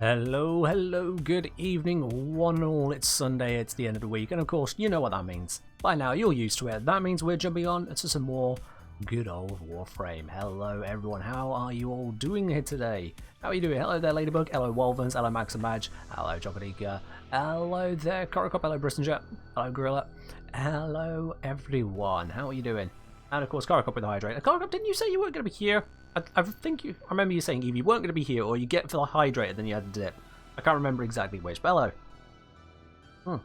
Hello, hello, good evening, one and all. It's Sunday, it's the end of the week, and of course, you know what that means. By now, you're used to it. That means we're jumping on to some more good old Warframe. Hello, everyone. How are you all doing here today? How are you doing? Hello there, Ladybug. Hello, Wolvens. Hello, Max and Madge. Hello, Jopanika. Hello there, Korokop. Hello, Brissinger. Hello, Gorilla. Hello, everyone. How are you doing? And of course, Korokop with the hydrate. Korokop, didn't you say you weren't going to be here? I remember you saying either you weren't going to be here or you get for the hydrated, then you had to dip. I can't remember exactly which, but hello.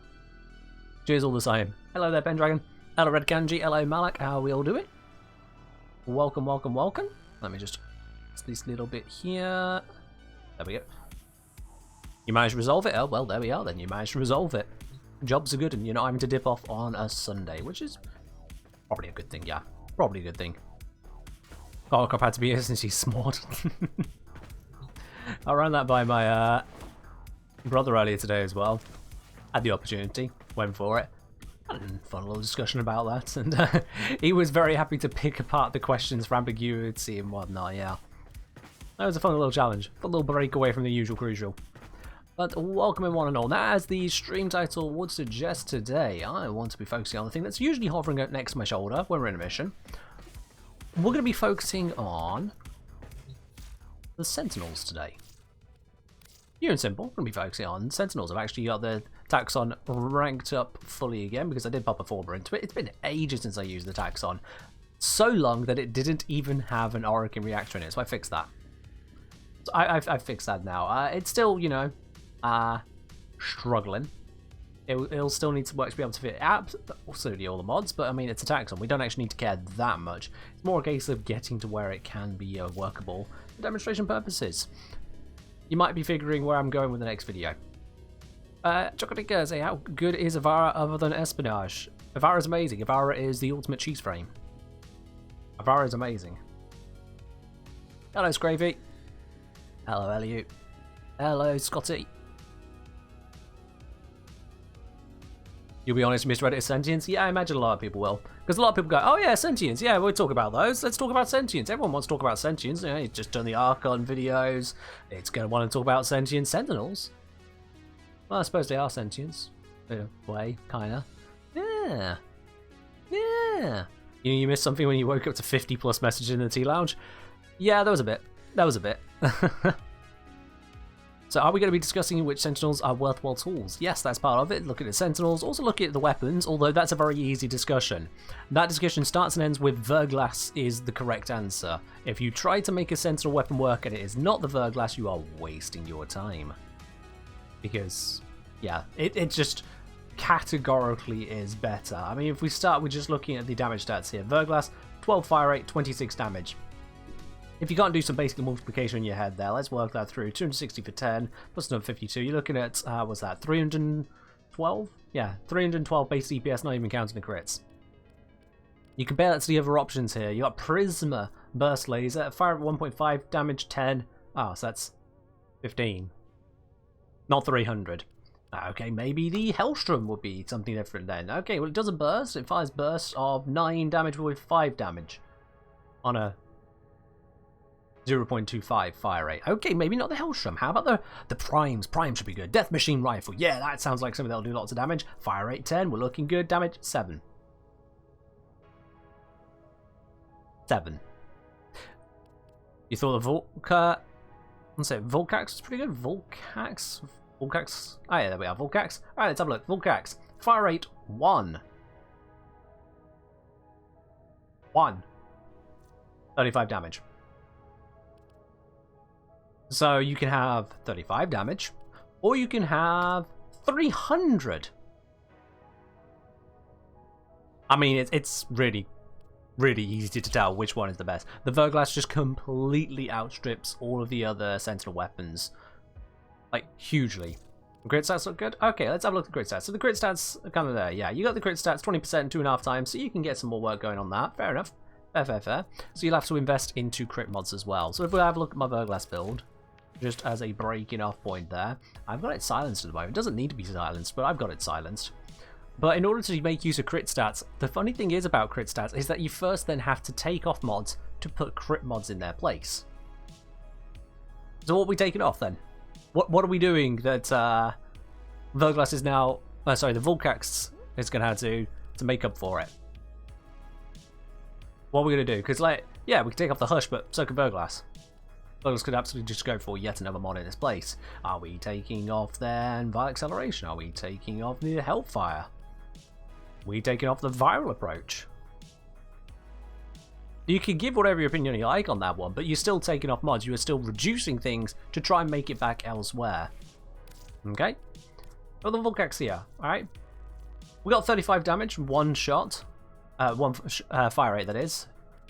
Cheers all the same. Hello there, Pendragon. Hello, Red Kanji. Hello, Malak. How are we all doing? Welcome, welcome, welcome. Let me just this little bit here. There we go. You managed to resolve it? Oh, well, there we are then. You managed to resolve it. Jobs are good and you're not having to dip off on a Sunday, which is probably a good thing, yeah. Probably a good thing. Korokop had to be here since he's smart. I ran that by my brother earlier today as well. Had the opportunity, went for it. Had a fun little discussion about that, and he was very happy to pick apart the questions for ambiguity and whatnot, yeah. That was a fun little challenge, fun little break away from the usual crucial. But welcome in one and all. Now, as the stream title would suggest today, I want to be focusing on the thing that's usually hovering up next to my shoulder when we're in a mission. We're going to be focusing on the sentinels today. Pure and simple, we're going to be focusing on sentinels. I've actually got the taxon ranked up fully again because I did pop a former into it. It's been ages since I used the taxon. So long that it didn't even have an Orokin reactor in it, so I fixed that. So I fixed that now. It's still, you know, struggling. It'll still need some work to be able to fit absolutely all the mods, but I mean, it's a taxon. We don't actually need to care that much. It's more a case of getting to where it can be workable for demonstration purposes. You might be figuring where I'm going with the next video. Chocotica say, how good is Avara other than Espionage? Avara is amazing. Avara is the ultimate cheese frame. Avara is amazing. Hello, Scravy. Hello, Elliot. Hello, Scotty. You'll be honest, Mr. Reddit is sentience? Yeah, I imagine a lot of people will. Because a lot of people go, oh yeah, sentience, yeah, we'll talk about those. Let's talk about sentience. Everyone wants to talk about sentience. You know, you just done the Archon videos. It's going to want to talk about sentient sentinels. Well, I suppose they are sentients. In a way, kind of. Yeah. Yeah. You missed something when you woke up to 50 plus messages in the tea lounge? Yeah, that was a bit. That was a bit. So are we going to be discussing which sentinels are worthwhile tools? Yes, that's part of it. Looking at sentinels, also looking at the weapons, although that's a very easy discussion. That discussion starts and ends with Verglass is the correct answer. If you try to make a sentinel weapon work and it is not the Verglass, you are wasting your time. Because, yeah, it just categorically is better. I mean, if we start with just looking at the damage stats here, Verglass, 12 fire rate, 26 damage. If you can't do some basic multiplication in your head there, let's work that through. 260 for 10, plus another 52. You're looking at, what's that, 312? Yeah, 312 base DPS, not even counting the crits. You compare that to the other options here. You got Prisma Burst Laser, fire at 1.5, damage 10. Oh, so that's 15. Not 300. Okay, maybe the Hellstrom would be something different then. Okay, well, it does a burst. It fires bursts of 9 damage with 5 damage on a 0.25 fire rate. Okay, maybe not the Hellstrom. How about the Primes? Prime should be good. Death Machine Rifle. Yeah, that sounds like something that'll do lots of damage. Fire rate 10. We're looking good. Damage 7. 7. You thought the Volca... Let's say Volcax was pretty good. Volcax? Volcax? Oh yeah, there we are. Volcax. Alright, let's have a look. Volcax. Fire rate 1. 1. 35 damage. So you can have 35 damage, or you can have 300. I mean, it's really, really easy to tell which one is the best. The Verglass just completely outstrips all of the other Sentinel weapons. Like, hugely. The crit stats look good? Okay, let's have a look at the crit stats. So the crit stats are kind of there. Yeah, you got the crit stats 20% 2.5 times, so you can get some more work going on that. Fair enough. Fair. So you'll have to invest into crit mods as well. So if we have a look at my Verglass build, just as a breaking off point there, I've got it silenced at the moment. It doesn't need to be silenced, but I've got it silenced. But in order to make use of crit stats, the funny thing is about crit stats is that you first then have to take off mods to put crit mods in their place. So what are we taking off then? What are we doing that Verglas is now... sorry, the Vulcax is going to have to make up for it? What are we going to do? Because, like, yeah, we can take off the Hush, but so can Verglas. Verglas could absolutely just go for yet another mod in its place. Are we taking off then Vile Acceleration? Are we taking off the Hellfire? Are we taking off the Viral Approach? You can give whatever your opinion you like on that one, but you're still taking off mods. You are still reducing things to try and make it back elsewhere. Okay? Well, the Vulcax here, alright? We got 35 damage from one shot. One fire rate, that is.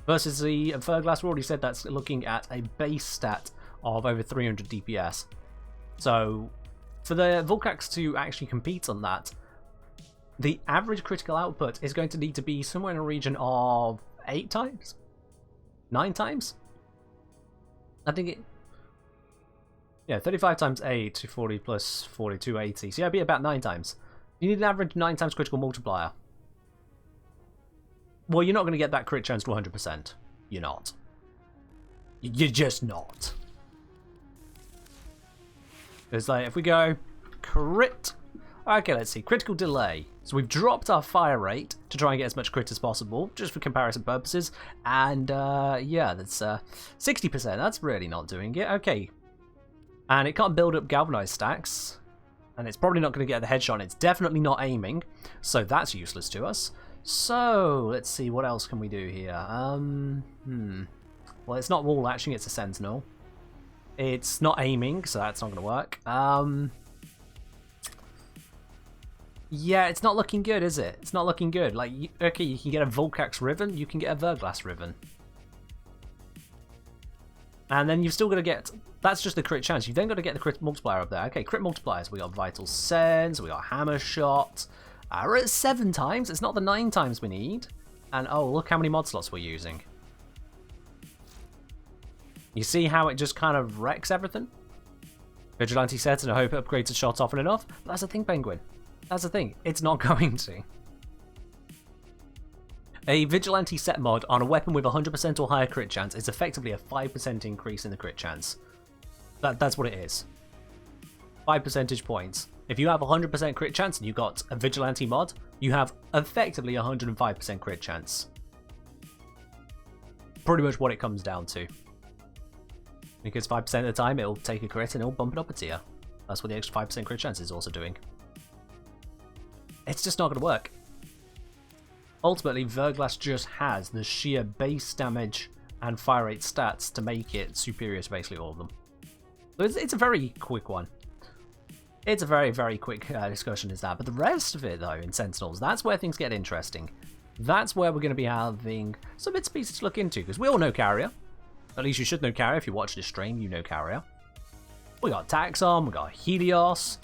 Versus the Verglas, we already said that's looking at a base stat of over 300 DPS. So, for the Vulcax to actually compete on that, the average critical output is going to need to be somewhere in a region of 8 times? 9 times? I think it... Yeah, 35 times 8, 240 plus 40, 280. So yeah, it'd be about 9 times. You need an average 9 times critical multiplier. Well, you're not going to get that crit chance to 100%. You're not. You're just not. It's like, if we go crit... Okay, let's see. Critical delay. So we've dropped our fire rate to try and get as much crit as possible, just for comparison purposes. And, yeah, that's 60%. That's really not doing it. Okay. And it can't build up galvanized stacks. And it's probably not going to get the headshot. It's definitely not aiming. So that's useless to us. So, let's see. What else can we do here? Well, it's not wall latching. It's a sentinel. It's not aiming, so that's not going to work. Yeah, it's not looking good, is it? It's not looking good. Like, okay, you can get a Vulcax Riven, you can get a Verglas Riven. And then you've still got to get... That's just the crit chance. You've then got to get the crit multiplier up there. Okay, crit multipliers. We got Vital Sense, we got Hammer Shot. We're at 7 times. It's not the 9 times we need. And, oh, look how many mod slots we're using. You see how it just kind of wrecks everything? Vigilante set, and I hope it upgrades the shot often enough. But that's the thing, Penguin. That's the thing, it's not going to. A Vigilante set mod on a weapon with 100% or higher crit chance is effectively a 5% increase in the crit chance. That's what it is. 5 percentage points. If you have 100% crit chance and you got a Vigilante mod, you have effectively 105% crit chance. Pretty much what it comes down to. Because 5% of the time it'll take a crit and it'll bump it up a tier. That's what the extra 5% crit chance is also doing. It's just not going to work. Ultimately, Verglas just has the sheer base damage and fire rate stats to make it superior to basically all of them. So it's a very quick one. It's a very, very quick discussion, is that. But the rest of it, though, in Sentinels, that's where things get interesting. That's where we're going to be having some bits and pieces to look into, because we all know Carrier. At least you should know Carrier. If you watch this stream, you know Carrier. We got Taxon, we got Helios,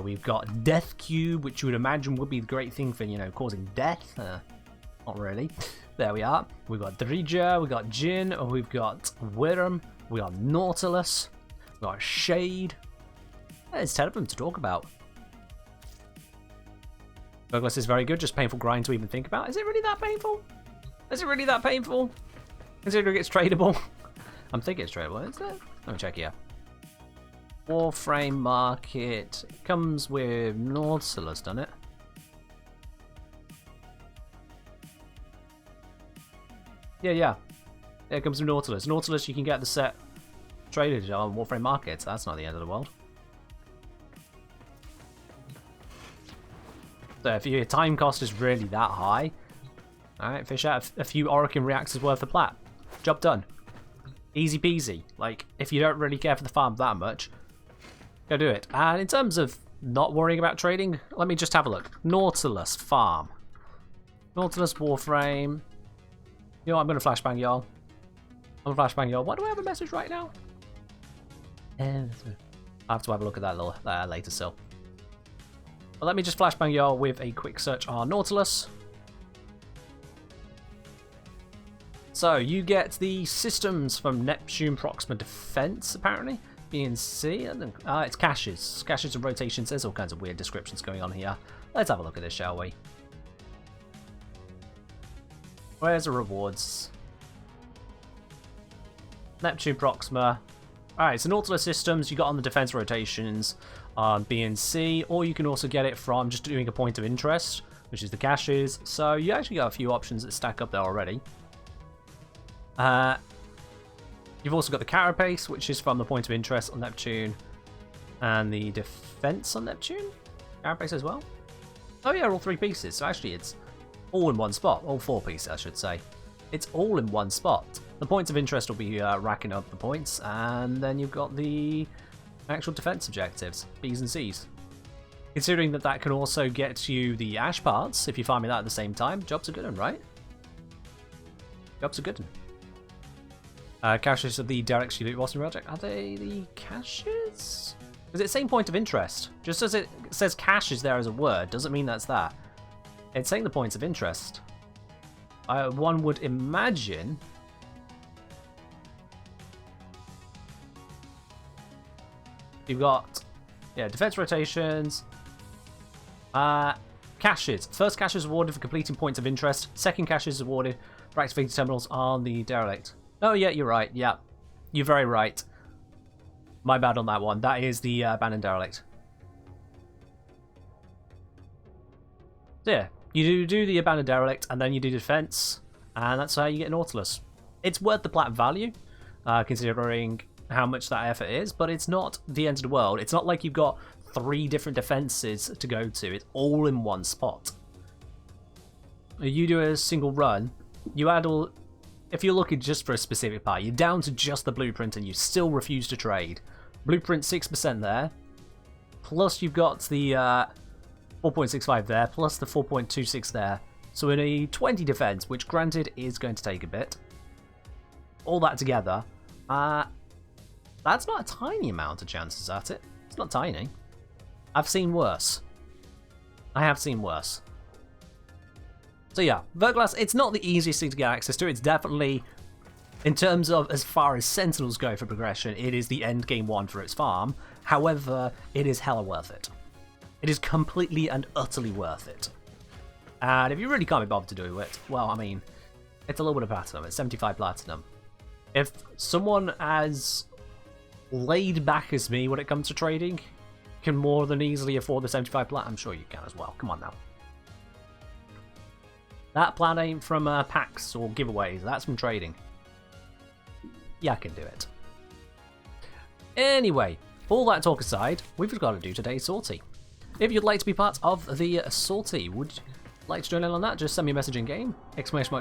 we've got Death Cube, which you would imagine would be the great thing for, you know, causing death. Not really. There we are. We've got Drija, we got Jin, we've got Wyrm, we got Nautilus, we got Shade. There's 10 of them to talk about. Verglas is very good, just painful grind to even think about. Is it really that painful? Is it really that painful? Considering it's tradable? I'm thinking it's tradable, isn't it? Let me check here. Warframe market. It comes with Nautilus, doesn't it? Yeah. It comes with Nautilus. Nautilus, you can get the set traded on Warframe markets. That's not the end of the world. So if your time cost is really that high, alright, fish out a few Orokin reactors worth of plat. Job done. Easy peasy. Like, if you don't really care for the farm that much, go do it. And in terms of not worrying about trading, let me just have a look. Nautilus farm. Nautilus Warframe. You know what, I'm going to flashbang y'all. I'm going to flashbang y'all. Why do I have a message right now? I have to have a look at that little later still. But let me just flashbang y'all with a quick search on Nautilus. So, you get the systems from Neptune Proxima Defense, apparently. BNC, it's caches. Caches and rotations, there's all kinds of weird descriptions going on here. Let's have a look at this, shall we? Where's the rewards? Neptune Proxima. Alright, so Nautilus systems you got on the defense rotations on B and C, or you can also get it from just doing a point of interest, which is the caches. So you actually got a few options that stack up there already. You've also got the carapace, which is from the point of interest on Neptune, and the defense on Neptune? Carapace as well? Oh yeah, all 3 pieces. So actually it's all in one spot. All 4 pieces, I should say. It's all in one spot. The points of interest will be racking up the points, and then you've got the actual defense objectives, B's and C's. Considering that that can also get you the ash parts, if you find me that at the same time, job's a good one, right? Job's a good one. Caches of the Derek Loot Boston Project. Are they the caches? Is it same point of interest? Just as it says caches there as a word, doesn't mean that's that. It's saying the points of interest. One would imagine... You've got, yeah, defense rotations, caches. First cache is awarded for completing points of interest. Second cache is awarded for activating terminals on the derelict. Oh yeah, you're right. Yeah, you're very right. My bad on that one. That is the abandoned derelict. So yeah, you do the abandoned derelict, and then you do defense, and that's how you get Nautilus. It's worth the plat value, considering how much that effort is, but it's not the end of the world. It's not like you've got 3 different defenses to go to. It's all in one spot. You do a single run, you add all... If you're looking just for a specific part, you're down to just the blueprint and you still refuse to trade. Blueprint 6% there, plus you've got the 4.65 there, plus the 4.26 there. So in a 20 defense, which granted is going to take a bit, all that together, that's not a tiny amount of chances at it. It's not tiny. I've seen worse. I have seen worse. So yeah, Verglass, it's not the easiest thing to get access to. It's definitely, in terms of as far as Sentinels go for progression, it is the end game one for its farm. However, it is hella worth it. It is completely and utterly worth it. And if you really can't be bothered to do it, well, I mean, it's a little bit of platinum. It's 75 platinum. If someone as laid back as me when it comes to trading can more than easily afford the 75 plat, I'm sure you can as well. Come on now. That plat ain't from packs or giveaways, that's from trading. Yeah, I can do it. Anyway, all that talk aside, we've got to do today's sortie. If you'd like to be part of the sortie, would you like to join in on that? Just send me a message in game,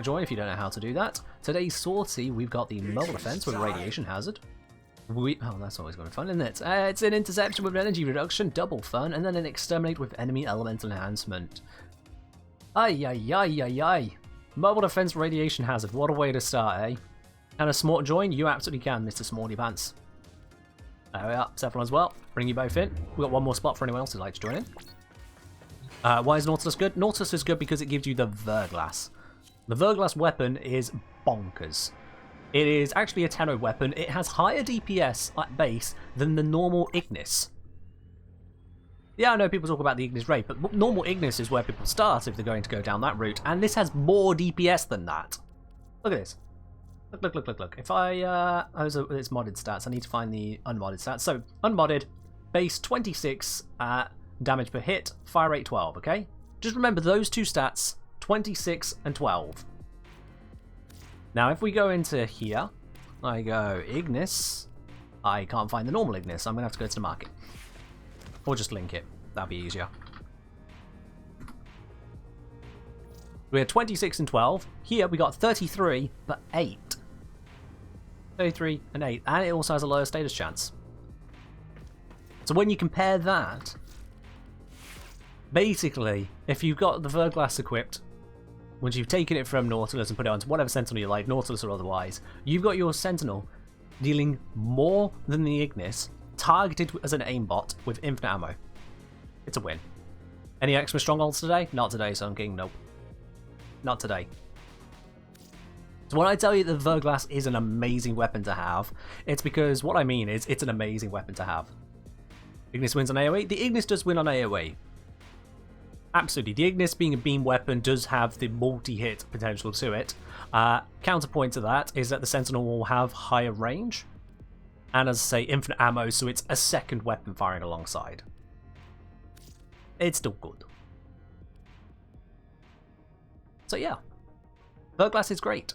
!join if you don't know how to do that. Today's sortie, we've got the mobile defense with radiation hazard. Oh, that's always going to be fun, isn't it? It's an interception with an energy reduction, double fun, and then an exterminate with enemy elemental enhancement. Ay, ay, ay, ay, ay. Mobile defense radiation hazard, what a way to start, eh? Can a Smort join? You absolutely can, Mr. Smarty Pants. There we are, Cephalon as well. Bring you both in. We've got one more spot for anyone else who'd like to join in. Why is Nautilus good? Nautilus is good because it gives you the Verglass. The Verglass weapon is bonkers. It is actually a 10-0 weapon. It has higher DPS at base than the normal Ignis. Yeah, I know people talk about the Ignis Ray, but normal Ignis is where people start if they're going to go down that route, and this has more DPS than that. Look at this. Look. If I, it's modded stats, I need to find the unmodded stats. So, unmodded, base 26 damage per hit, fire rate 12, okay? Just remember those two stats, 26 and 12. Now, if we go into here, I go Ignis, I can't find the normal Ignis, I'm going to have to go to the market. Or just link it, that'd be easier. We had 26 and 12. Here we got 33, but 8. 33 and 8, and it also has a lower status chance. So when you compare that, basically, if you've got the Verglass equipped, once you've taken it from Nautilus and put it onto whatever Sentinel you like, Nautilus or otherwise, you've got your Sentinel dealing more than the Ignis, targeted as an aimbot with infinite ammo. It's a win. Any extra strongholds today? Not today, Sun King, nope. Not today. So when I tell you that the Verglass is an amazing weapon to have, it's because what I mean is it's an amazing weapon to have. Ignis wins on AoE. The Ignis does win on AoE. Absolutely. The Ignis being a beam weapon does have the multi-hit potential to it. Counterpoint to that is that the Sentinel will have higher range. And as I say, infinite ammo, so it's a second weapon firing alongside. It's still good. So yeah, Verglass is great.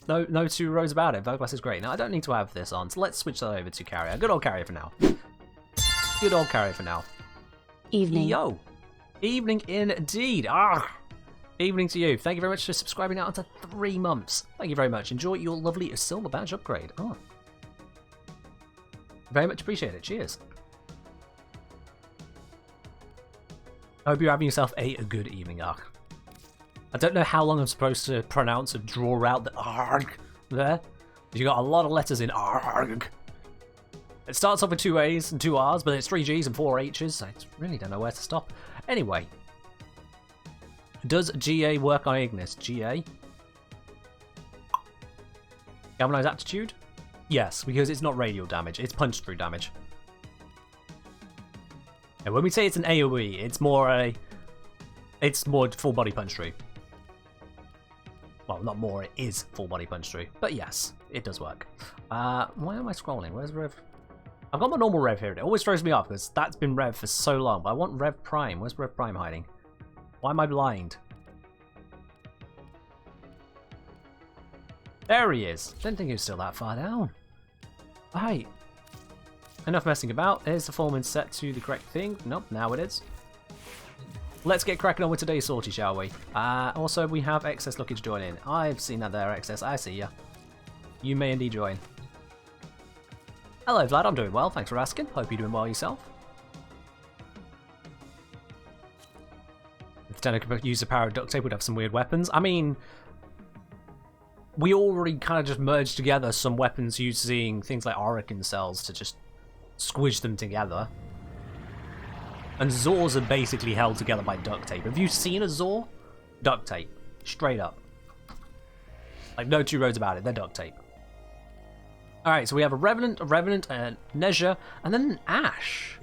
No two rows about it. Verglass is great. Now I don't need to have this on, so let's switch that over to Carrier. Good old Carrier for now. Good old Carrier for now. Evening. Yo, evening indeed. Ah, evening to you. Thank you very much for subscribing now to 3 months. Thank you very much. Enjoy your lovely silver badge upgrade. Oh, very much appreciate it. Cheers. I hope you're having yourself a good evening, Ark. I don't know how long I'm supposed to pronounce or draw out the ARG there. You got a lot of letters in ARG. It starts off with 2 A's and 2 R's, but it's 3 G's and 4 H's. I really don't know where to stop. Anyway. Does GA work on Ignis? GA? Galvanized aptitude? Yes, because it's not radial damage. It's punch-through damage. And when we say it's an AoE, it's more full body punch through. Well, not more, it is full body punch through. But yes, it does work. Why am I scrolling? Where's Rev? I've got my normal Rev here. It always throws me off because that's been Rev for so long. But I want Rev Prime. Where's Rev Prime hiding? Why am I blind? There he is. Didn't think he was still that far down. Right. Enough messing about. Here's the performance set to the correct thing. Nope, now it is. Let's get cracking on with today's sortie, shall we? Also, we have Excess looking to join in. I've seen that there, Excess. I see ya. You may indeed join. Hello, Vlad. I'm doing well. Thanks for asking. Hope you're doing well yourself. If Tenno could use the power of duct tape, would have some weird weapons. I mean, we already kind of just merged together some weapons using things like Orokin cells to just squish them together. And Zors are basically held together by duct tape. Have you seen a Zor? Duct tape. Straight up. Like, no two roads about it. They're duct tape. Alright, so we have a Revenant, a Nezha, and then an Ash.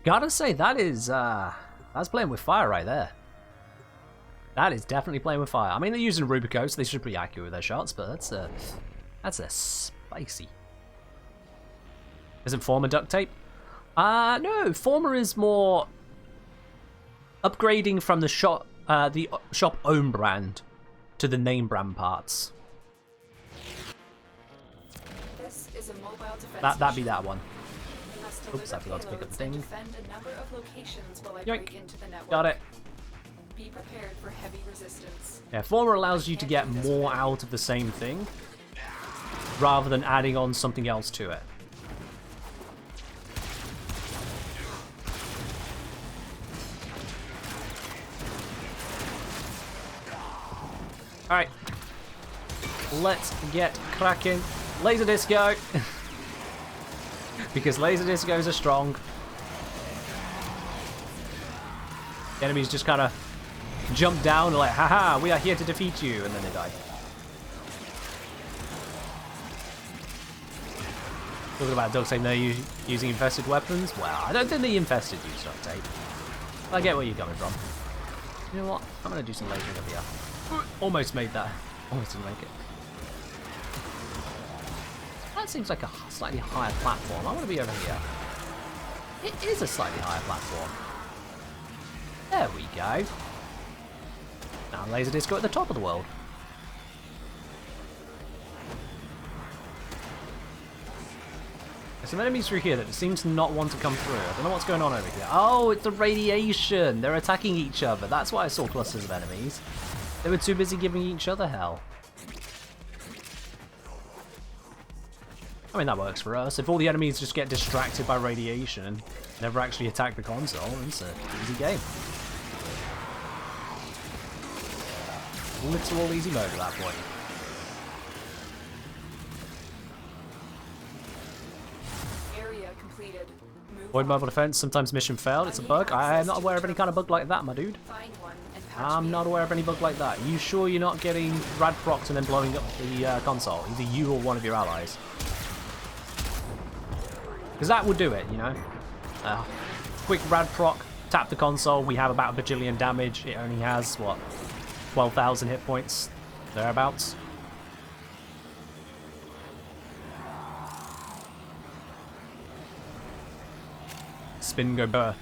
Gotta say, that is, that's playing with fire right there. That is definitely playing with fire. I mean, they're using Rubico, so they should be pretty accurate with their shots, but that's a spicy. Isn't Former duct tape? No, Former is more upgrading from the shop own brand to the name brand parts. This is a mobile defense That'd be that one. Oops, I forgot to pick up the thing. Yoink. Got it. Be prepared for heavy resistance. Yeah, Former allows you to get more out of the same thing rather than adding on something else to it. Alright, let's get cracking. Laser Disco! Because Laser Discos are strong. The enemies just kind of jump down like, haha, we are here to defeat you, and then they die. Talking about duct tape, they're using infested weapons? Well, I don't think the infested use duct tape. I get where you're coming from. You know what? I'm going to do some lasering up here. Almost made that. Almost didn't make it. That seems like a slightly higher platform. I want to be over here. It is a slightly higher platform. There we go. Now laser disco at the top of the world. There's some enemies through here that seem to not want to come through. I don't know what's going on over here. Oh, it's the radiation. They're attacking each other. That's why I saw clusters of enemies. They were too busy giving each other hell. I mean, that works for us. If all the enemies just get distracted by radiation and never actually attack the console, it's an easy game. Literal easy mode at that point. Area completed. Void mobile defense, sometimes mission failed. It's a bug. I am not aware of any kind of bug like that, my dude. Find one and patch I'm me not in. aware of any bug like that. You sure you're not getting rad procs and then blowing up the console? Either you or one of your allies. Because that would do it, you know. Quick rad proc, tap the console. We have about a bajillion damage. It only has, what, 12,000 hit points, thereabouts. Spin go burr.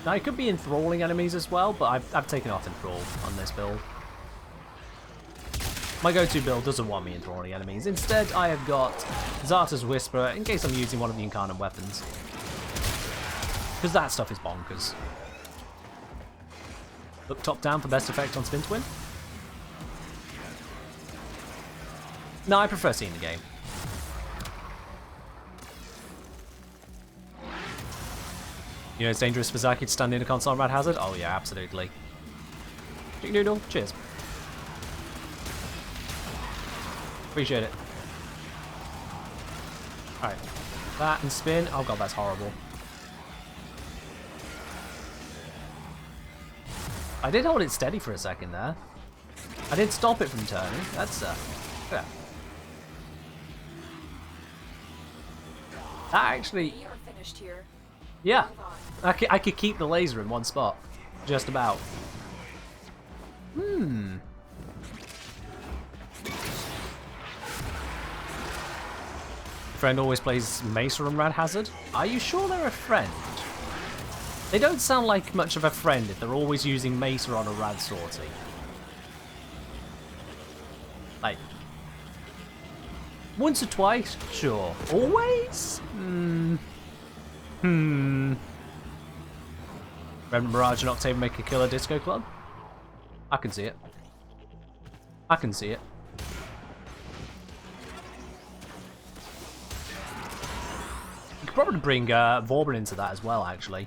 Now, I could be enthralling enemies as well, but I've taken off enthrall on this build. My go-to build doesn't want me enthralling enemies. Instead, I have got Zarta's Whisper in case I'm using one of the incarnate weapons. Because that stuff is bonkers. Look top down for best effect on Spin Twin. No, I prefer seeing the game. You know it's dangerous for Zaki to stand in a console on Rad Hazard? Oh yeah, absolutely. Chicken Noodle, cheers. Appreciate it. Alright. That and spin. Oh god, that's horrible. I did hold it steady for a second there. I did stop it from turning. That's yeah. That actually... We are finished here. Yeah. I could keep the laser in one spot. Just about. Friend always plays Mesa and Rad Hazard. Are you sure they're a friend? They don't sound like much of a friend if they're always using Mesa on a Rad sortie. Like, once or twice, sure. Always? Remnant Mirage and Octave make a killer disco club? I can see it. I can see it. You could probably bring Vorban into that as well, actually.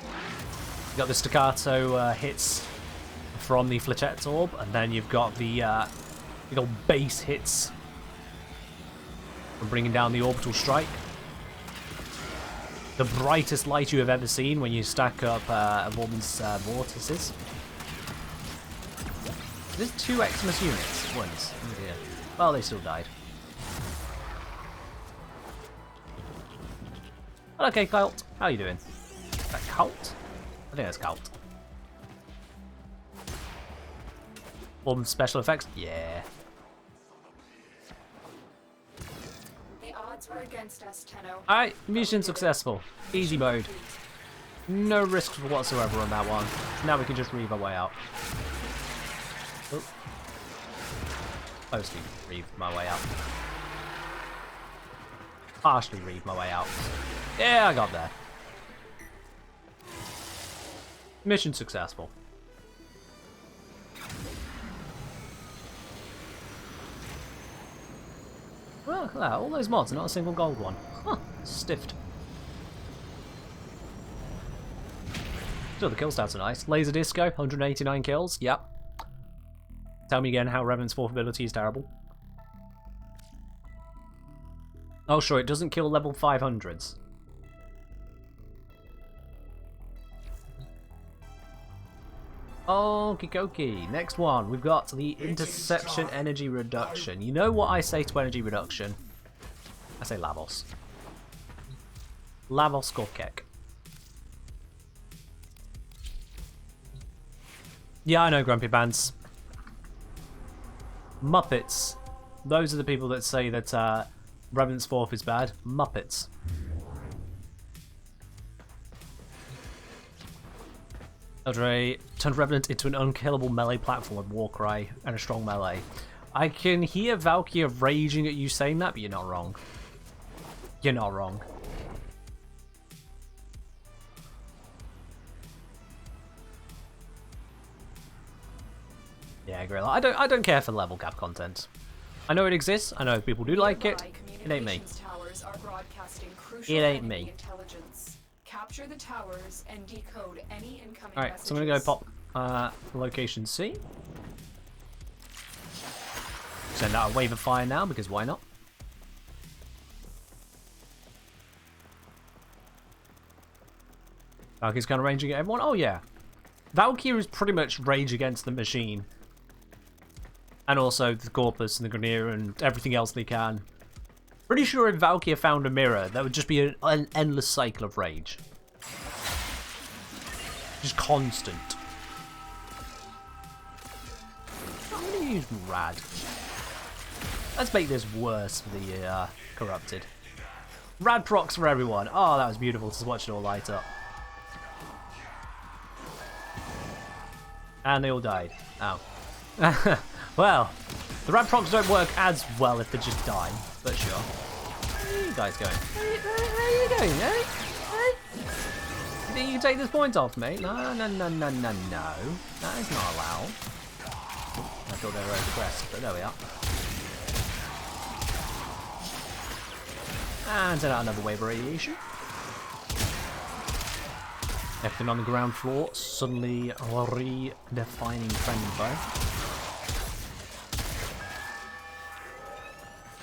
You got the staccato hits from the Fletchette's Orb, and then you've got the big old base hits from bringing down the Orbital Strike. The brightest light you have ever seen when you stack up Vorban's vortices. There's 2 Xmas units at once. Oh dear. Well, they still died. Okay, Cult. How you doing? Is that Cult? I think that's Cult. Vorban's special effects? Yeah. The odds were against us, Tenno. Alright, mission successful. Easy mode. No risks whatsoever on that one. Now we can just reave our way out. Oh. Mostly reave my way out. Partially reave my way out. Yeah, I got there. Mission successful. Well, look at that. All those mods and not a single gold one. Huh. Stiffed. Still, the kill stats are nice. Laser Disco, 189 kills. Yep. Tell me again how Revenant's 4th ability is terrible. Oh, sure, it doesn't kill level 500s. Okie dokie. Next one, we've got the Interception Energy Reduction. You know what I say to energy reduction? I say Lavos. Lavos Gorkek. Yeah, I know, Grumpy Pants. Muppets. Those are the people that say that Revenant's 4th is bad. Muppets. Eldre turned Revenant into an unkillable melee platform with Warcry and a strong melee. I can hear Valkyria raging at you saying that, but you're not wrong. You're not wrong. Yeah, Gorilla. I don't care for level cap content. I know it exists. I know people do like it. It ain't me. It ain't me. Capture the towers and decode any incoming Alright, messages. so I'm gonna go pop location C. Send out a wave of fire now because why not? Valkyrie's kind of raging at everyone. Oh yeah, Valkyrie is pretty much rage against the machine, and also the Corpus and the Grenier and everything else they can. Pretty sure if Valkyrie found a mirror, that would just be an endless cycle of rage. Just constant. I'm gonna use Rad. Let's make this worse for the corrupted. Rad procs for everyone. Oh, that was beautiful to watch it all light up. And they all died. Oh. Well, the rad procs don't work as well if they just die, but sure. Where are you guys going? Where are you going, eh? You think you can take this point off me? No. That is not allowed. I thought they were over-aggressive, but there we are. And send out another wave of radiation. Everything on the ground floor, suddenly redefining friend foe.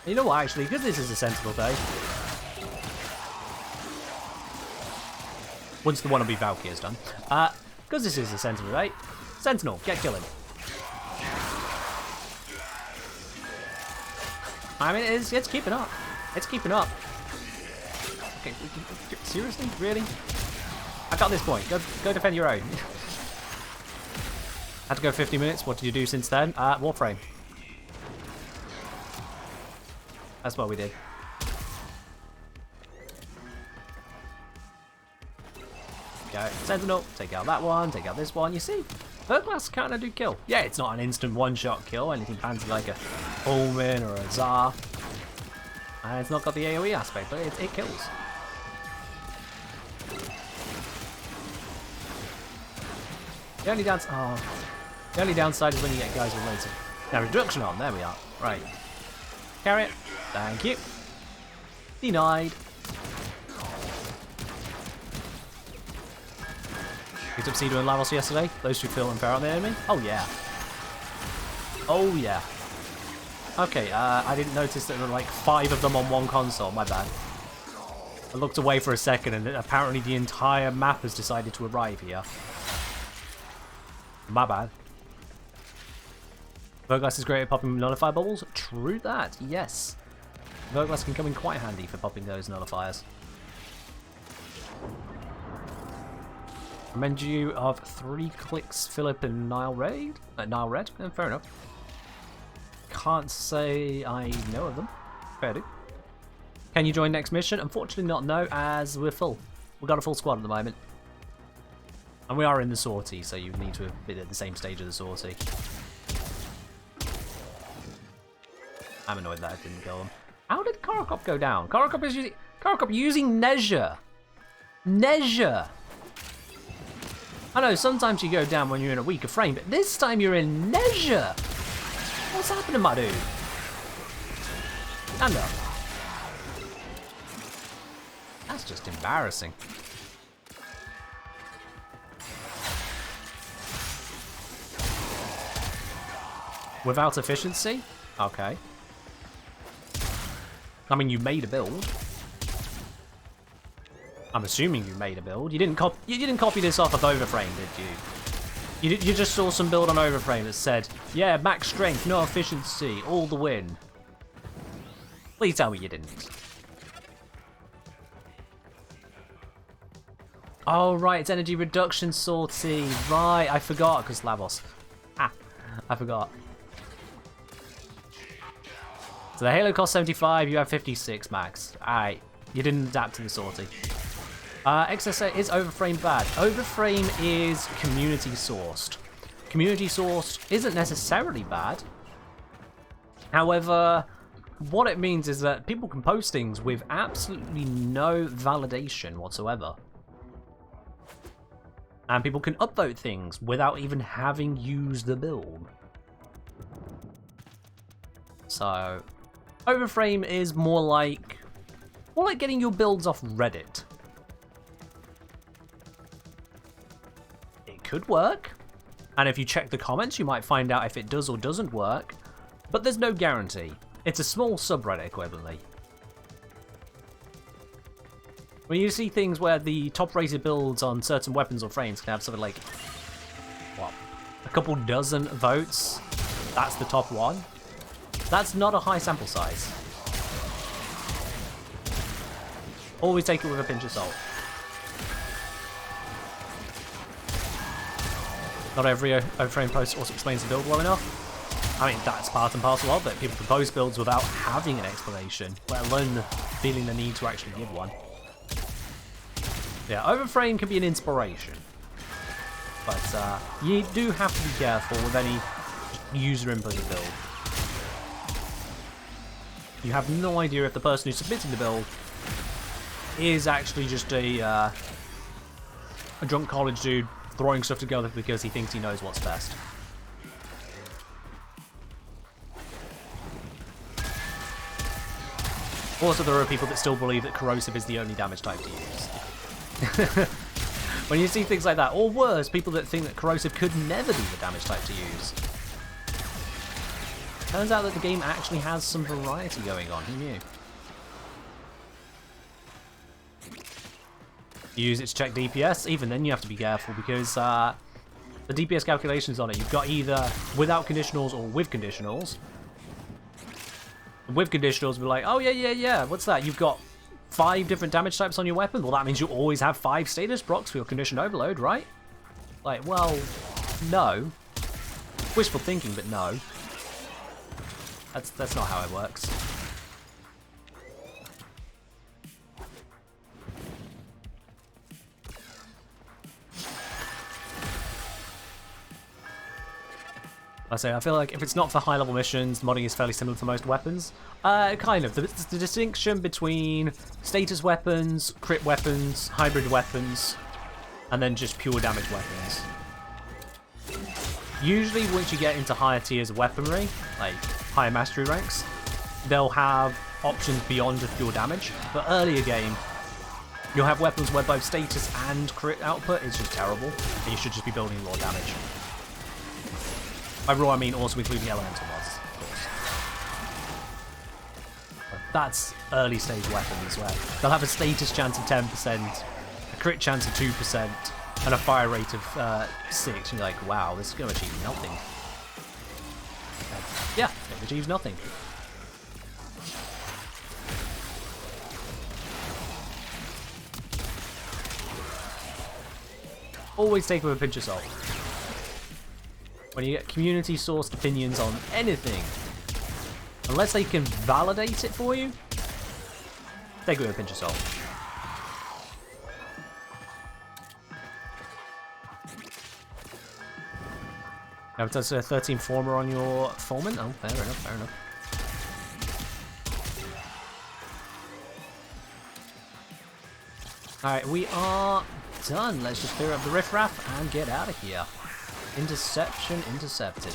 You know what, actually, because this is a sentinel day, once the wannabe Valkyrie is done, because this is a sentinel day, sentinel, get killing. I mean, it's keeping up. It's keeping up. Okay, seriously? Really? I got this point. Go defend your own. Had to go 50 minutes. What did you do since then? Warframe. That's what we did. Go. Sentinel. Take out that one. Take out this one. You see? Third class kind of do kill. Yeah, it's not an instant one-shot kill. Anything fancy like a Omen or a Tsar. And it's not got the AoE aspect, but it kills. The only downside is when you get guys with loads of... Now, reduction on. There we are. Right. Carry it. Thank you. Denied. Picked up Cedar and Lavos yesterday. Those two feel unfair on the enemy. Oh, yeah. Oh, yeah. Okay, I didn't notice that there were like 5 of them on one console. My bad. I looked away for a second and apparently the entire map has decided to arrive here. My bad. Verglass is great at popping nullifier bubbles. True that, yes. Verglass can come in quite handy for popping those nullifiers. Remind you of 3 clicks, Philip and Nile Red? Nile Red? Fair enough. Can't say I know of them. Fair do. Can you join next mission? Unfortunately not, no, as we're full. We've got a full squad at the moment. And we are in the sortie, so you need to have been at the same stage of the sortie. I'm annoyed that I didn't kill him. How did Korokop go down? Korokop using Nezha. Nezha. I know sometimes you go down when you're in a weaker frame, but this time you're in Nezha. What's happening, my dude? Stand up. That's just embarrassing. Without efficiency? Okay. I mean, you made a build. I'm assuming you made a build. You didn't copy this off of Overframe, did you? You just saw some build on Overframe that said, yeah, max strength, no efficiency, all the win. Please tell me you didn't. Oh, right, it's energy reduction sortie. Right, I forgot, because Lavos. Ah, I forgot. So the Halo costs 75, you have 56 max. Alright, you didn't adapt to the sortie. XSA, is Overframe bad? Overframe is community sourced. Community sourced isn't necessarily bad. However, what it means is that people can post things with absolutely no validation whatsoever. And people can upvote things without even having used the build. So, Overframe is more like getting your builds off Reddit. It could work, and if you check the comments, you might find out if it does or doesn't work. But there's no guarantee. It's a small subreddit equivalently. When you see things where the top-rated builds on certain weapons or frames can have something like, what, a couple dozen votes, that's the top one. That's not a high sample size. Always take it with a pinch of salt. Not every Overframe post also explains the build well enough. I mean, that's part and parcel of it. People propose builds without having an explanation, let alone feeling the need to actually give one. Yeah, Overframe can be an inspiration. But you do have to be careful with any user input build. You have no idea if the person who's submitting the build is actually just a drunk college dude throwing stuff together because he thinks he knows what's best. Also, there are people that still believe that corrosive is the only damage type to use. When you see things like that, or worse, people that think that corrosive could never be the damage type to use. Turns out that the game actually has some variety going on. Who knew? You use it to check DPS. Even then, you have to be careful because the DPS calculations on it, you've got either without conditionals or with conditionals. With conditionals, we're like, oh yeah, what's that? You've got 5 different damage types on your weapon? Well, that means you always have 5 status procs for your conditioned overload, right? Like, well, no. Wishful thinking, but no. That's not how it works. I feel like if it's not for high-level missions, modding is fairly similar to most weapons. Kind of. The distinction between status weapons, crit weapons, hybrid weapons, and then just pure damage weapons. Usually, once you get into higher tiers of weaponry, like higher mastery ranks, they'll have options beyond just pure damage. But earlier game, you'll have weapons where both status and crit output is just terrible, and you should just be building raw damage. By raw, I mean also including elemental mods, of course. But that's early stage weapons where they'll have a status chance of 10%, a crit chance of 2%, and a fire rate of 6. And you're like, wow, this is going to achieve nothing. Yeah, it achieves nothing. Always take it with a pinch of salt. When you get community-sourced opinions on anything, unless they can validate it for you, take it with a pinch of salt. Now, does a 13 former on your foreman? Oh, fair enough, fair enough. Alright, we are done. Let's just clear up the riffraff and get out of here. Interception intercepted.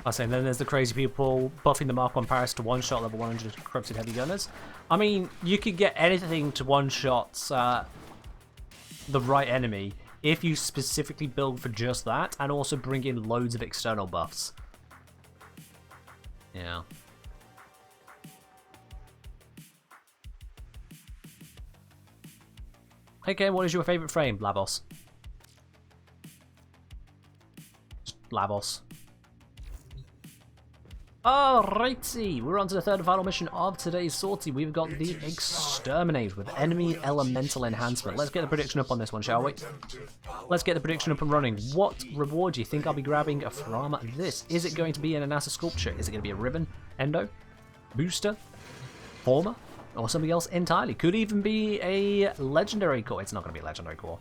I was saying, then there's the crazy people buffing the Mark 1 Paris to one-shot level 100 corrupted heavy gunners. I mean, you could get anything to one-shot the right enemy if you specifically build for just that, and also bring in loads of external buffs. Yeah. Okay, what is your favourite frame, Lavos? Just Lavos. Alrighty, we're on to the third and final mission of today's sortie. We've got the Exterminate with enemy elemental enhancement. Let's get the prediction up on this one, shall we? Let's get the prediction up and running. What reward do you think I'll be grabbing from this? Is it going to be an NASA sculpture? Is it going to be a ribbon, endo, booster, former, or something else entirely? Could even be a legendary core. It's not going to be a legendary core.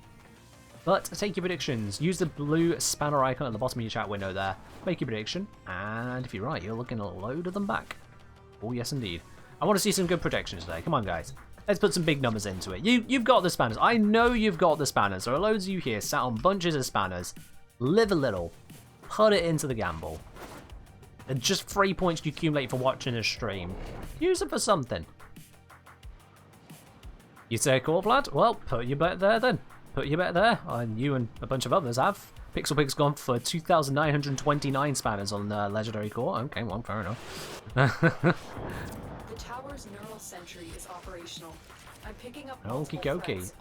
But take your predictions. Use the blue spanner icon at the bottom of your chat window there. Make your prediction, and if you're right, you're looking a load of them back. Oh yes, indeed. I want to see some good predictions today. Come on, guys. Let's put some big numbers into it. You've got the spanners. I know you've got the spanners. There are loads of you here sat on bunches of spanners. Live a little. Put it into the gamble. And just 3 points you accumulate for watching a stream. Use them for something. You say core lad? Well, put your bet there then. Put your bet there, and you and a bunch of others have. Pixel Pig's gone for 2,929 spanners on Legendary Core. Okay, well, fair enough. The tower's neural sentry is operational. I'm picking up Okie dokie.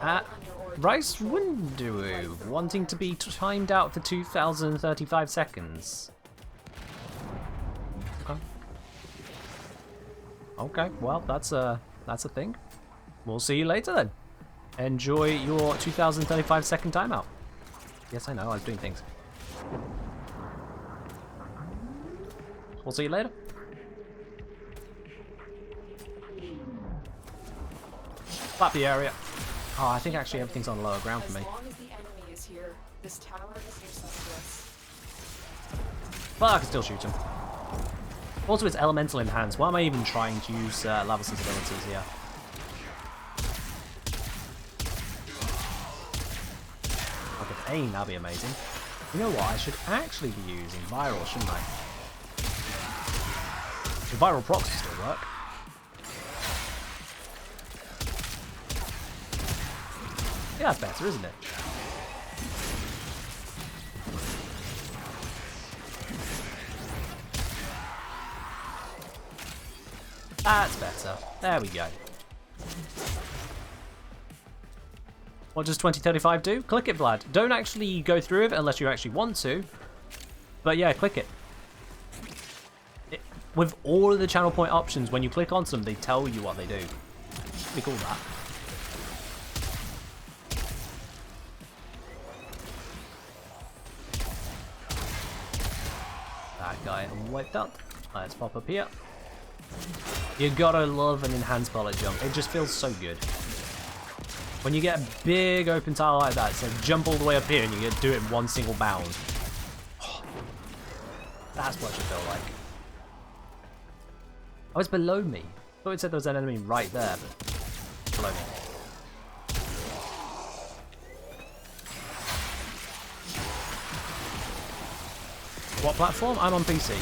Rice Windu, wanting to be timed out for 2,035 seconds. Okay. Okay, well, that's a thing. We'll see you later then. Enjoy your 2035 second timeout. Yes, I know, I was doing things. We'll see you later. Flap the area. Oh, I think actually everything's on lower ground for me. As long as the enemy is here, this tower is useless to us. But I can still shoot him. Also, it's elemental enhanced. Why am I even trying to use Lavos' abilities here? I could aim, that'd be amazing. You know what? I should actually be using viral, shouldn't I? The viral procs will still work. Yeah, that's better, isn't it? That's better. There we go. What does 2035 do? Click it, Vlad. Don't actually go through it unless you actually want to. But yeah, click it. With all of the channel point options, when you click onto them, they tell you what they do. Pretty cool, that. That guy wiped up. Let's pop up here. You gotta love an enhanced bullet jump. It just feels so good. When you get a big open tile like that, so jump all the way up here and you get to do it in one single bound. Oh, that's what it should feel like. Oh, it's below me. I thought it said there was an enemy right there, but below me. What platform? I'm on PC.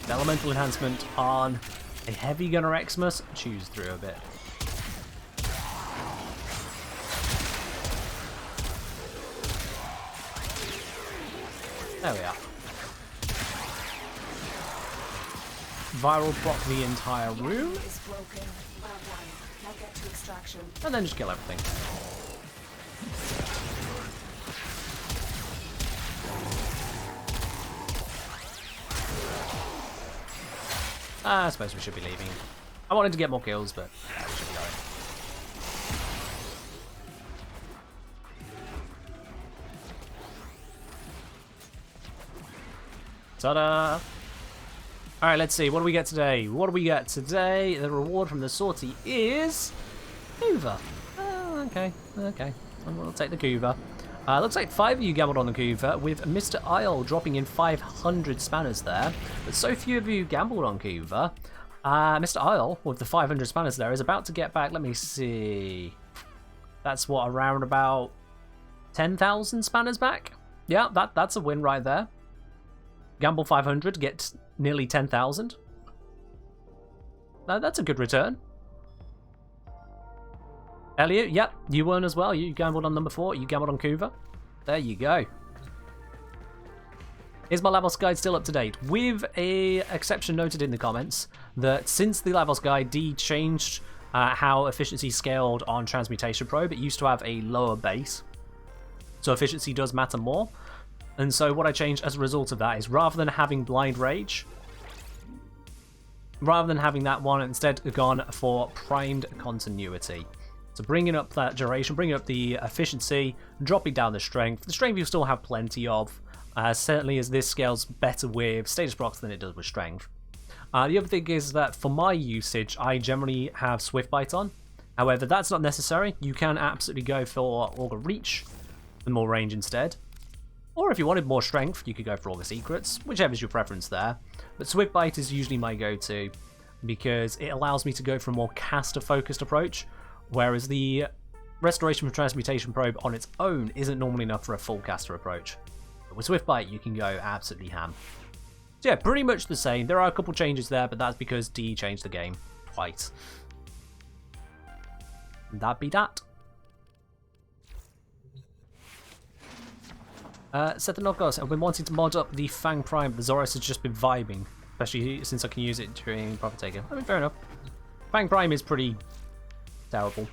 Elemental enhancement on a heavy gunner Xmas. Choose through a bit. There we are. Viral proc the entire room. Is broken. Now get to extraction. And then just kill everything. I suppose we should be leaving. I wanted to get more kills, but yeah, we should be going. Ta-da! Alright, let's see. What do we get today? What do we get today? The reward from the sortie is... Hoover. Oh, okay. Okay. We'll take the Hoover. Looks like 5 of you gambled on the Hoover, with Mr. Isle dropping in 500 spanners there. But so few of you gambled on Hoover. Mr. Isle, with the 500 spanners there, is about to get back, let me see. That's what, around about 10,000 spanners back? Yeah, that's a win right there. Gamble 500, get nearly 10,000. That's a good return. Elliot, yep, you won as well. You gambled on number 4. You gambled on Hoover. There you go. Is my Lavos guide still up to date? With a exception noted in the comments that since the Lavos guide, D changed how efficiency scaled on Transmutation Probe. It used to have a lower base, so efficiency does matter more. And so what I changed as a result of that is rather than having Blind Rage, rather than having that one, instead gone for Primed Continuity. So bringing up that duration, bringing up the efficiency, dropping down the strength. The strength you still have plenty of, certainly as this scales better with status procs than it does with strength. The other thing is that for my usage, I generally have Swift Bite on. However, that's not necessary. You can absolutely go for Augur Reach, the more range instead. Or if you wanted more strength, you could go for Augur Secrets, whichever is your preference there. But Swift Bite is usually my go-to, because it allows me to go for a more caster-focused approach, whereas the Restoration from Transmutation Probe on its own isn't normally enough for a full caster approach. But with Swift Bite, you can go absolutely ham. So yeah, pretty much the same. There are a couple changes there, but that's because D changed the game twice. And that'd be that. sentinels, I've been wanting to mod up the Fang Prime, but Zoris has just been vibing, especially since I can use it during Profit Taker. I mean, fair enough. Fang Prime is pretty terrible.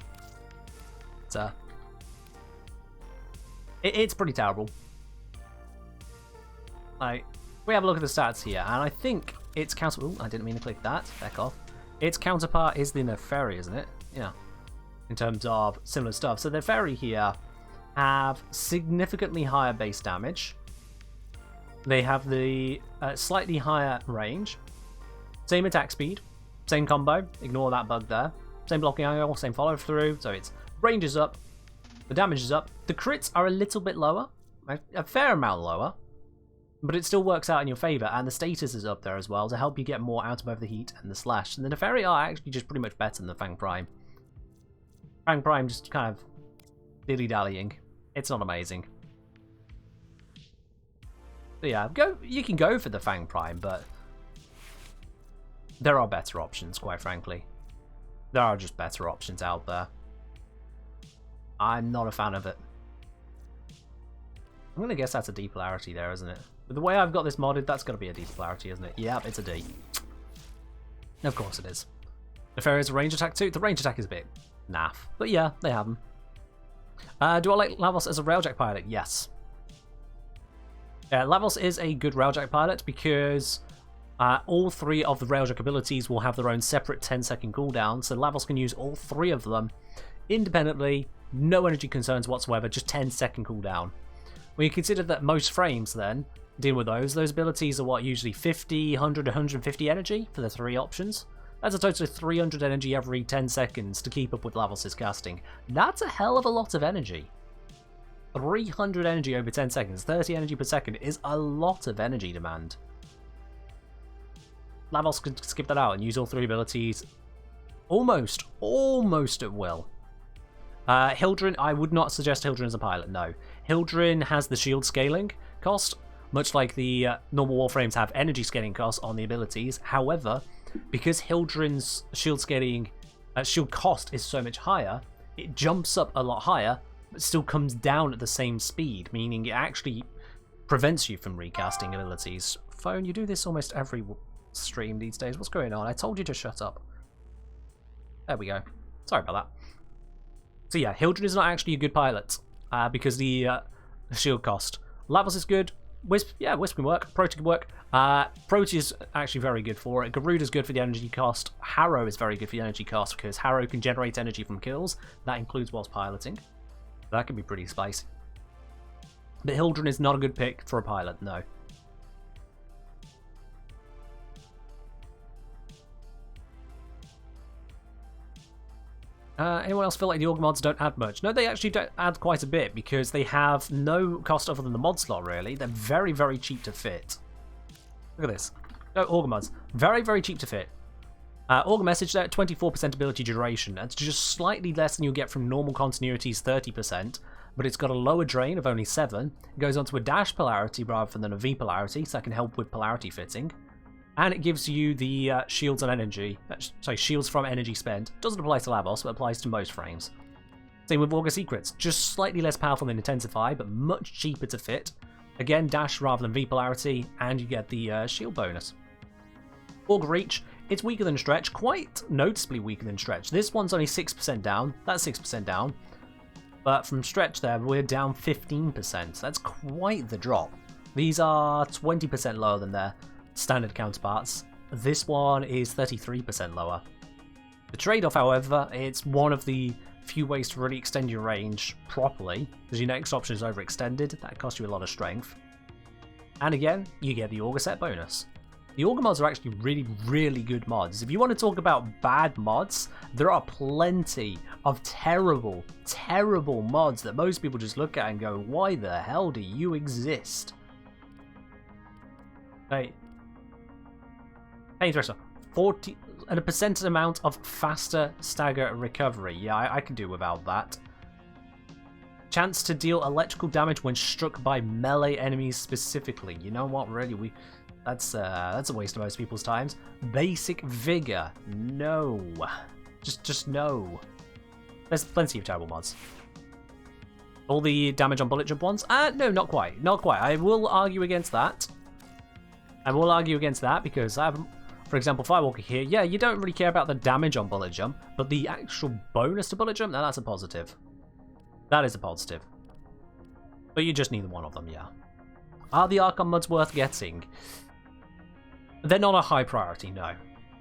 It's pretty terrible. Like, We have a look at the stats here, and I think its counter... Ooh, I didn't mean to click that. Back off. Its counterpart is the Neferi, isn't it? Yeah. In terms of similar stuff. So the Neferi here have significantly higher base damage. They have the slightly higher range. Same attack speed. Same combo. Ignore that bug there. Same blocking angle. Same follow through. So its range is up. The damage is up. The crits are a little bit lower. A fair amount lower. But it still works out in your favour, and the status is up there as well to help you get more out of both the heat and the slash. And the Neferi are actually just pretty much better than the Fang Prime. Fang Prime just kind of dilly-dallying. It's not amazing. But yeah, you can go for the Fang Prime, but there are better options, quite frankly. There are just better options out there. I'm not a fan of it. I'm going to guess that's a D polarity there, isn't it? But the way I've got this modded, that's got to be a D polarity, isn't it? Yep, it's a D. Of course it is. Neferi is a range attack too. The range attack is a bit naff. But yeah, they have them. Do I like Lavos as a railjack pilot? Yes. Lavos is a good railjack pilot because all three of the railjack abilities will have their own separate 10-second cooldown. So Lavos can use all three of them independently. No energy concerns whatsoever. Just 10-second cooldown. When you consider that most frames then deal with those abilities are what, usually 50, 100, 150 energy for the three options. That's a total of 300 energy every 10 seconds to keep up with Lavos' casting. That's a hell of a lot of energy. 300 energy over 10 seconds, 30 energy per second is a lot of energy demand. Lavos can skip that out and use all three abilities almost at will. Hildren, I would not suggest Hildren as a pilot, no. Hildren has the shield scaling cost, much like the normal Warframes have energy scaling costs on the abilities. However, because Hildren's shield scaling, shield cost is so much higher, it jumps up a lot higher, but still comes down at the same speed, meaning it actually prevents you from recasting abilities. Phone, you do this almost every stream these days. What's going on? I told you to shut up. There we go. Sorry about that. So yeah, Hildren is not actually a good pilot because the shield cost. Lavos is good. Wisp, yeah, Wisp can work. Proti can work. Proti is actually very good for it. Garuda's good for the energy cost. Harrow is very good for the energy cost because Harrow can generate energy from kills. That includes whilst piloting. That can be pretty spicy. But Hildren is not a good pick for a pilot, no. Anyone else feel like the Org mods don't add much? No, they actually don't add quite a bit because they have no cost other than the mod slot, really. They're very, very cheap to fit. Look at this. No, Org mods. Very, very cheap to fit. Org message there, 24% ability duration. That's just slightly less than you'll get from normal continuity's 30%, but it's got a lower drain of only 7. It goes onto a dash polarity rather than a V polarity, so that can help with polarity fitting. And it gives you the shields and energy. Sorry, shields from energy spent. Doesn't apply to Lavos, but applies to most frames. Same with Augur Secrets. Just slightly less powerful than Intensify, but much cheaper to fit. Again, dash rather than V polarity, and you get the shield bonus. Augur Reach, it's weaker than Stretch, quite noticeably weaker than Stretch. This one's only 6% down. That's 6% down. But from Stretch there, we're down 15%. That's quite the drop. These are 20% lower than their standard counterparts. This one is 33% lower. The trade-off, however, it's one of the few ways to really extend your range properly, because your next option is overextended. That costs you a lot of strength. And again, you get the Augur set bonus. The Augur mods are actually really, really good mods. If you want to talk about bad mods, there are plenty of terrible, terrible mods that most people just look at and go, why the hell do you exist? Hey, interesting. 40 and a percent amount of faster stagger recovery. Yeah, I can do without that. Chance to deal electrical damage when struck by melee enemies specifically. You know what? Really, that's a waste of most people's times. Basic vigor. No, just no. There's plenty of terrible mods. All the damage on bullet jump ones? No, not quite. Not quite. I will argue against that. I will argue against that because I have, for example, Firewalker here. Yeah, you don't really care about the damage on bullet jump, but the actual bonus to bullet jump, now that's a positive. That is a positive. But you just need one of them, yeah. Are the Archon mods worth getting? They're not a high priority, no.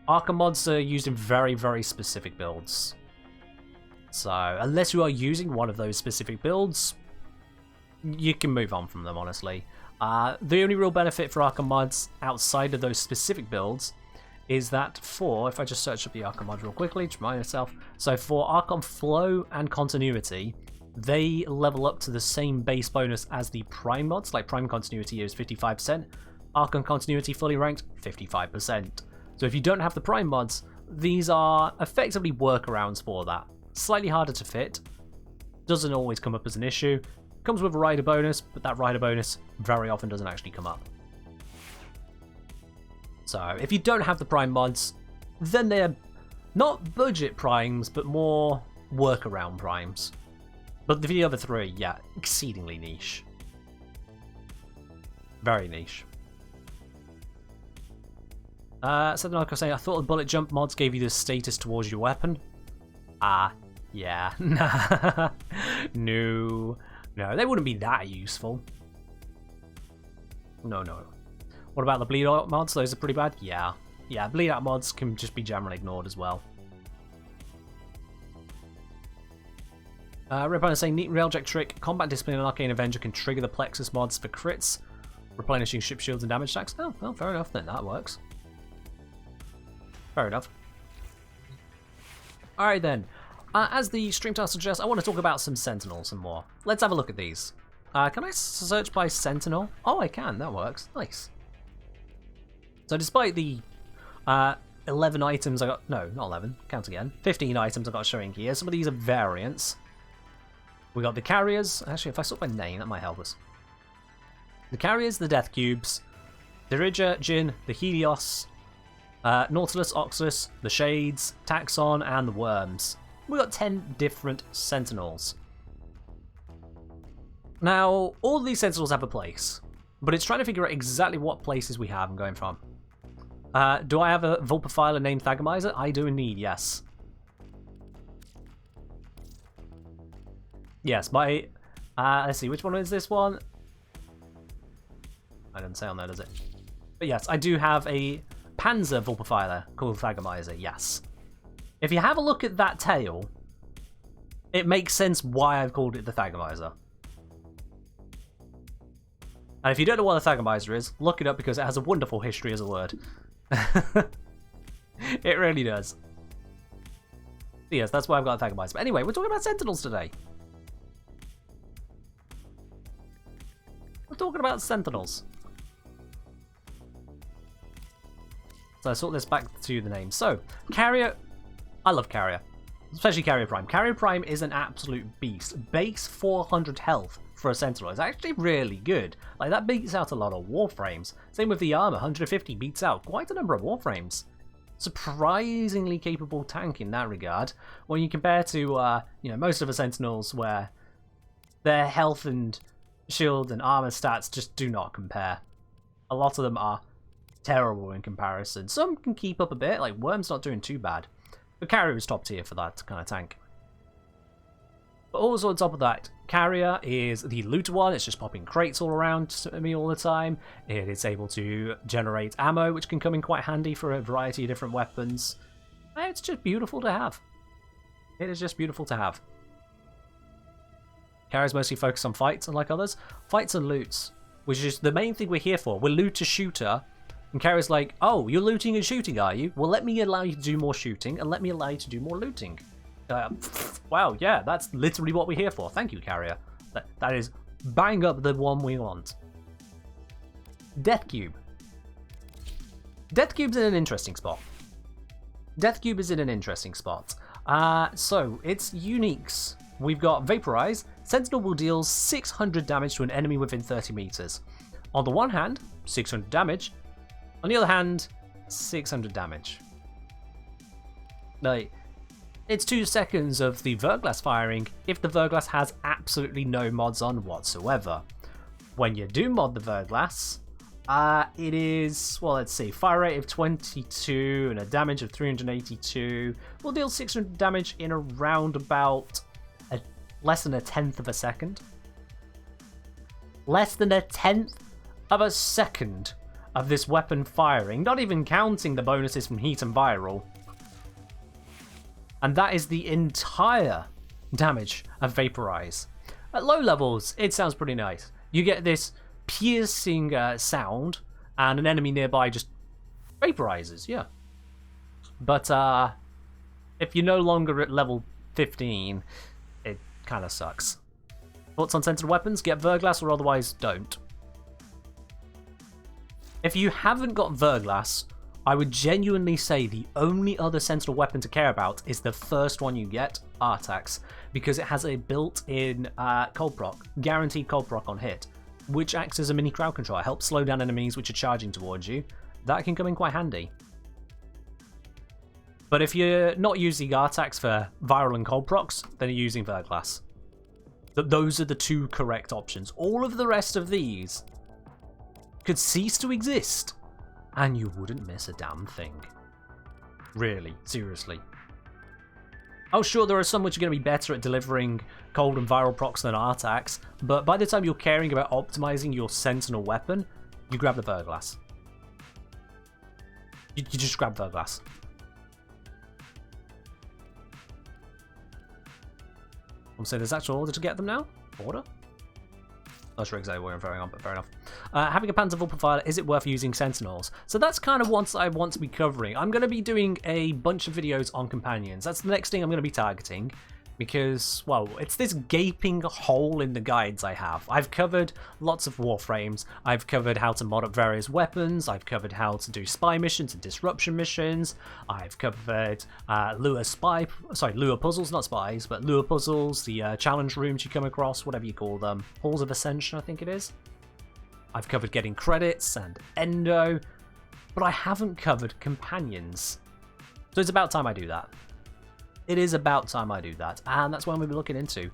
Archon mods are used in very, very specific builds. So, unless you are using one of those specific builds, you can move on from them, honestly. The only real benefit for Archon mods outside of those specific builds is that for, if I just search up the Archon mod real quickly to remind myself, so for Archon Flow and Continuity, they level up to the same base bonus as the Prime mods, like Prime Continuity is 55%, Archon Continuity fully ranked, 55%. So if you don't have the Prime mods, these are effectively workarounds for that. Slightly harder to fit, doesn't always come up as an issue, comes with a rider bonus, but that rider bonus very often doesn't actually come up. So if you don't have the Prime mods, then they're not budget primes, but more workaround primes. But the other three, yeah, exceedingly niche. Very niche. Something like I was saying, I thought the bullet jump mods gave you the status towards your weapon. Yeah. No, they wouldn't be that useful. No. What about the bleed out mods? Those are pretty bad? Yeah, bleed out mods can just be generally ignored as well. Ripon is saying, neat railjack trick. Combat Discipline and Arcane Avenger can trigger the Plexus mods for crits, replenishing ship shields and damage stacks. Oh, well, fair enough then. That works. Fair enough. Alright then. As the stream title suggests, I want to talk about some sentinels some more. Let's have a look at these. Can I search by sentinel? Oh, I can. That works. Nice. So despite the 11 items I got... No, not 11. Count again. 15 items I got showing here. Some of these are variants. We got the carriers. Actually, if I sort by name, that might help us. The carriers, the death cubes, the Dirija, Jin, the Helios, Nautilus, Oxus, the Shades, Taxon, and the Worms. We got 10 different sentinels. Now, all of these sentinels have a place, but it's trying to figure out exactly what places we have and going from. Do I have a Vulpophiler named Thagomizer? I do indeed, yes. Yes, my... let's see, which one is this one? I didn't say on there, does it? But yes, I do have a Panzer Vulpophiler called Thagomizer, yes. If you have a look at that tail, it makes sense why I've called it the Thagomizer. And if you don't know what a Thagomizer is, look it up because it has a wonderful history as a word. It really does. Yes, that's why I've got a Thagomizer. But anyway, we're talking about sentinels today. We're talking about sentinels. So I sort this back to the name. So, Carrier. I love Carrier. Especially Carrier Prime. Carrier Prime is an absolute beast. Base 400 health for a Sentinel is actually really good. Like, that beats out a lot of Warframes. Same with the armor. 150 beats out quite a number of Warframes. Surprisingly capable tank in that regard. When you compare to, most of the Sentinels where their health and shield and armor stats just do not compare. A lot of them are terrible in comparison. Some can keep up a bit, like Worm's not doing too bad. But Carrier is top tier for that kind of tank. But also on top of that, Carrier is the looter one. It's just popping crates all around me all the time. It is able to generate ammo, which can come in quite handy for a variety of different weapons. It's just beautiful to have. It is just beautiful to have. Carrier's mostly focused on fights, unlike others. Fights and loots, which is the main thing we're here for. We're looter-shooter. And Carrier's like, oh, you're looting and shooting, are you? Well, let me allow you to do more shooting, and let me allow you to do more looting. Wow, yeah, that's literally what we're here for. Thank you, Carrier. That is bang up the one we want. Death Cube. Death Cube's in an interesting spot. So, its uniques. We've got Vaporize. Sentinel will deal 600 damage to an enemy within 30 meters. On the one hand, 600 damage. On the other hand, 600 damage. Like, it's 2 seconds of the Verglass firing if the Verglass has absolutely no mods on whatsoever. When you do mod the Verglass, it is, well, let's see, fire rate of 22 and a damage of 382. Will deal 600 damage in around about less than a tenth of a second. Less than a tenth of a second of this weapon firing, not even counting the bonuses from heat and viral. And that is the entire damage of Vaporize. At low levels, it sounds pretty nice. You get this piercing sound, and an enemy nearby just vaporizes, yeah. But if you're no longer at level 15, it kind of sucks. Thoughts on sensitive weapons? Get Verglass or otherwise don't. If you haven't got Verglass, I would genuinely say the only other sentinel weapon to care about is the first one you get, Artax, because it has a built-in cold proc, guaranteed cold proc on hit, which acts as a mini crowd control. It helps slow down enemies which are charging towards you. That can come in quite handy. But if you're not using Artax for viral and cold procs, then you're using Verglass. Those are the two correct options. All of the rest of these could cease to exist, and you wouldn't miss a damn thing. Really, seriously. Oh sure, there are some which are going to be better at delivering cold and viral procs than Artax, but by the time you're caring about optimizing your sentinel weapon, you grab the Verglass. You just grab Verglass. So there's actual order to get them now? Order? Not sure exactly what I'm throwing on, but fair enough. Having a Panzervault profiler, is it worth using Sentinels? So that's kind of what I want to be covering. I'm going to be doing a bunch of videos on companions. That's the next thing I'm going to be targeting. Because, well, it's this gaping hole in the guides I have. I've covered lots of Warframes. I've covered how to mod up various weapons. I've covered how to do spy missions and disruption missions. I've covered lure puzzles, not spies, but lure puzzles, the challenge rooms you come across, whatever you call them. Halls of Ascension, I think it is. I've covered getting credits and endo, but I haven't covered companions. So it's about time I do that. It is about time I do that, and that's what we'll be looking into.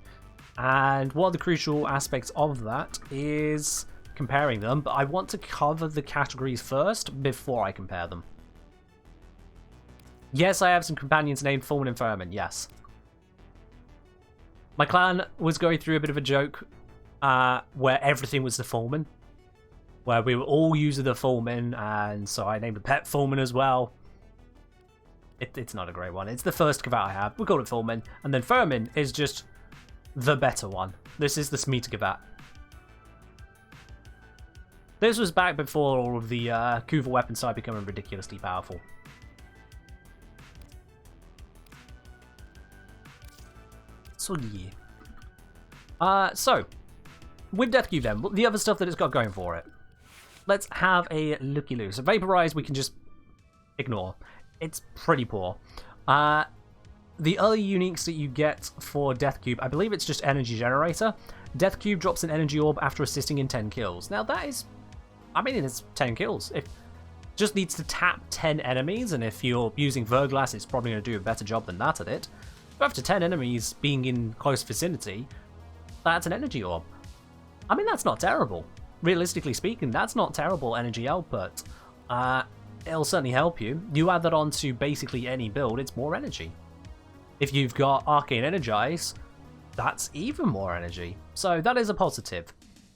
And one of the crucial aspects of that is comparing them, but I want to cover the categories first before I compare them. Yes, I have some companions named Foreman and Fireman, yes. My clan was going through a bit of a joke where everything was the Foreman, where we were all using the Foreman, and so I named the pet Foreman as well. It's not a great one. It's the first Gavat I have. We call it Foreman. And then Furman is just the better one. This is the Smeeta Gavat. This was back before all of the Kuva weapons started becoming ridiculously powerful. So yeah. So, with Death Cube then, the other stuff that it's got going for it. Let's have a looky-loo. So Vaporize we can just ignore. It's pretty poor. The other uniques that you get for Death Cube, I believe it's just Energy Generator. Death Cube drops an Energy Orb after assisting in 10 kills. Now that is, I mean, it's 10 kills. It just needs to tap 10 enemies, and if you're using Verglass, it's probably going to do a better job than that at it. But after 10 enemies being in close vicinity, that's an Energy Orb. I mean, that's not terrible. Realistically speaking, that's not terrible energy output. It'll certainly help you. You add that onto basically any build, it's more energy. If you've got Arcane Energize, that's even more energy. So that is a positive.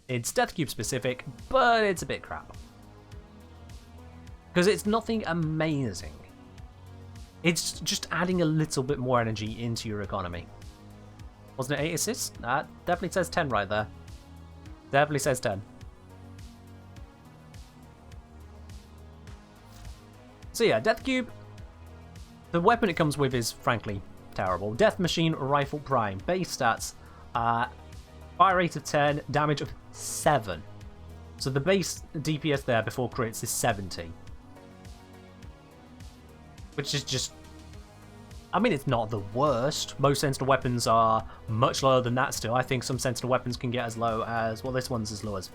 It's Death Cube specific, but it's a bit crap. Because it's nothing amazing. It's just adding a little bit more energy into your economy. Wasn't it 8 assists? That definitely says 10 right there. Definitely says 10. So yeah, Death Cube, the weapon it comes with is frankly terrible. Death Machine Rifle Prime, base stats, fire rate of 10, damage of 7. So the base DPS there before crits is 70. Which is just, I mean, it's not the worst. Most sentinel weapons are much lower than that still. I think some sentinel weapons can get as low as, well, this one's as low as...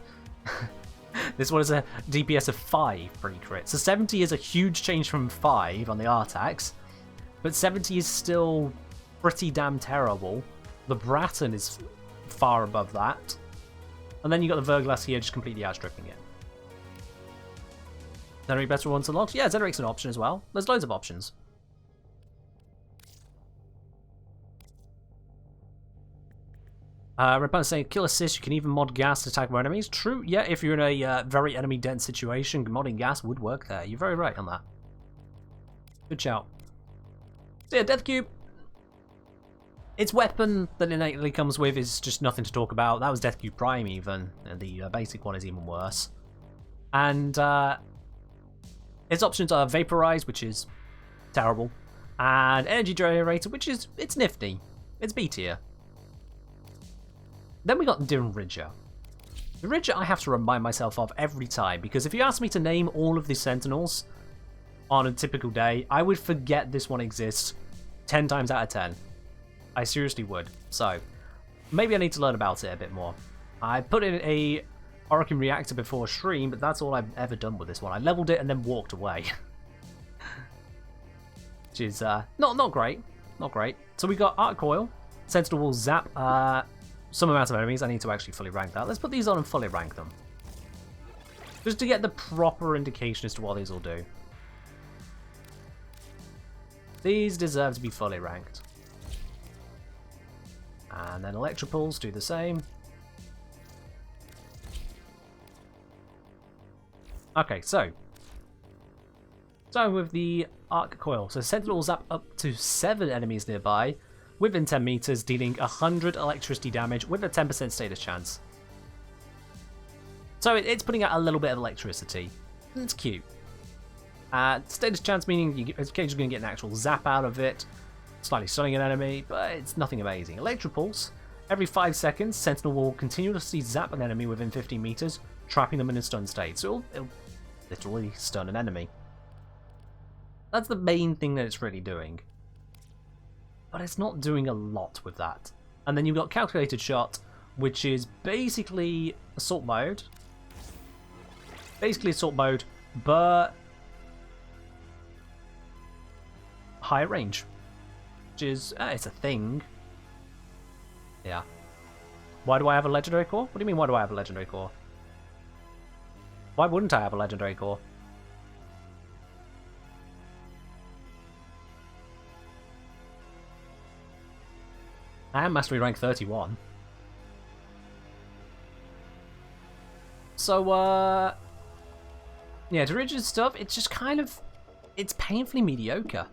This one is a DPS of 5 pre-crit. So 70 is a huge change from 5 on the Artax, but 70 is still pretty damn terrible. The Bratton is far above that. And then you got the Verglass here just completely outstripping it. Zeneric better ones unlocked? Yeah, Zeneric's an option as well. There's loads of options. Red saying, kill assist, you can even mod gas to attack more enemies. True, yeah, if you're in a very enemy-dense situation, modding gas would work there. You're very right on that. Good shout. So yeah, Death Cube. Its weapon that innately comes with is just nothing to talk about. That was Death Cube Prime even, and the basic one is even worse. And its options are Vaporize, which is terrible, and Energy Generator, which is, it's nifty. It's B tier. Then we got Ridger. The Ridger I have to remind myself of every time, because if you ask me to name all of the Sentinels on a typical day, I would forget this one exists 10 times out of 10. I seriously would. So, maybe I need to learn about it a bit more. I put in a Orokin reactor before stream, but that's all I've ever done with this one. I leveled it and then walked away. Which is not great. Not great. So we got Arc Coil, Sentinel will zap some amount of enemies. I need to actually fully rank that. Let's put these on and fully rank them. Just to get the proper indication as to what these will do. These deserve to be fully ranked. And then Electropulse do the same. Okay, so with the Arc Coil. So Sentinel will zap up to 7 enemies nearby within 10 meters, dealing 100 electricity damage with a 10% status chance. So it's putting out a little bit of electricity. It's cute. Status chance meaning you're occasionally going to get an actual zap out of it, slightly stunning an enemy, but it's nothing amazing. Electropulse. Every 5 seconds, Sentinel will continuously zap an enemy within 15 meters, trapping them in a stun state. So it'll literally stun an enemy. That's the main thing that it's really doing. But it's not doing a lot with that. And then you've got Calculated Shot, which is basically assault mode. Basically assault mode, but higher range. Which is, it's a thing. Yeah. Why do I have a legendary core? What do you mean, why do I have a legendary core? Why wouldn't I have a legendary core? I am mastery rank 31. So, yeah, to Ridge's stuff, it's just kind of, it's painfully mediocre.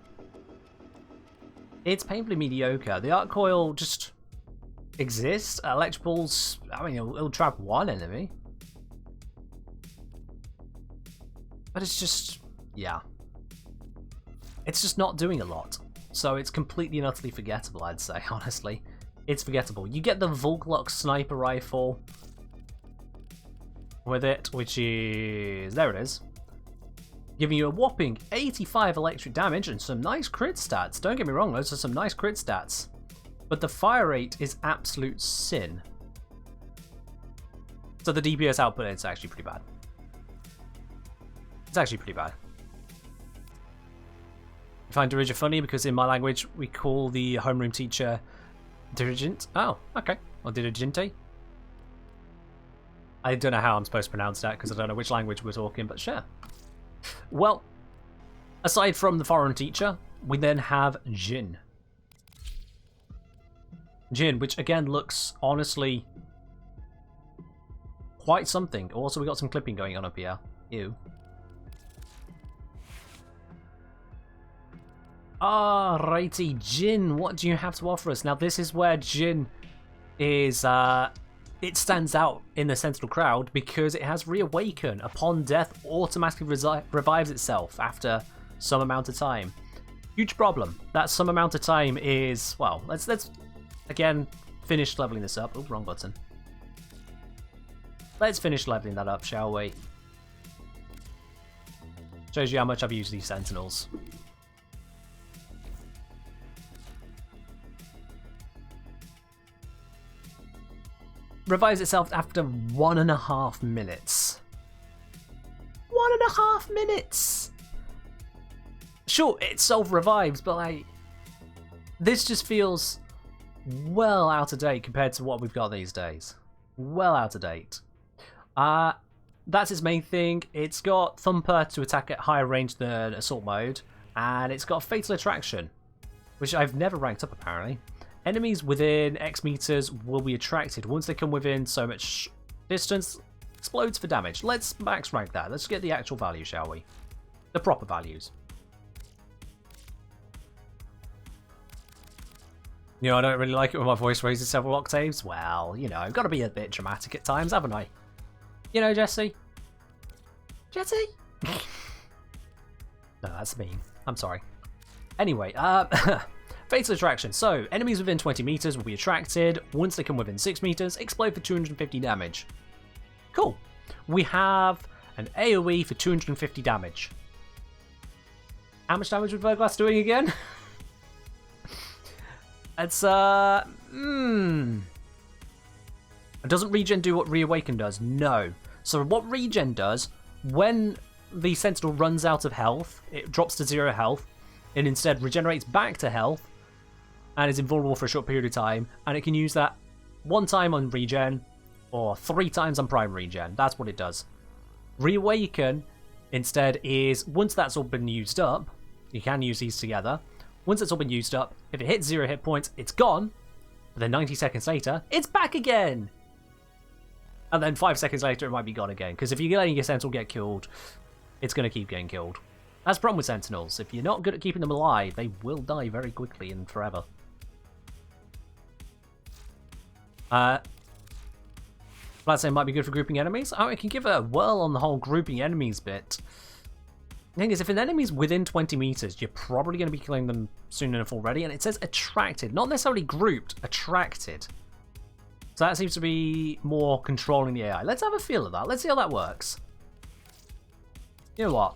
It's painfully mediocre. The Arc Coil just exists. Electripulse, I mean, it'll trap one enemy. But it's just, yeah. It's just not doing a lot. So it's completely and utterly forgettable, I'd say, honestly. It's forgettable. You get the Volklok sniper rifle with it, which is, there it is. Giving you a whopping 85 electric damage and some nice crit stats. Don't get me wrong, those are some nice crit stats. But the fire rate is absolute sin. So the DPS output is actually pretty bad. It's actually pretty bad. I find Dirige funny because in my language we call the homeroom teacher Dirigent. Oh, okay. Or Dirigente. I don't know how I'm supposed to pronounce that because I don't know which language we're talking, but sure. Well, aside from the foreign teacher, we then have Jin. Jin, which again looks honestly quite something. Also, we got some clipping going on up here. Ew. Alrighty, Jin, what do you have to offer us? Now, this is where Jin is, it stands out in the Sentinel crowd because it has Reawaken. Upon death, automatically revives itself after some amount of time. Huge problem. That some amount of time is, well, let's again, finish leveling this up. Oh, wrong button. Let's finish leveling that up, shall we? Shows you how much I've used these Sentinels. Revives itself after 1.5 minutes. 1.5 minutes! Sure, it self-revives, but like, this just feels well out of date compared to what we've got these days. Well out of date. That's its main thing. It's got Thumper to attack at higher range than Assault Mode, and it's got Fatal Attraction, which I've never ranked up apparently. Enemies within X meters will be attracted. Once they come within so much distance, explodes for damage. Let's max rank that. Let's get the actual value, shall we? The proper values. You know, I don't really like it when my voice raises several octaves. Well, you know, I've got to be a bit dramatic at times, haven't I? You know, Jesse? Jesse? No, that's mean. I'm sorry. Anyway, fatal attraction. So, enemies within 20 meters will be attracted. Once they come within 6 meters, explode for 250 damage. Cool. We have an AoE for 250 damage. How much damage was Verglass doing again? It's, Doesn't regen do what Reawaken does? No. So what regen does, when the Sentinel runs out of health, it drops to 0 health, and instead regenerates back to health, and is invulnerable for a short period of time, and it can use that 1 time on regen, or 3 times on prime regen. That's what it does. Reawaken, instead, is, once that's all been used up, you can use these together. Once it's all been used up, if it hits 0 hit points, it's gone. But then 90 seconds later, it's back again. And then 5 seconds later, it might be gone again. Because if you're letting your Sentinel get killed, it's going to keep getting killed. That's the problem with Sentinels. If you're not good at keeping them alive, they will die very quickly and forever. Let's say it might be good for grouping enemies. Oh, it can give a whirl on the whole grouping enemies bit. The thing is, if an enemy's within 20 meters, you're probably going to be killing them soon enough already. And it says attracted, not necessarily grouped, attracted. So that seems to be more controlling the AI. Let's have a feel of that. Let's see how that works. You know what?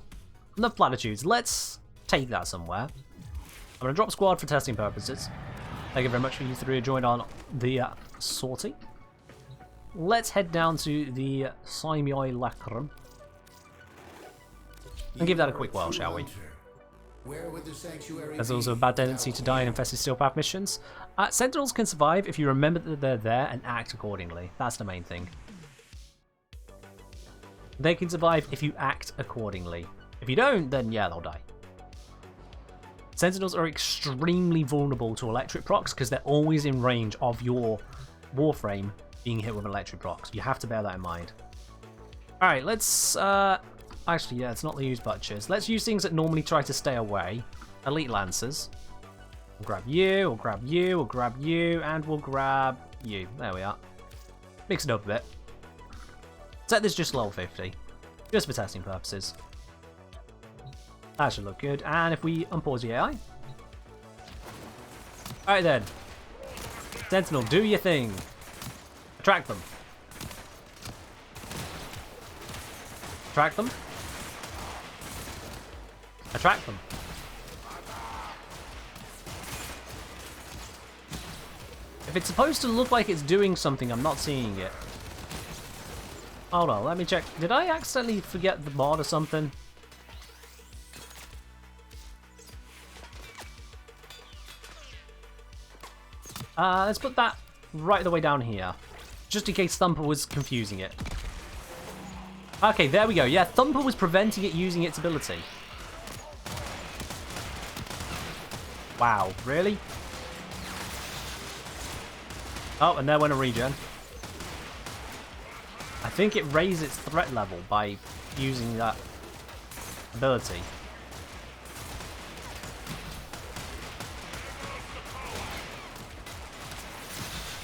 Enough platitudes. Let's take that somewhere. I'm going to drop squad for testing purposes. Thank you very much for you 3 who joined on the sortie. Let's head down to the Simioi Lacrum. And give that a quick whirl, shall we? There's also a bad tendency to die in infested steel path missions. Sentinels can survive if you remember that they're there and act accordingly. That's the main thing. They can survive if you act accordingly. If you don't, then yeah, they'll die. Sentinels are extremely vulnerable to electric procs because they're always in range of your Warframe being hit with electric procs. You have to bear that in mind. Alright, let's... Actually, yeah, it's not the use butchers. Let's use things that normally try to stay away. Elite Lancers. We'll grab you, we'll grab you, we'll grab you, and we'll grab you. There we are. Mix it up a bit. Set this just level 50. Just for testing purposes. That should look good. And if we unpause the AI. Alright then. Sentinel, do your thing. Attract them. Attract them. Attract them. If it's supposed to look like it's doing something, I'm not seeing it. Hold on, let me check. Did I accidentally forget the mod or something? Let's put that right the way down here. Just in case Thumper was confusing it. Okay, there we go. Yeah, Thumper was preventing it using its ability. Wow, really? Oh, and there went a regen. I think it raised its threat level by using that ability.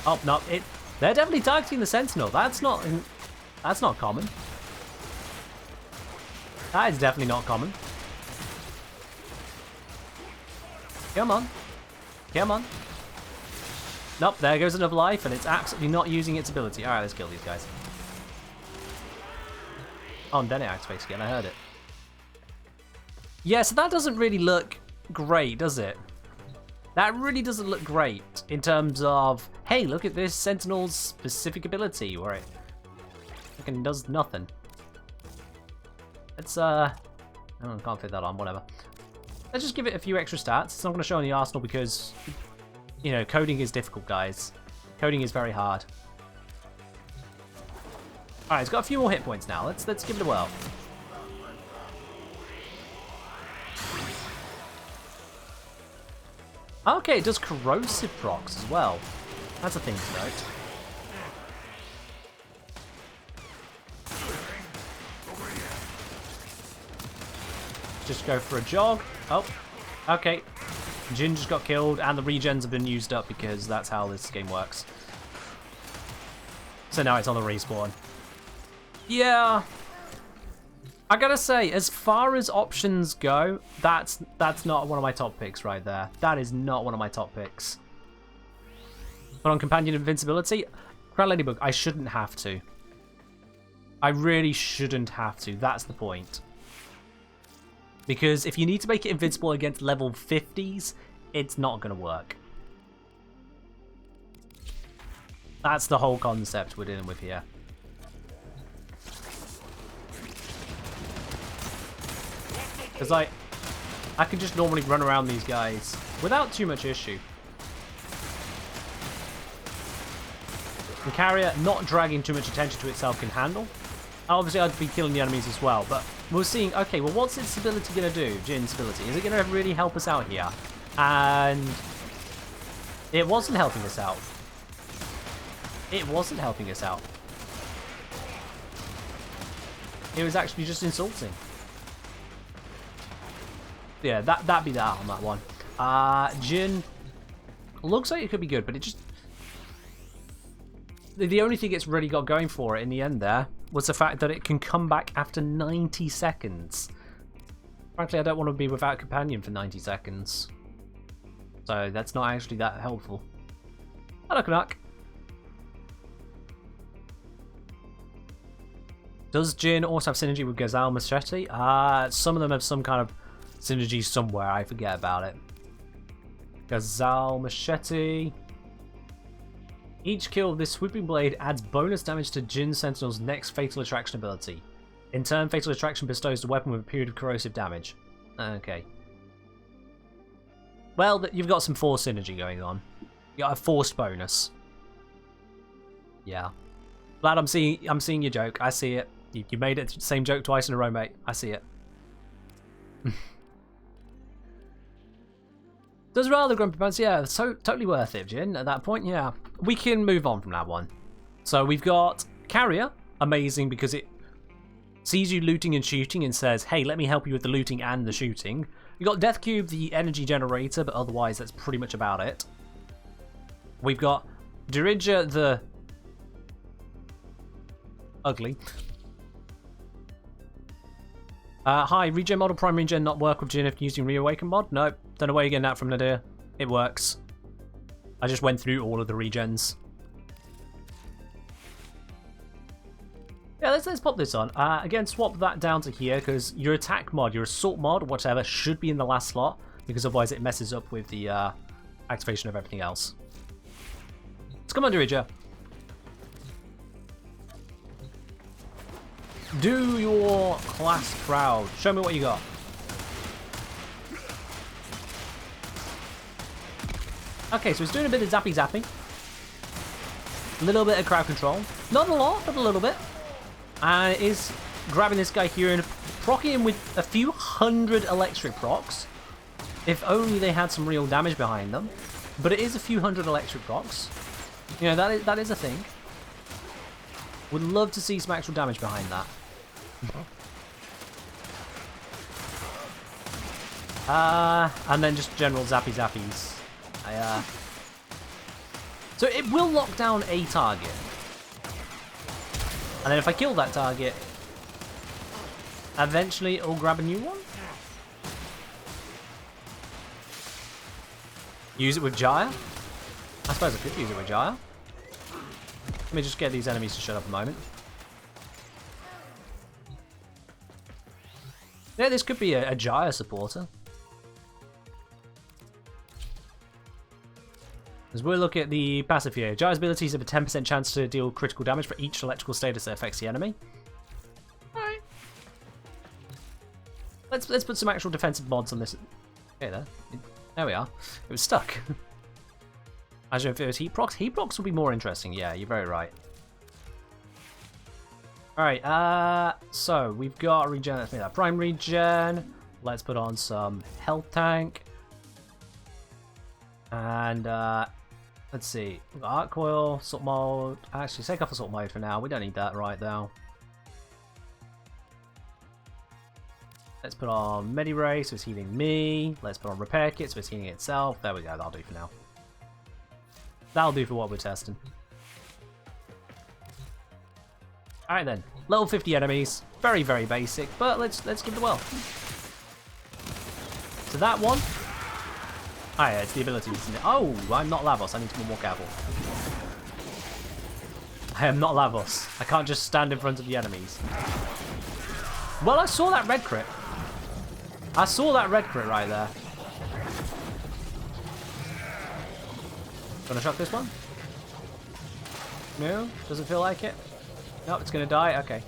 Oh, no, they're definitely targeting the Sentinel. That's not common. That is definitely not common. Come on. Come on. Nope, there goes another life, and it's absolutely not using its ability. Alright, let's kill these guys. Oh, and then it activates again, I heard it. Yeah, so that doesn't really look great, does it? That really doesn't look great in terms of, hey, look at this Sentinel's specific ability, where it fucking does nothing. Let's, oh, I can't fit that on, whatever. Let's just give it a few extra stats. It's not going to show on the arsenal because, you know, coding is difficult, guys. Coding is very hard. Alright, it's got a few more hit points now. Let's give it a whirl. Okay, it does corrosive procs as well. That's a thing to note. Just go for a jog. Oh, okay. Jin just got killed, and the regens have been used up because that's how this game works. So now it's on the respawn. Yeah. I gotta say, as far as options go, that's not one of my top picks right there. That is not one of my top picks. But on companion invincibility, Crown Ladybug, I shouldn't have to. I really shouldn't have to. That's the point. Because if you need to make it invincible against level 50s, it's not going to work. That's the whole concept we're dealing with here. Because I can just normally run around these guys without too much issue. The carrier, not dragging too much attention to itself, can handle. Obviously, I'd be killing the enemies as well, but we're seeing, okay, well, what's its ability going to do? Jin's ability. Is it going to really help us out here? And it wasn't helping us out. It wasn't helping us out. It was actually just insulting. Yeah, that'd be that on that one. Jin looks like it could be good, but it just... The only thing it's really got going for it in the end there was the fact that it can come back after 90 seconds. Frankly, I don't want to be without a companion for 90 seconds. So that's not actually that helpful. Hello, Canuck. Does Jin also have synergy with Gazelle Machete? Some of them have some kind of synergy somewhere. I forget about it. Gazelle Machete. Each kill of this swooping blade adds bonus damage to Jin Sentinel's next Fatal Attraction ability. In turn, Fatal Attraction bestows the weapon with a period of corrosive damage. Okay. Well, you've got some forced synergy going on. You got a forced bonus. Yeah. Glad I'm seeing your joke. I see it. You made it the same joke twice in a row, mate. I see it. Does rather grumpy pants, yeah, so totally worth it, Jin. At that point, yeah. We can move on from that one. So we've got Carrier, amazing because it sees you looting and shooting and says, hey, let me help you with the looting and the shooting. We've got Death Cube, the energy generator, but otherwise that's pretty much about it. We've got Dirija, the ugly. Hi, regen model, prime regen not work with Jin if using reawaken mod? Nope, don't know where you're getting that from, Nadir. It works. I just went through all of the regens. Yeah, let's pop this on. Again, swap that down to here because your attack mod, your assault mod, whatever, should be in the last slot because otherwise it messes up with the activation of everything else. Let's come on, Dirija. Do your class proud. Show me what you got. Okay, so it's doing a bit of zappy zapping. A little bit of crowd control. Not a lot, but a little bit. And it is grabbing this guy here and proccing him with a few hundred electric procs. If only they had some real damage behind them. But it is a few hundred electric procs. You know, that is a thing. Would love to see some actual damage behind that. And then just general zappy zappies. So it will lock down a target. And then if I kill that target, eventually it'll grab a new one. Use it with Jaya? I suppose I could use it with Jaya. Let me just get these enemies to shut up a moment. Yeah, this could be a Jaya supporter. As we'll look at the passive here. Jaya's abilities have a 10% chance to deal critical damage for each electrical status that affects the enemy. Alright. Let's put some actual defensive mods on this. Okay, there we are. It was stuck. Imagine if it was heat procs. Heat procs would be more interesting. Yeah, you're very right. Alright, so we've got regen. Let's make that prime regen. Let's put on some health tank. And let's see, we've got arc coil, salt mode. Actually, take off the salt mode for now. We don't need that right now. Let's put on Medi Ray, so it's healing me. Let's put on Repair Kit, so it's healing itself. There we go, that'll do for now. That'll do for what we're testing. Alright then, level 50 enemies. Very, very basic, but let's give it a whirl. So that one. Oh yeah, it's the ability, isn't it? Oh, I'm not Lavos, I need to be more careful. I am not Lavos. I can't just stand in front of the enemies. Well, I saw that red crit. I saw that red crit right there. Gonna shock this one? No? Doesn't feel like it? Nope, it's gonna die? Okay.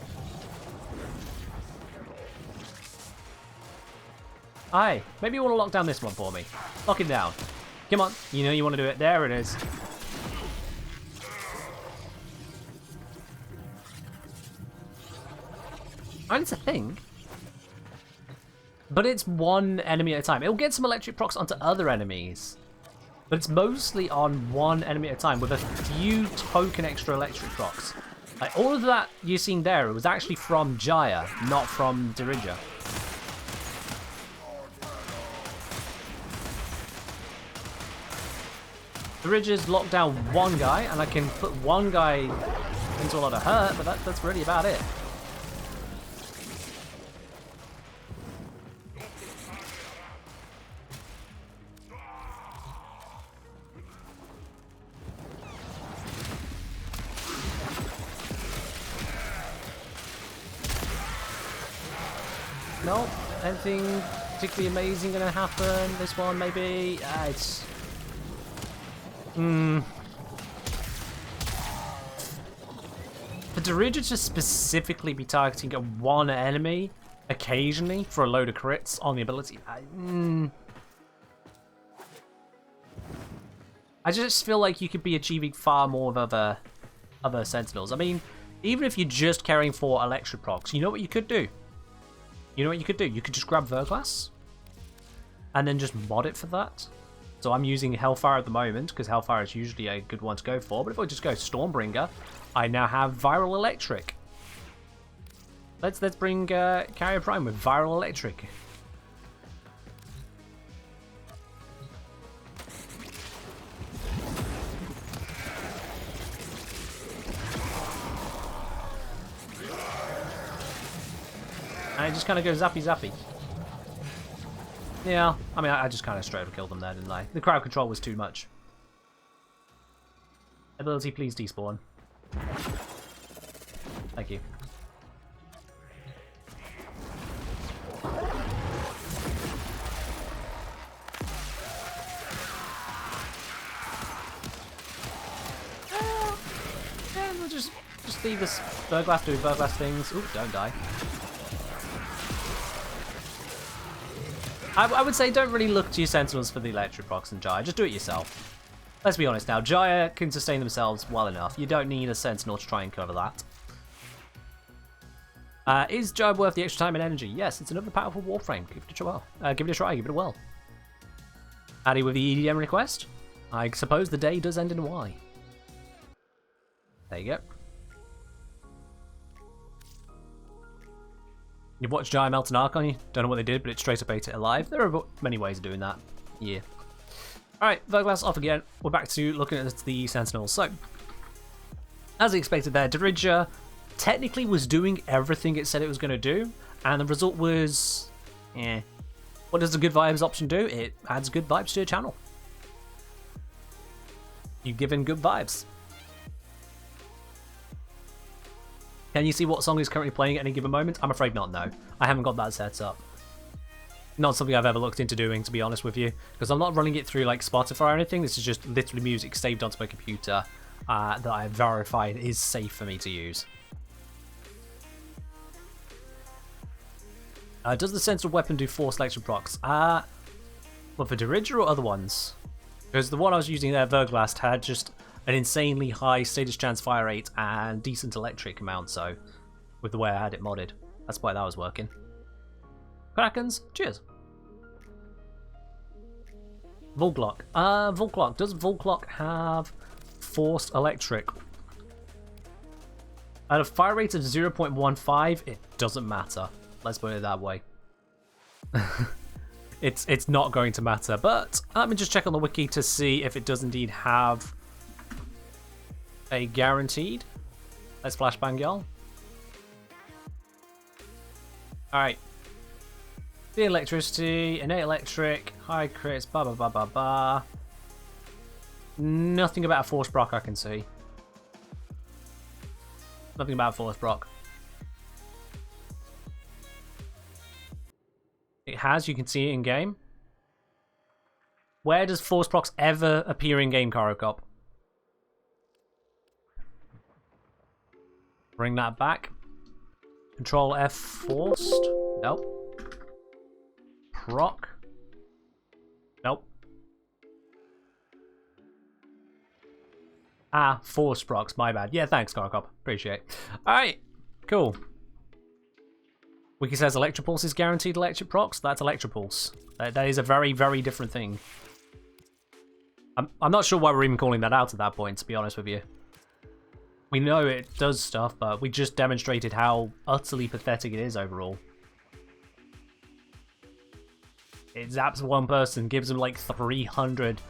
Hi, maybe you want to lock down this one for me. Lock it down. Come on, you know you want to do it. There it is. And it's a thing. But it's one enemy at a time. It'll get some electric procs onto other enemies. But it's mostly on one enemy at a time with a few token extra electric procs. Like, all of that you've seen there was actually from Jaya, not from Dirija. Dirija's locked down one guy, and I can put one guy into a lot of hurt, but that's really about it. Nope, anything particularly amazing gonna happen? This one, maybe? It's... For Dirija to specifically be targeting a one enemy occasionally for a load of crits on the ability, I just feel like you could be achieving far more of other sentinels. I mean, even if you're just carrying 4 electric procs, you know what you could do? You know what you could do? You could just grab Verglass and then just mod it for that. So I'm using Hellfire at the moment because Hellfire is usually a good one to go for. But if I just go Stormbringer, I now have Viral Electric. Let's bring Carrier Prime with Viral Electric. And it just kind of goes zappy zappy. Yeah, I mean, I just kind of straight up killed them there, didn't I? The crowd control was too much. Ability, please despawn. Thank you. Yeah, we'll just leave this Burglass doing Burglass things. Ooh, don't die. I would say don't really look to your Sentinels for the electric procs and Jaya. Just do it yourself. Let's be honest now. Jaya can sustain themselves well enough. You don't need a Sentinel to try and cover that. Is Jaya worth the extra time and energy? Yes, it's another powerful Warframe. Give it a try. Give it a try. Give it a whirl. Addy with the EDM request. I suppose the day does end in a Y. There you go. You've watched Jaya melt an arc on you. Don't know what they did, but it straight up ate it alive. There are many ways of doing that. Yeah. Alright, Verglass off again. We're back to looking at the Sentinels. So, as expected there, Dirija technically was doing everything it said it was going to do, and the result was... eh. What does the good vibes option do? It adds good vibes to your channel. You've given good vibes. Can you see what song is currently playing at any given moment? I'm afraid not, no. I haven't got that set up. Not something I've ever looked into doing, to be honest with you. Because I'm not running it through like Spotify or anything. This is just literally music saved onto my computer that I have verified is safe for me to use. Does the Sentinel weapon do 4 selection procs? Well, for Dirija or other ones? Because the one I was using there, Verglast, had just an insanely high status chance fire rate and decent electric amount, so with the way I had it modded, that's why that was working. Krakens, cheers. Volclock. Volclock. Does Volclock have forced electric? At a fire rate of 0.15, it doesn't matter. Let's put it that way. It's not going to matter, but let me just check on the wiki to see if it does indeed have a guaranteed. Let's flashbang y'all. Alright. The electricity, innate electric, high crits, blah blah blah blah blah. Nothing about a force proc I can see. Nothing about force proc. It has, you can see it in game. Where does force procs ever appear in game, Karokop? Bring that back. Control F forced. Nope. Proc. Nope. Ah, force procs, my bad. Yeah, thanks, Karokop. Appreciate it. Alright, cool. Wiki says Electropulse is guaranteed electric procs. That's Electropulse. That is a very, very different thing. I'm not sure why we're even calling that out at that point, to be honest with you. We know it does stuff, but we just demonstrated how utterly pathetic it is overall. It zaps one person, gives them like 300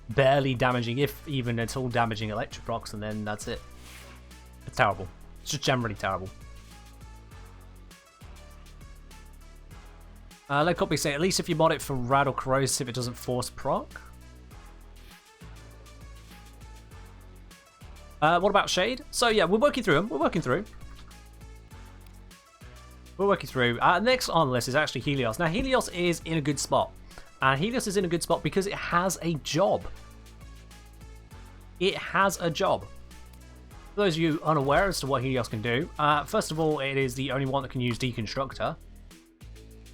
barely damaging, if even at all damaging electric procs, and then that's it. It's terrible. It's just generally terrible. Let Copy say, at least if you mod it for Rad or Corrosive, it doesn't force proc. What about Shade? So yeah, we're working through them. We're working through. Next on the list is actually Helios. Now, Helios is in a good spot. And Helios is in a good spot because it has a job. It has a job. For those of you unaware as to what Helios can do, first of all, it is the only one that can use Deconstructor.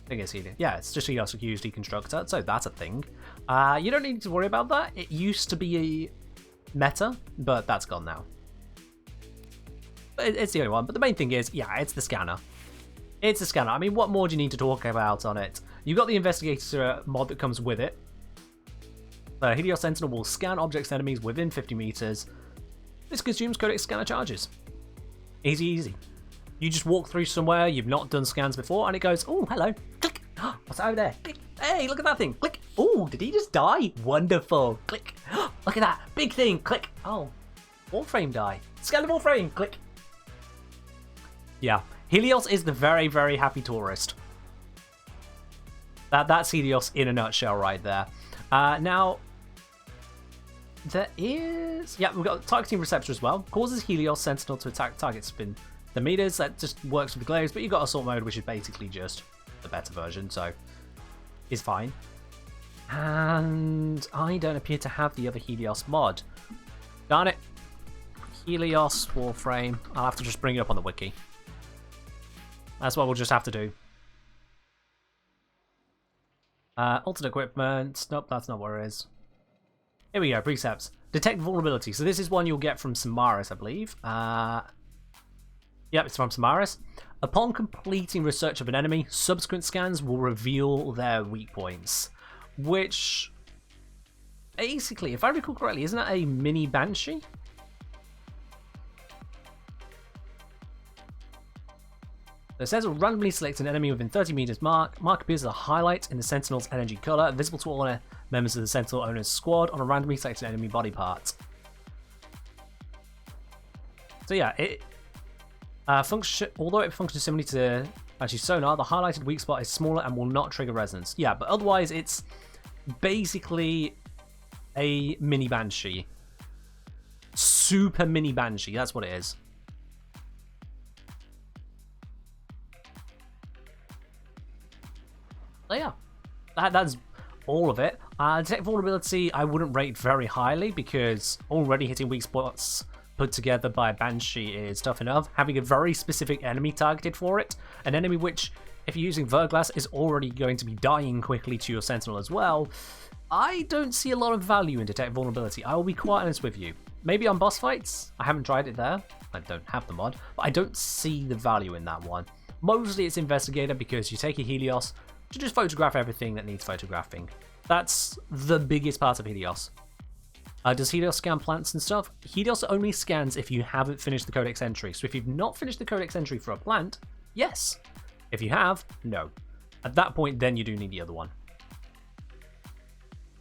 I think it's Helios. Yeah, it's just Helios that can use Deconstructor, so that's a thing. You don't need to worry about that. It used to be a meta, but that's gone now. It's the only one. But the main thing is, yeah, it's the scanner. It's a scanner. I mean, what more do you need to talk about on it? You've got the Investigator mod that comes with it. The Helios Sentinel will scan objects and enemies within 50 meters. This consumes Codex scanner charges. Easy, easy. You just walk through somewhere you've not done scans before, and it goes, oh, hello, click. What's over there? Click. Hey, look at that thing. Click. Oh, did he just die? Wonderful. Click. Look at that big thing. Click. Oh, Warframe die. Scan the Warframe. Click. Yeah, Helios is the very, very happy tourist. That's Helios in a nutshell right there. Now, there is... Yeah, we've got Targeting Receptor as well. Causes Helios Sentinel to attack targets within the meters. That just works with the glaives, but you've got Assault Mode, which is basically just the better version, so is fine. And I don't appear to have the other Helios mod. Darn it. Helios Warframe. I'll have to just bring it up on the wiki. That's what we'll just have to do. Altered equipment. Nope, that's not where it is. Here we go, precepts. Detect vulnerability. So this is one you'll get from Samaris, I believe. Yep, it's from Samaris. Upon completing research of an enemy, subsequent scans will reveal their weak points. Which, basically, if I recall correctly, isn't that a mini Banshee? It says randomly select an enemy within 30 meters mark. Mark appears as a highlight in the Sentinel's energy color, visible to all members of the Sentinel owner's squad on a randomly selected enemy body part. So yeah, although it functions similarly to actually sonar, the highlighted weak spot is smaller and will not trigger resonance. Yeah, but otherwise it's basically a mini Banshee. Super mini Banshee, that's what it is. So yeah, that's all of it. Detect vulnerability I wouldn't rate very highly because already hitting weak spots put together by a Banshee is tough enough. Having a very specific enemy targeted for it, an enemy which, if you're using Verglass, is already going to be dying quickly to your Sentinel as well, I don't see a lot of value in Detect Vulnerability. I will be quite honest with you. Maybe on boss fights, I haven't tried it there. I don't have the mod, but I don't see the value in that one. Mostly it's Investigator because you take a Helios, to just photograph everything that needs photographing. That's the biggest part of Helios. Does Helios scan plants and stuff? Helios only scans if you haven't finished the codex entry. So if you've not finished the codex entry for a plant, yes. If you have, no. At that point, then you do need the other one.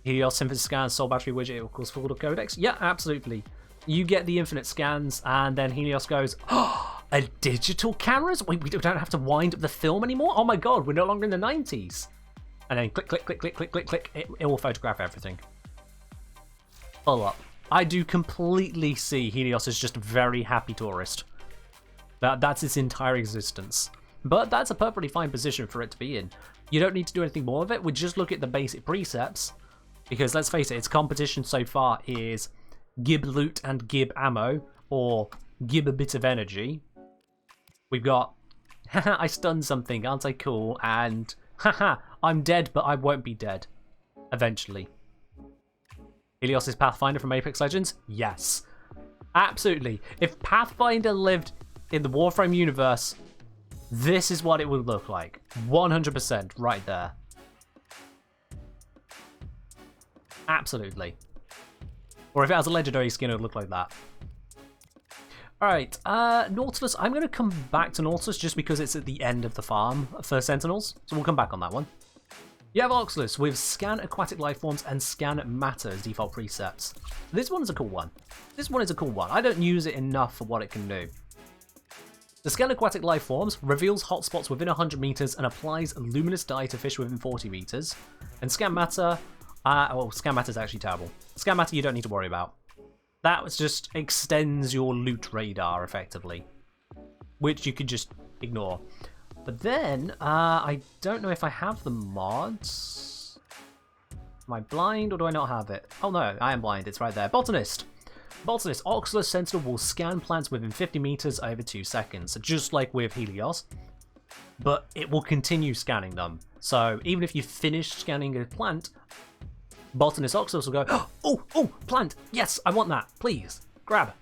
Helios synthesis scans, soul battery widget equals full codex. Yeah, absolutely. You get the infinite scans, and then Helios goes, oh, a digital cameras? We don't have to wind up the film anymore? Oh my god, we're no longer in the 90s. And then click, click, click, click, click, click, click. It will photograph everything. Full up. I do completely see Helios as just a very happy tourist. That's its entire existence. But that's a perfectly fine position for it to be in. You don't need to do anything more with it. We just look at the basic precepts. Because let's face it, its competition so far is Gib loot and Gib ammo, or Gib a bit of energy. We've got, haha, I stunned something, aren't I cool? And, haha, I'm dead, but I won't be dead. Eventually. Helios is Pathfinder from Apex Legends? Yes. Absolutely. If Pathfinder lived in the Warframe universe, this is what it would look like. 100% right there. Absolutely. Or if it has a legendary skin, it would look like that. Alright, Nautilus. I'm going to come back to Nautilus just because it's at the end of the farm for Sentinels. So we'll come back on that one. You have Oxalus with scan aquatic life forms and scan matter as default presets. This one's a cool one. This one is a cool one. I don't use it enough for what it can do. The scan aquatic life forms reveals hotspots within 100 meters and applies luminous dye to fish within 40 meters. And scan matter, well, scan matter is actually terrible. Scan matter you don't need to worry about. That just extends your loot radar effectively, which you could just ignore. But then, I don't know if I have the mods. Am I blind or do I not have it? Oh no, I am blind, it's right there. Botanist! Botanist, Oxalus Sentinel will scan plants within 50 meters over 2 seconds, just like with Helios. But it will continue scanning them. So even if you finish scanning a plant, Botanist Oxalus will go, oh, plant, yes, I want that, please, grab.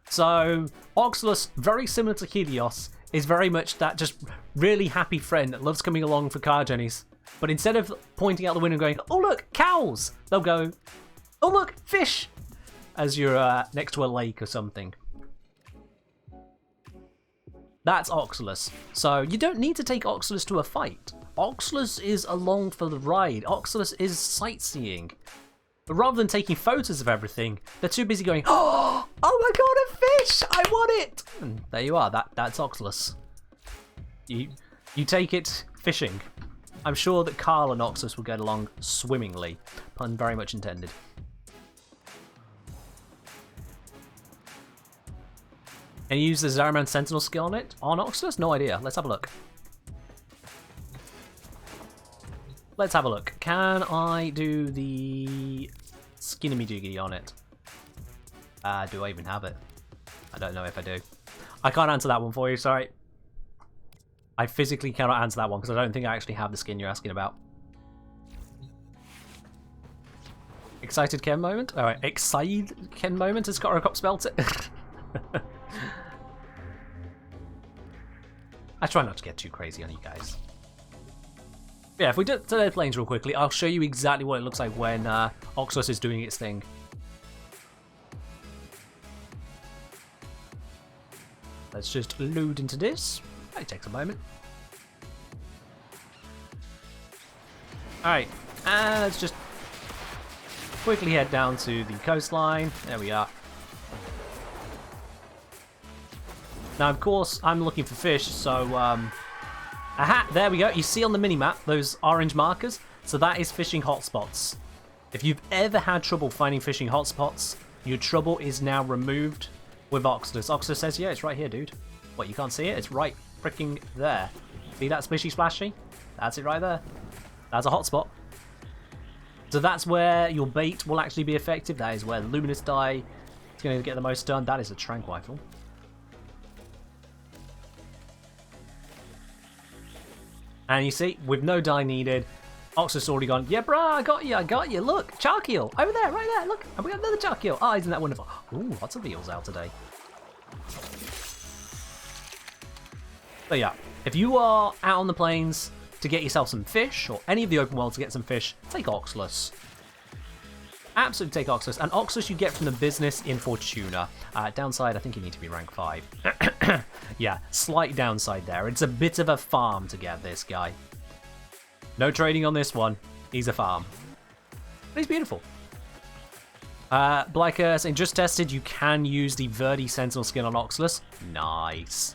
So Oxalus, very similar to Helios, is very much that just really happy friend that loves coming along for car journeys. But instead of pointing out the window and going, oh look, cows, they'll go, oh look, fish, as you're next to a lake or something. That's Oxalus. So you don't need to take Oxalus to a fight. Oxalus is along for the ride. Oxalus is sightseeing. But rather than taking photos of everything, they're too busy going, oh my god, a fish! I want it! And there you are, that's Oxalus. You take it fishing. I'm sure that Carl and Oxalus will get along swimmingly. Pun very much intended. Can you use the Zaraman Sentinel skill on it? On Oxalus? No idea. Let's have a look. Let's have a look. Can I do the Skinny-me-doogie on it? Do I even have it? I don't know if I do. I can't answer that one for you, sorry. I physically cannot answer that one because I don't think I actually have the skin you're asking about. Excited Ken moment? Alright, excited Ken moment as Korokop spelt it. I try not to get too crazy on you guys. Yeah, if we do the planes real quickly, I'll show you exactly what it looks like when Oxalus is doing its thing. Let's just load into this. It takes a moment. Alright, and let's just quickly head down to the coastline. There we are. Now, of course, I'm looking for fish, so, aha, there we go. You see on the mini-map, those orange markers? So that is fishing hotspots. If you've ever had trouble finding fishing hotspots, your trouble is now removed with Oxalus. Oxalus says, yeah, it's right here, dude. What, you can't see it? It's right freaking there. See that splishy splashy? That's it right there. That's a hotspot. So that's where your bait will actually be effective. That is where the luminous dye is going to get the most done. That is a trank rifle. And you see, with no dye needed, Oxalus already gone, yeah, brah, I got you, look, charkeel, over there, right there, look, and we got another charkeel. Oh, isn't that wonderful? Ooh, lots of eels out today. So yeah, If you are out on the plains to get yourself some fish, or any of the open world to get some fish, take Oxalus. Absolutely take Oxalus. And Oxalus you get from the business in Fortuna. Downside, I think you need to be rank 5. Yeah, slight downside there. It's a bit of a farm to get this guy. No trading on this one. He's a farm. But he's beautiful. Black saying, just tested, you can use the Verdi Sentinel skin on Oxalus. Nice.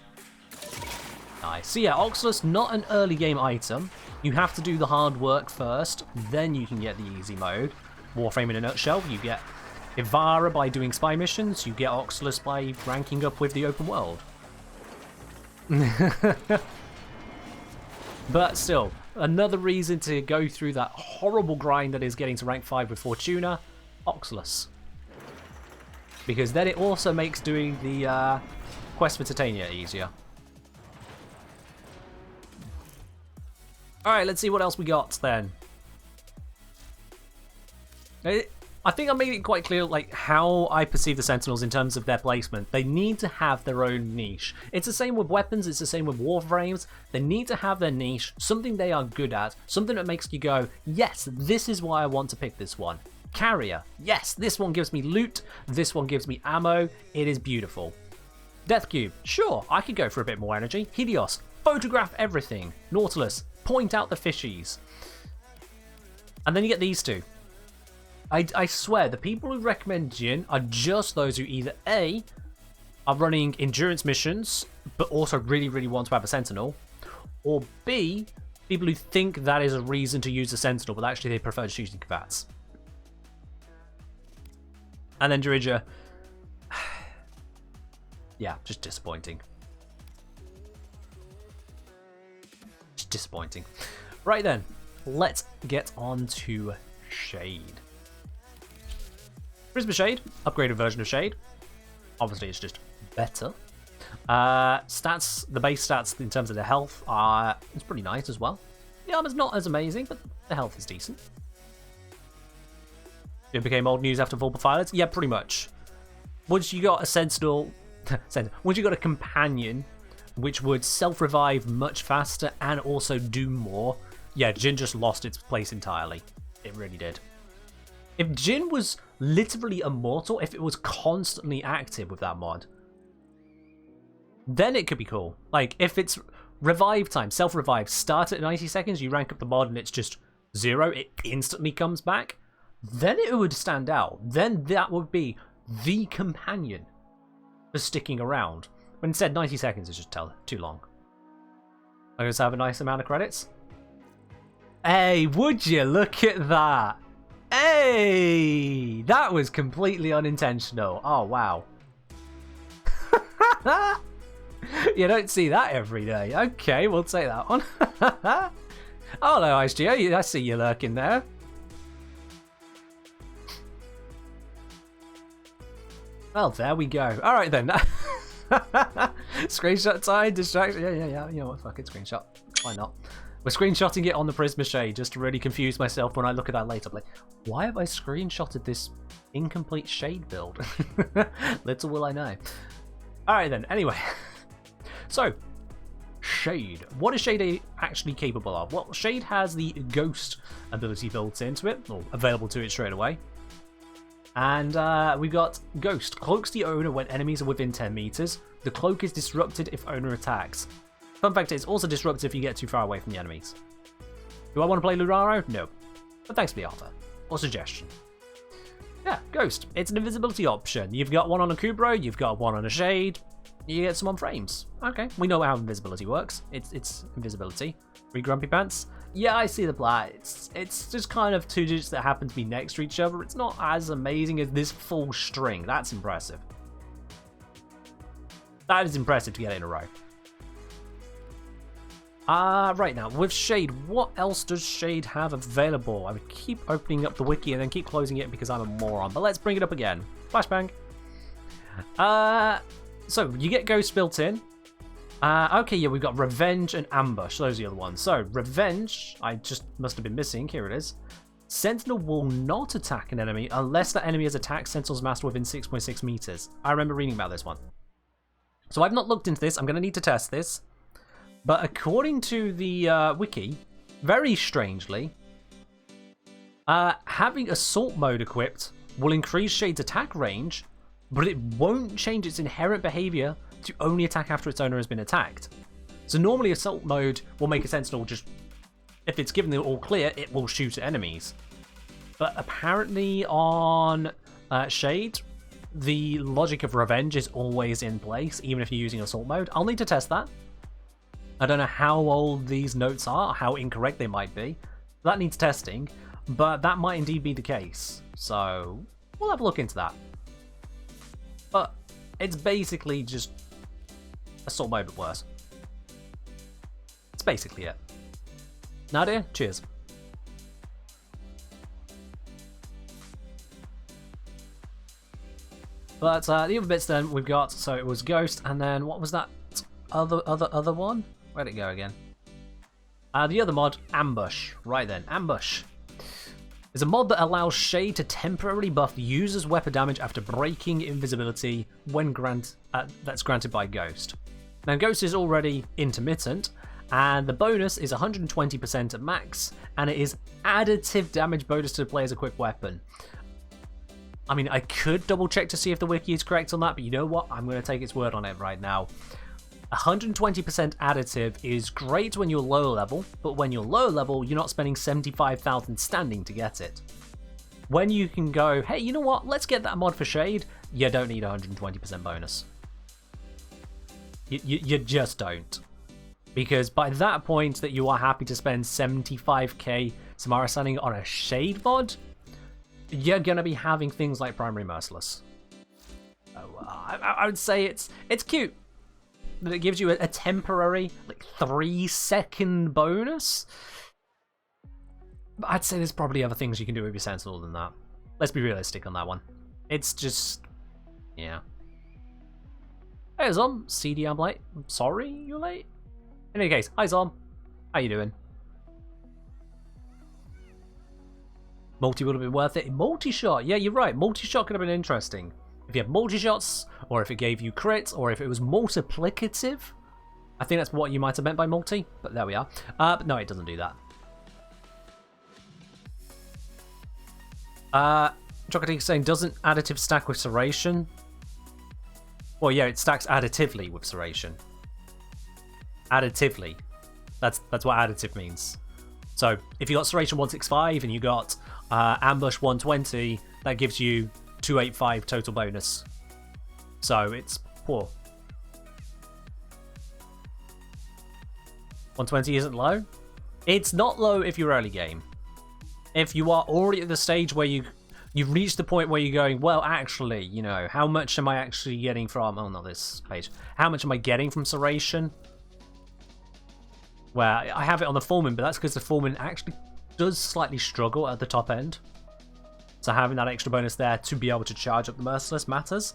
Nice. So yeah, Oxalus, not an early game item. You have to do the hard work first, then you can get the easy mode. Warframe in a nutshell, you get Ivara by doing spy missions, you get Oxalus by ranking up with the open world. But still, another reason to go through that horrible grind that is getting to rank 5 with Fortuna, Oxalus. Because then it also makes doing the quest for Titania easier. Alright, let's see what else we got then. I think I made it quite clear like how I perceive the Sentinels in terms of their placement. They need to have their own niche. It's the same with weapons, it's the same with Warframes. They need to have their niche, something they are good at, something that makes you go, yes, this is why I want to pick this one. Carrier, yes, this one gives me loot, this one gives me ammo, it is beautiful. Death Cube, sure, I could go for a bit more energy. Helios, photograph everything. Nautilus, point out the fishies. And then you get these two. I swear, the people who recommend Jin are just those who either A, are running endurance missions, but also really, really want to have a Sentinel, or B, people who think that is a reason to use a Sentinel, but actually they prefer shooting Kavats. And then Dirija, yeah, just disappointing. Just disappointing. Right then, let's get on to Shade. Prisma Shade, upgraded version of Shade. Obviously, it's just better. Stats, the base stats in terms of the health are it's pretty nice as well. The armor's not as amazing, but the health is decent. It became old news after Vulpar Pilots? Yeah, pretty much. Once you got a Sentinel, once you got a companion, which would self-revive much faster and also do more, yeah, Jin just lost its place entirely. It really did. If Jin was literally immortal, if it was constantly active with that mod, then it could be cool. Like, if it's revive time, self-revive, start at 90 seconds, you rank up the mod and it's just 0, it instantly comes back, then it would stand out. Then that would be the companion for sticking around. But instead, 90 seconds is just too long. I just have a nice amount of credits. Hey, would you look at that? Hey, that was completely unintentional. Oh, wow. You don't see that every day. Okay, we'll take that one. Oh, hello, IceGeo. I see you lurking there. Well, there we go. All right, then. Screenshot time, distraction. Yeah. You know what? Fuck it, screenshot. Why not? We're screenshotting it on the Prisma Shade just to really confuse myself when I look at that later. I'm like, why have I screenshotted this incomplete Shade build? Little will I know. Alright then, anyway. So, Shade. What is Shade actually capable of? Well, Shade has the Ghost ability built into it, or available to it straight away. And we've got Ghost. Cloaks the owner when enemies are within 10 meters. The cloak is disrupted if owner attacks. Fun fact, it's also disruptive if you get too far away from the enemies. Do I want to play Luraro? No. But thanks for the offer. Or suggestion. Yeah, Ghost. It's an invisibility option. You've got one on a Kubro, you've got one on a Shade. You get some on frames. Okay, we know how invisibility works. It's invisibility. Grumpy Pants? Yeah, I see the plot. It's just kind of two digits that happen to be next to each other. It's not as amazing as this full string. That's impressive. That is impressive to get it in a row. Right now, with Shade, what else does Shade have available? I would keep opening up the wiki and then keep closing it because I'm a moron, but let's bring it up again. Flashbang. So, you get Ghost built in. Okay, yeah, we've got Revenge and Ambush. Those are the other ones. So, Revenge, I just must have been missing. Here it is. Sentinel will not attack an enemy unless that enemy has attacked Sentinel's master within 6.6 meters. I remember reading about this one. So, I've not looked into this. I'm going to need to test this. But according to the wiki, very strangely, having assault mode equipped will increase Shade's attack range, but it won't change its inherent behavior to only attack after its owner has been attacked. So normally assault mode will make a sentinel just, if it's given the all clear, it will shoot at enemies. But apparently on Shade, the logic of revenge is always in place, even if you're using assault mode. I'll need to test that. I don't know how old these notes are, how incorrect they might be. That needs testing, but that might indeed be the case. So we'll have a look into that. But it's basically just assault mode but worse. It's basically it. Nadia, cheers. But the other bits then we've got, so it was Ghost, and then what was that other one? Where'd it go again? The other mod, Ambush. Right then, Ambush is a mod that allows Shade to temporarily buff the user's weapon damage after breaking invisibility when that's granted by Ghost. Now Ghost is already intermittent, and the bonus is 120% at max, and it is additive damage bonus to the player's equipped weapon. I mean, I could double check to see if the wiki is correct on that, but you know what? I'm going to take its word on it right now. 120% additive is great when you're low level, but when you're low level, you're not spending 75,000 standing to get it. When you can go, hey, you know what? Let's get that mod for Shade, you don't need 120% bonus. You just don't. Because by that point that you are happy to spend 75k Samara standing on a Shade mod, you're going to be having things like Primary Merciless. I would say it's cute that it gives you a temporary, like, 3-second bonus. But I'd say there's probably other things you can do with your Sentinel than that. Let's be realistic on that one. It's just, yeah. Hey Zom, CD, I'm late. I'm sorry you're late. In any case, hi Zom. How you doing? Multi would have been worth it. Multi-shot, yeah, you're right. Multi-shot could have been interesting. If you have multi-shots, or if it gave you crits, or if it was multiplicative. I think that's what you might have meant by multi, but there we are. But no, it doesn't do that. Chocolatey is saying, doesn't additive stack with Serration? Well, yeah, it stacks additively with Serration. Additively. That's what additive means. So, if you got Serration 165 and you got Ambush 120, that gives you 285 total bonus. So it's poor. 120 isn't low? It's not low if you're early game. If you are already at the stage where you've reached the point where you're going, well, actually, you know, how much am I actually getting from... Oh, not this page. How much am I getting from Serration? Well, I have it on the Foreman, but that's because the Foreman actually does slightly struggle at the top end. So having that extra bonus there to be able to charge up the Merciless matters.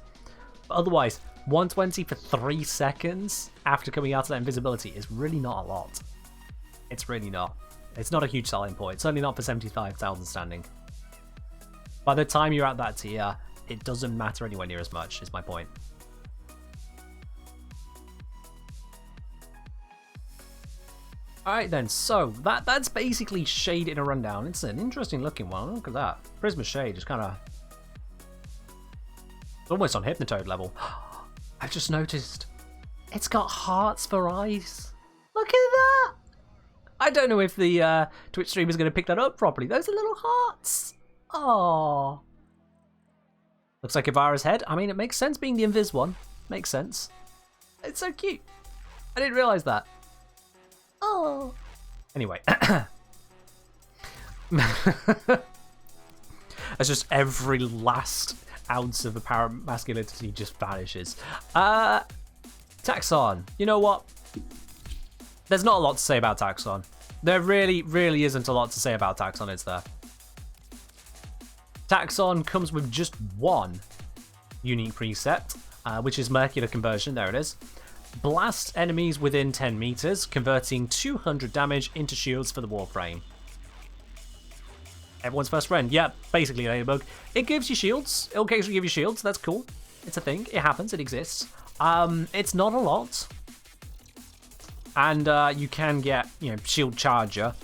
But otherwise, 120 for 3 seconds after coming out of that invisibility is really not a lot. It's really not. It's not a huge selling point. Certainly not for 75,000 standing. By the time you're at that tier, it doesn't matter anywhere near as much, is my point. Alright then, so that's basically Shade in a rundown. It's an interesting looking one. Look at that. Prisma Shade is kind of... It's almost on Hypnotoad level. I've just noticed. It's got hearts for eyes. Look at that! I don't know if the Twitch stream is going to pick that up properly. Those are little hearts. Oh. Looks like Ivara's head. I mean, it makes sense being the Invis one. Makes sense. It's so cute. I didn't realise that. Oh. Anyway. It's just every last ounce of apparent masculinity just vanishes. Taxon. You know what? There's not a lot to say about Taxon. There really, really isn't a lot to say about Taxon, is there? Taxon comes with just one unique preset, which is Molecular Conversion. There it is. Blast enemies within 10 meters, converting 200 damage into shields for the Warframe. Everyone's first friend. Yeah, basically, Ladybug. It gives you shields. It'll occasionally give you shields. That's cool. It's a thing. It happens. It exists. It's not a lot. And you can get, you know, shield charger,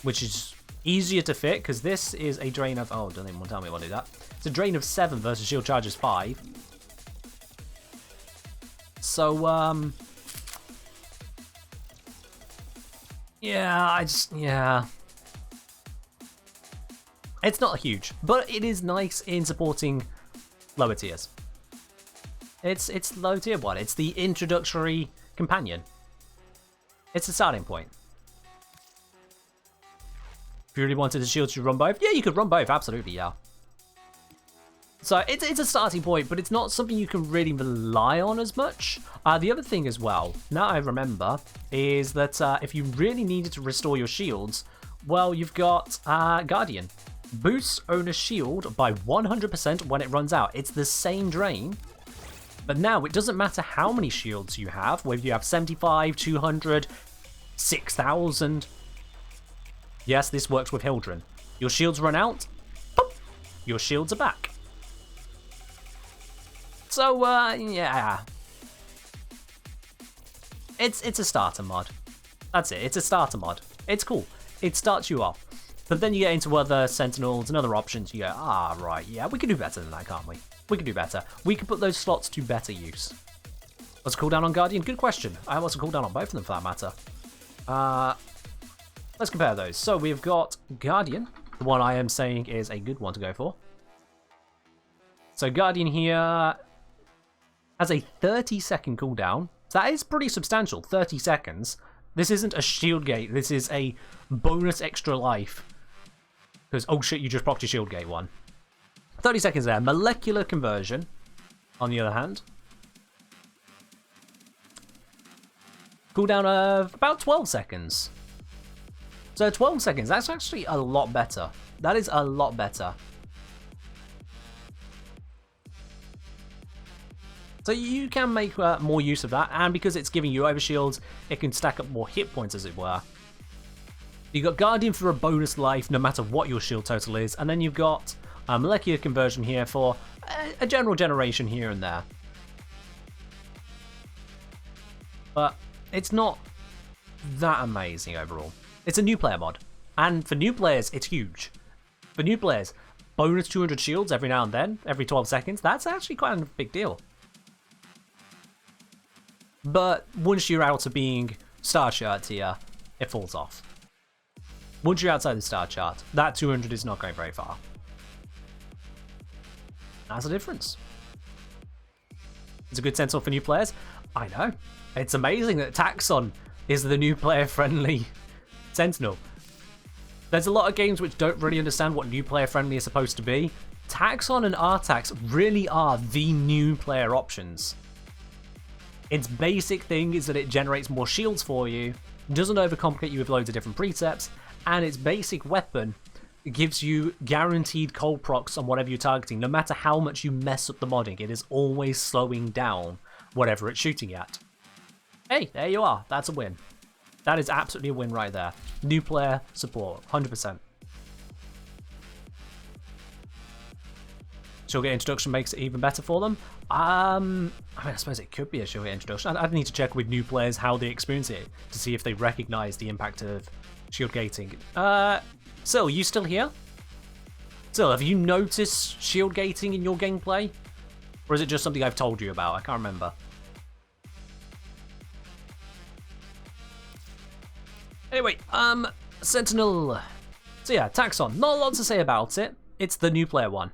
which is easier to fit because this is a drain of, oh, don't even want to tell me I want to do that. It's a drain of 7 versus shield charger's 5. So, yeah, yeah. It's not huge, but it is nice in supporting lower tiers. It's low tier one. It's the introductory companion. It's the starting point. If you really wanted the shield to run both, yeah, you could run both, absolutely, yeah. So it's a starting point, but it's not something you can really rely on as much. The other thing as well, now I remember, is that if you really needed to restore your shields, well, you've got Guardian. Boosts owner's shield by 100% when it runs out. It's the same drain, but now it doesn't matter how many shields you have, whether you have 75, 200, 6,000. Yes, this works with Hildren. Your shields run out, pop, your shields are back. So, yeah. It's a starter mod. That's it, it's a starter mod. It's cool. It starts you off. But then you get into other sentinels and other options, you go, ah, right, yeah, we can do better than that, can't we? We can do better. We can put those slots to better use. What's the cooldown on Guardian? Good question. What's the cooldown on both of them, for that matter? Let's compare those. So we've got Guardian, the one I am saying is a good one to go for. So Guardian here has a 30-second cooldown. So that is pretty substantial, 30 seconds. This isn't a shield gate, this is a bonus extra life. Because, oh shit, you just procced your shield gate one. 30 seconds there. Molecular conversion, on the other hand. Cooldown of about 12 seconds. So 12 seconds, that's actually a lot better. That is a lot better. So you can make more use of that, and because it's giving you overshields, it can stack up more hit points, as it were. You've got Guardian for a bonus life, no matter what your shield total is, and then you've got molecular conversion here for a general generation here and there. But it's not that amazing overall. It's a new player mod, and for new players, it's huge. For new players, bonus 200 shields every now and then, every 12 seconds, that's actually quite a big deal. But once you're out of being star chart tier, it falls off. Once you're outside the star chart, that 200 is not going very far. That's the difference. It's a good sentinel for new players. I know. It's amazing that Taxon is the new player-friendly sentinel. There's a lot of games which don't really understand what new player-friendly is supposed to be. Taxon and Artax really are the new player options. Its basic thing is that it generates more shields for you, doesn't overcomplicate you with loads of different precepts, and its basic weapon gives you guaranteed cold procs on whatever you're targeting. No matter how much you mess up the modding, it is always slowing down whatever it's shooting at. Hey, there you are. That's a win. That is absolutely a win right there. New player support, 100%. Shield Gate introduction makes it even better for them. I mean, I suppose it could be a Shield Gate introduction. I'd need to check with new players how they experience it to see if they recognize the impact of shield gating. Sil, you still here? Sil, have you noticed shield gating in your gameplay? Or is it just something I've told you about? I can't remember. Anyway, Sentinel. So yeah, Taxon. Not a lot to say about it. It's the new player one.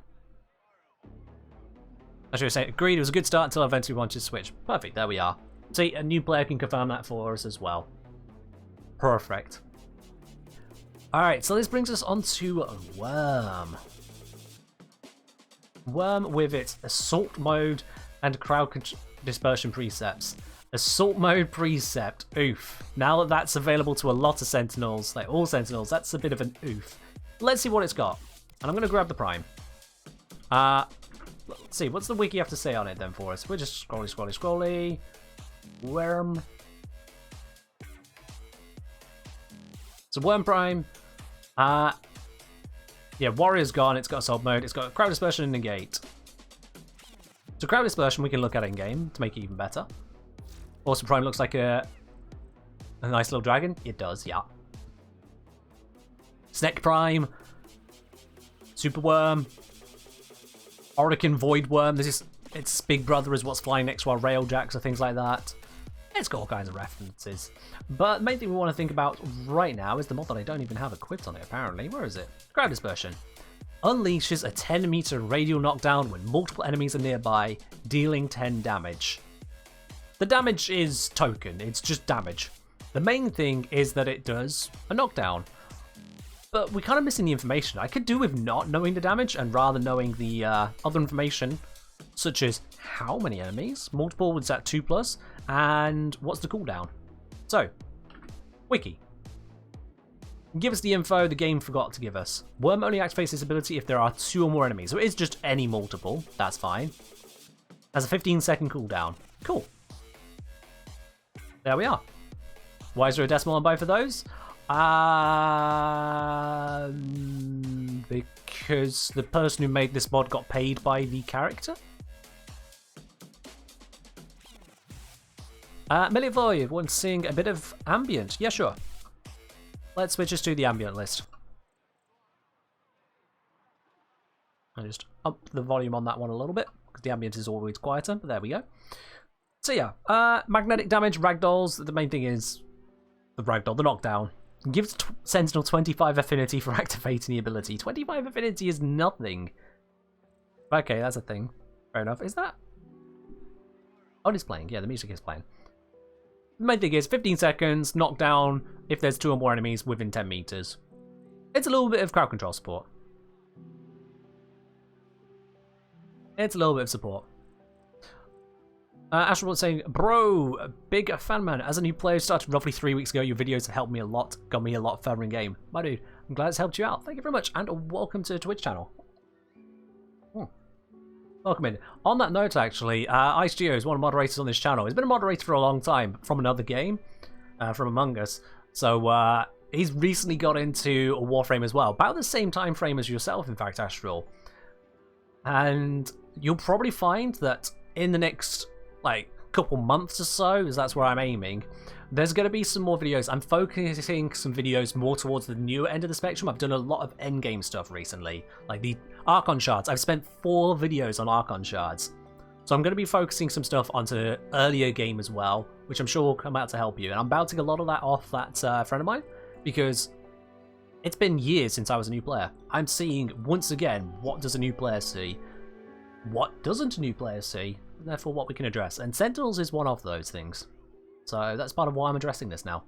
I should say, agreed, it was a good start until I eventually wanted to switch. Perfect, there we are. See, a new player can confirm that for us as well. Perfect. Alright, so this brings us on to Worm. Worm with its Assault Mode and Crowd Dispersion precepts. Assault Mode precept, oof. Now that that's available to a lot of Sentinels, like all Sentinels, that's a bit of an oof. Let's see what it's got. And I'm going to grab the Prime. Let's see, what's the wiki have to say on it then for us? We're just scrolly. Worm. So Worm Prime. Yeah, Warrior's gone, it's got Assault Mode, it's got Crowd Dispersion and Negate. So Crowd Dispersion we can look at in game to make it even better. Also Prime looks like a A nice little dragon? It does, yeah. Snake Prime. Superworm. Orican Voidworm. Its big brother is what's flying next to our Railjacks or things like that. It's got all kinds of references. But the main thing we want to think about right now is the mod that I don't even have equipped on it, apparently. Where is it? Crowd Dispersion. Unleashes a 10-meter radial knockdown when multiple enemies are nearby, dealing 10 damage. The damage is token, it's just damage. The main thing is that it does a knockdown. But we're kind of missing the information. I could do with not knowing the damage and rather knowing the other information, such as how many enemies, multiple is at 2+, and what's the cooldown. So, wiki. Give us the info the game forgot to give us. Worm only activates this ability if there are 2 or more enemies, so it is just any multiple, that's fine. Has a 15-second cooldown. Cool. There we are. Why is there a decimal on both of those? Because the person who made this mod got paid by the character? Millivoy wants to sing a bit of ambient. Yeah, sure. Let's switch us to the ambient list. I just up the volume on that one a little bit, because the ambient is always quieter, but there we go. So yeah, magnetic damage, ragdolls, the main thing is the ragdoll, the knockdown. Gives Sentinel 25 affinity for activating the ability. 25 affinity is nothing. Okay, that's a thing. Fair enough. Is that? Oh, it's playing. Yeah, the music is playing. The main thing is 15 seconds, knockdown if there's 2 or more enemies within 10 meters. It's a little bit of crowd control support. It's a little bit of support. Astral saying, bro, big fan man. As a new player, started roughly 3 weeks ago. Your videos have helped me a lot, got me a lot further in game. My dude, I'm glad it's helped you out. Thank you very much, and welcome to the Twitch channel. Welcome in. On that note, actually, Ice Geo is one of the moderators on this channel. He's been a moderator for a long time from another game, from Among Us. So he's recently got into a Warframe as well, about the same time frame as yourself, in fact, Astral. And you'll probably find that in the next couple months or so, as that's where I'm aiming, there's going to be some more videos. I'm focusing some videos more towards the newer end of the spectrum. I've done a lot of endgame stuff recently, like the Archon shards. I've spent 4 videos on Archon shards, so I'm going to be focusing some stuff onto earlier game as well, which I'm sure will come out to help you. And I'm bouncing a lot of that off that friend of mine, because it's been years since I was a new player. I'm seeing once again, what does a new player see? What doesn't a new player see? Therefore, what we can address. And Sentinels is one of those things. So that's part of why I'm addressing this now.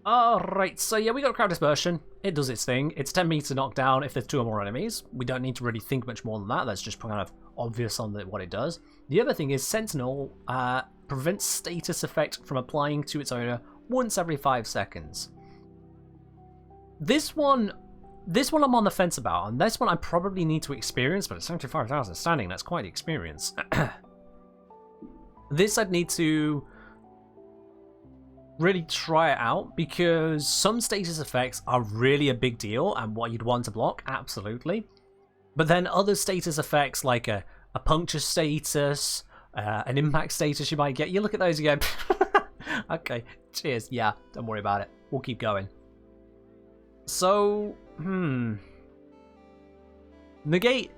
Alright, so yeah, we got crowd dispersion. It does its thing. It's 10 meter knockdown if there's 2 or more enemies. We don't need to really think much more than that. That's just kind of obvious on what it does. The other thing is Sentinel prevents status effect from applying to its owner once every 5 seconds. This one I'm on the fence about, and this one I probably need to experience, but at 75,000 standing, that's quite the experience. This I'd need to really try it out, because some status effects are really a big deal and what you'd want to block, absolutely. But then other status effects like a puncture status, an impact status you might get, you look at those again. Okay, cheers. Yeah, don't worry about it. We'll keep going. So, negate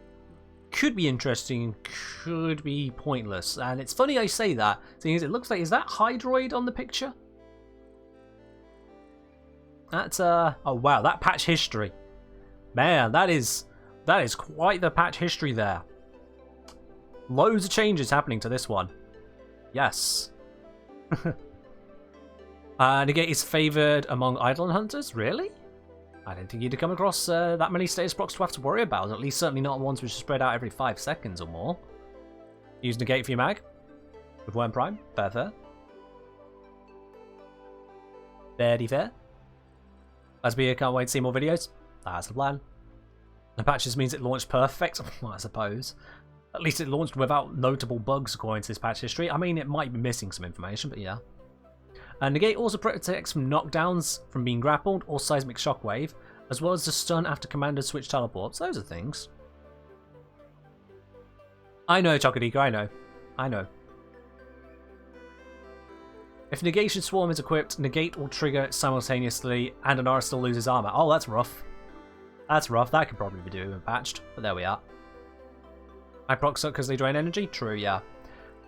could be interesting, could be pointless. And it's funny I say that, seeing as it looks like, is that Hydroid on the picture? That's, oh wow, that patch history. Man, that is quite the patch history there. Loads of changes happening to this one. Yes. Negate is favoured among Eidolon hunters? Really? I didn't think you'd come across that many status blocks to have to worry about, at least certainly not ones which are spread out every 5 seconds or more. Use Negate for your mag. With Worm Prime. Fair, fair. Very fair. Lesbia, can't wait to see more videos. That's the plan. The patches means it launched perfect, well, I suppose. At least it launched without notable bugs according to this patch history. I mean, it might be missing some information, but yeah. Negate also protects from knockdowns from being grappled or seismic shockwave, as well as the stun after commander switch teleports. Those are things. I know, Chocodika, I know. I know. If Negation Swarm is equipped, Negate will trigger simultaneously, and Anara still loses armor. Oh, that's rough. That's rough. That could probably be doing and patched, but there we are. I proc suck because they drain energy? True, yeah.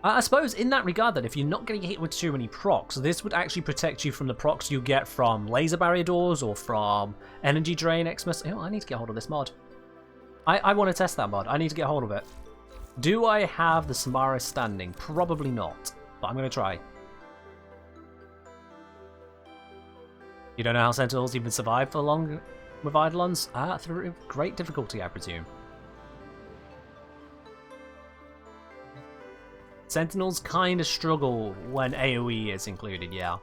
I suppose in that regard that if you're not getting hit with too many procs, this would actually protect you from the procs you get from laser barrier doors or from energy drain Xmas. Oh, I need to get hold of this mod. I want to test that mod. I need to get hold of it. Do I have the Samaris standing? Probably not, but I'm going to try. You don't know how Sentinels even survive for long with Eidolons? Through great difficulty, I presume. Sentinels kind of struggle when AoE is included, yeah.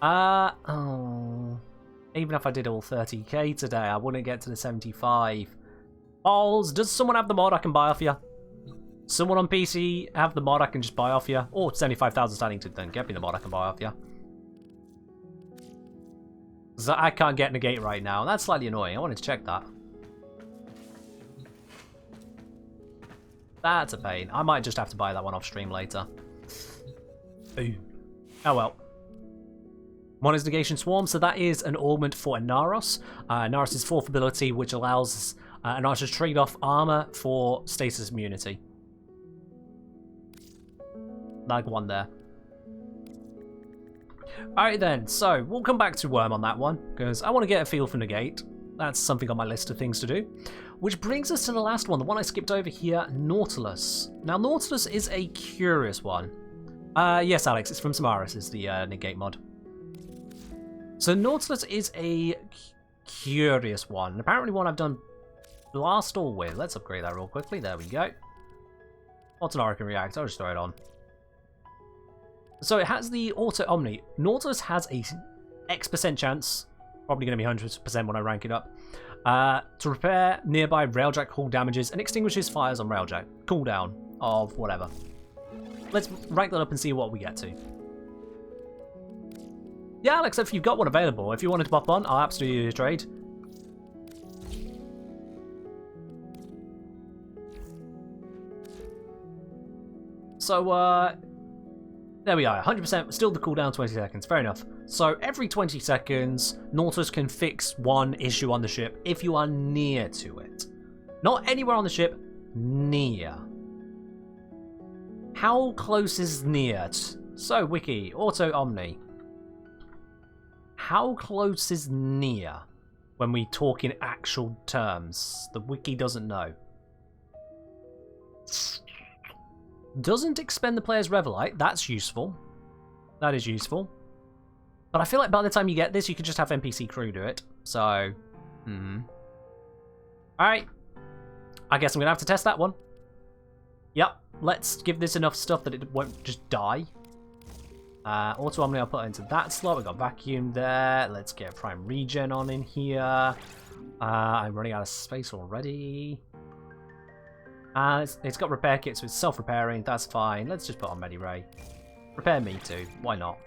Oh. Even if I did all 30k today, I wouldn't get to the 75. Balls, does someone have the mod I can buy off you? Someone on PC have the mod I can just buy off you? Or 75,000 standing to then get me the mod I can buy off you. So I can't get Negate right now. That's slightly annoying. I wanted to check that. That's a pain. I might just have to buy that one off stream later. Ooh. Oh well. One is Negation Swarm, so that is an augment for Anaros. Anaros' fourth ability, which allows Anaros to trade off armor for status immunity. Like one there. Alright then, so we'll come back to Worm on that one, because I want to get a feel for Negate. That's something on my list of things to do. Which brings us to the last one, the one I skipped over here, Nautilus. Now, Nautilus is a curious one. Yes, Alex, it's from Samaris, is the Negate mod. So Nautilus is a curious one. Apparently one I've done blast all with. Let's upgrade that real quickly. There we go. What's an Auric React? I'll just throw it on. So it has the Auto Omni. Nautilus has a X% chance, probably going to be 100% when I rank it up, to repair nearby railjack hull damages and extinguishes fires on railjack. Cooldown of whatever. Let's rank that up and see what we get to. Yeah, Alex, if you've got one available, if you wanted to pop on, I'll absolutely trade. So, there we are, 100%, still the cooldown 20 seconds, fair enough. So every 20 seconds, Nautilus can fix one issue on the ship if you are near to it. Not anywhere on the ship, near. How close is near? So, Wiki, Auto Omni. How close is near when we talk in actual terms? The Wiki doesn't know. Doesn't expend the player's Revelite. That's useful. That is useful. But I feel like by the time you get this, you could just have NPC crew do it. So, Alright. I guess I'm going to have to test that one. Yep. Let's give this enough stuff that it won't just die. Auto Omni I'll put into that slot. We've got Vacuum there. Let's get Prime Regen on in here. I'm running out of space already. It's got repair kits, so it's self-repairing. That's fine. Let's just put on Mediray. Repair me too. Why not?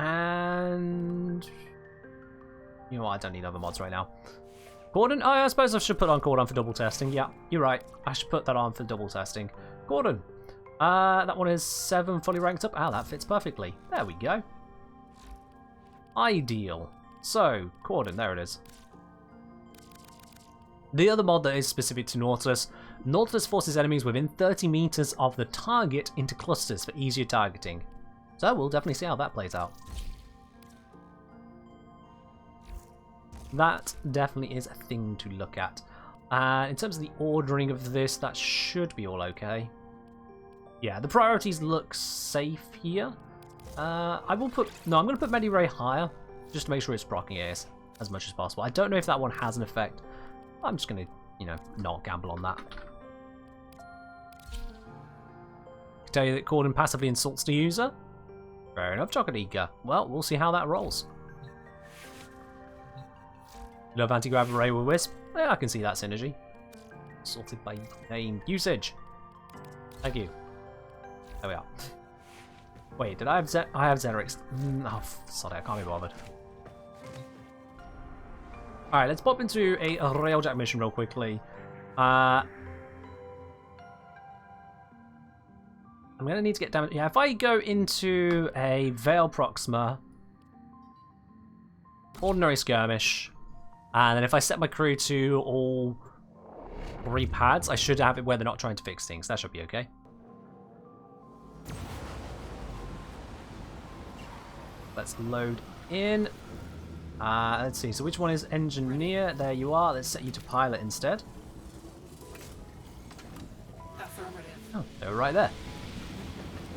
And you know what? I don't need other mods right now. Gordon? Oh, I suppose I should put on Gordon for double testing. Yeah, you're right. I should put that on for double testing. Gordon. That one is 7 fully ranked up. Ah, that fits perfectly. There we go. Ideal. So, Gordon, there it is. The other mod that is specific to Nautilus, Nautilus forces enemies within 30 meters of the target into clusters for easier targeting. So we'll definitely see how that plays out. That definitely is a thing to look at. In terms of the ordering of this, that should be all okay. Yeah, the priorities look safe here. I'm going to put Mediray higher, just to make sure it's proccing AS as much as possible. I don't know if that one has an effect. I'm just going to, you know, not gamble on that. I can tell you that Corden passively insults the user. Fair enough, Chocolate Eager. Well, we'll see how that rolls. Love anti-grav array with Wisp. Yeah, I can see that synergy. Sorted by name usage. Thank you. There we are. Wait, did I have I have Xenrix. Oh, sorry, I can't be bothered. Alright, let's pop into a railjack mission real quickly. I'm going to need to get damage. Yeah, if I go into a Veil Proxima, ordinary skirmish, and then if I set my crew to all 3 pads, I should have it where they're not trying to fix things. That should be okay. Let's load in. Let's see, so which one is engineer? There you are. Let's set you to pilot instead. Oh, they're right there.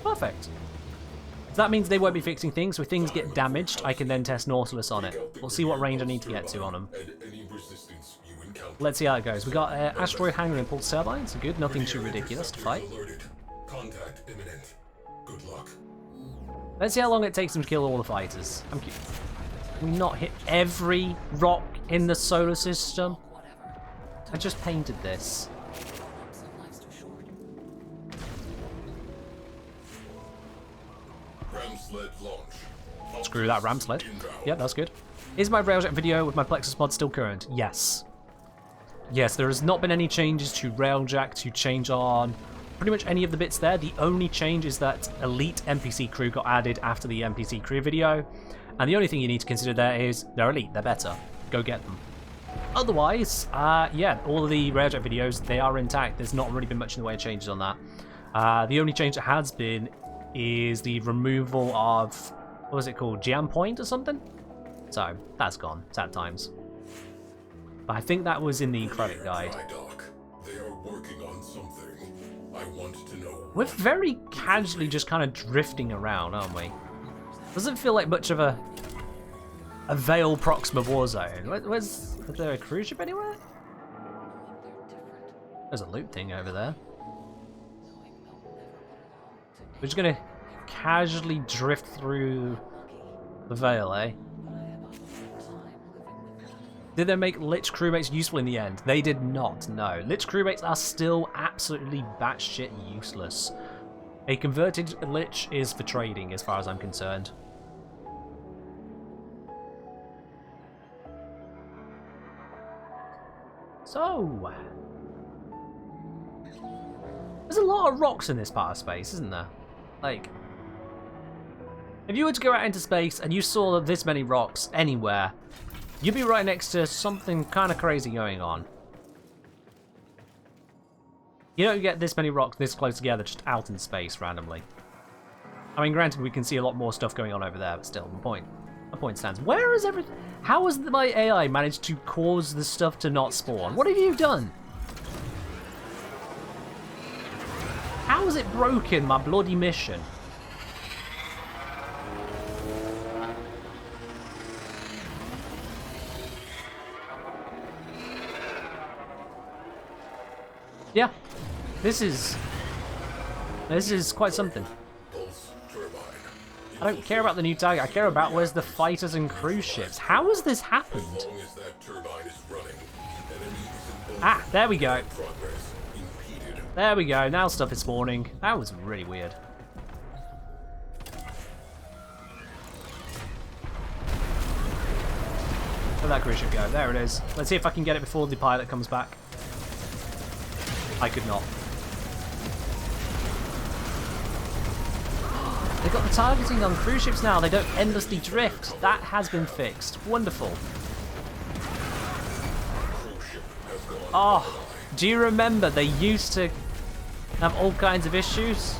Perfect. So that means they won't be fixing things, so if things get damaged, I can then test Nautilus on it. We'll see what range I need to get to on them. Let's see how it goes. We got Asteroid Hangar and Impulse Turbines, so good. Nothing too ridiculous to fight. Contact imminent. Good luck. Let's see how long it takes them to kill all the fighters. Can we not hit every rock in the solar system? I just painted this. Ram sled launch. Screw that ram sled. Yeah, that's good. Is my Railjet video with my Plexus mod still current? Yes. Yes, there has not been any changes to Railjack to change on pretty much any of the bits there. The only change is that Elite NPC crew got added after the NPC crew video. And the only thing you need to consider there is they're elite, they're better. Go get them. Otherwise, yeah, all of the Railjet videos, they are intact. There's not really been much in the way of changes on that. The only change that has been is the removal of, what was it called, Jam Point or something? So, that's gone. Sad times. But I think that was in the credit guide. They are working on something. I want to know. We're very casually just kind of drifting around, aren't we? Doesn't feel like much of a Veil Proxima war zone. Is there a cruise ship anywhere? There's a loot thing over there. We're just gonna casually drift through the Veil, eh? Did they make Lich crewmates useful in the end? They did not, no. Lich crewmates are still absolutely batshit useless. A converted Lich is for trading, as far as I'm concerned. So... there's a lot of rocks in this part of space, isn't there? Like... if you were to go out into space and you saw this many rocks anywhere, you'd be right next to something kind of crazy going on. You don't get this many rocks this close together just out in space randomly. I mean, granted, we can see a lot more stuff going on over there, but still, my point stands. Where is everything? How has my AI managed to cause the stuff to not spawn? What have you done? How has it broken my bloody mission? Yeah, this is quite something. I don't care about the new target, I care about where's the fighters and cruise ships. How has this happened? Ah, there we go. There we go, now stuff is spawning. That was really weird. Where'd that cruise ship go? There it is. Let's see if I can get it before the pilot comes back. I could not. They've got the targeting on cruise ships now. They don't endlessly drift. That has been fixed. Wonderful. Oh, do you remember they used to have all kinds of issues?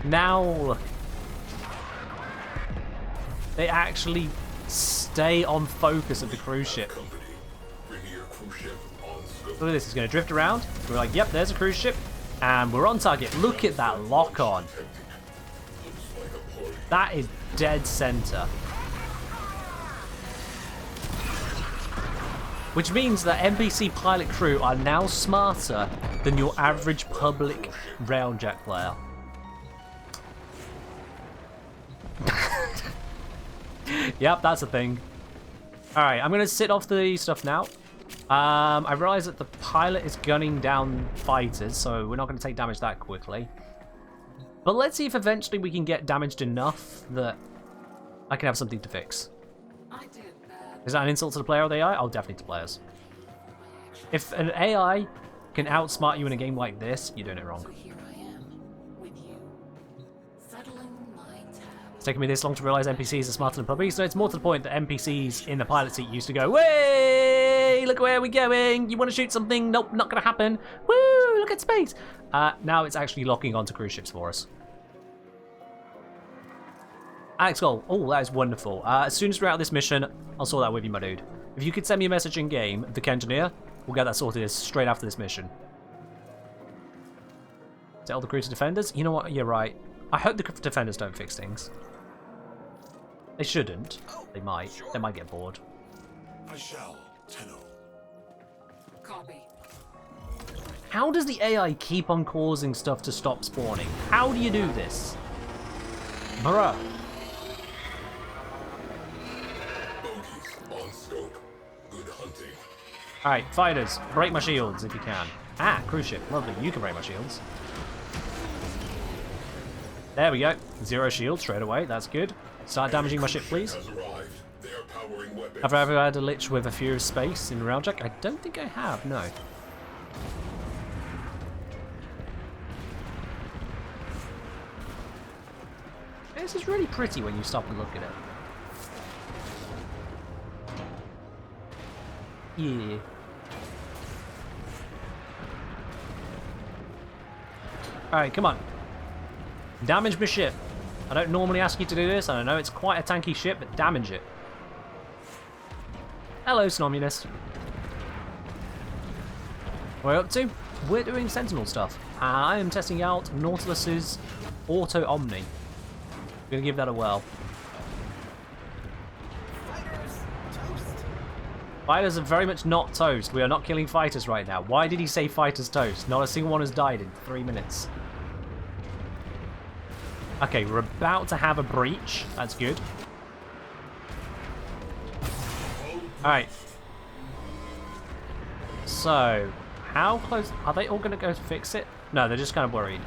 Now, look. They actually stay on focus of the cruise ship. Look at this, it's going to drift around. We're like, yep, there's a cruise ship. And we're on target. Look at that lock on. That is dead center. Which means that NPC pilot crew are now smarter than your average public Railjack player. Yep, that's a thing. Alright, I'm going to sit off the stuff now. I realise that the pilot is gunning down fighters, so we're not going to take damage that quickly. But let's see if eventually we can get damaged enough that I can have something to fix. Is that an insult to the player or the AI? Oh, definitely to players. If an AI can outsmart you in a game like this, you're doing it wrong. It's taken me this long to realise NPCs are smarter than puppies. So it's more to the point that NPCs in the pilot seat used to go, "Way, look where we're going. You want to shoot something? Nope, not going to happen. Woo, look at space." Now it's actually locking onto cruise ships for us. Alex Gold. Oh, that is wonderful. As soon as we're out of this mission, I'll sort that with you, my dude. If you could send me a message in game, the engineer, we'll get that sorted straight after this mission. Tell the crew to defenders. You know what? You're right. I hope the defenders don't fix things. They shouldn't. They might. Sure. They might get bored. I shall, Tenno. Copy. How does the AI keep on causing stuff to stop spawning? How do you do this? Bruh. Bogies on scope. Good hunting. Alright, fighters, break my shields if you can. Ah, cruise ship. Lovely. You can break my shields. There we go. 0 shield straight away. That's good. Start damaging my ship, please. Have I ever had a lich with a fear of space in Railjack? I don't think I have, no. This is really pretty when you stop and look at it. Yeah. Alright, come on. Damage my ship. I don't normally ask you to do this, and I know it's quite a tanky ship, but damage it. Hello, Snominus. What are we up to? We're doing Sentinel stuff. I am testing out Nautilus's Auto Omni. I'm going to give that a whirl. Fighters are very much not toast. We are not killing fighters right now. Why did he say fighters toast? Not a single one has died in 3 minutes. Okay, we're about to have a breach. That's good. Alright. So, how close... Are they all going to go fix it? No, they're just kind of worried.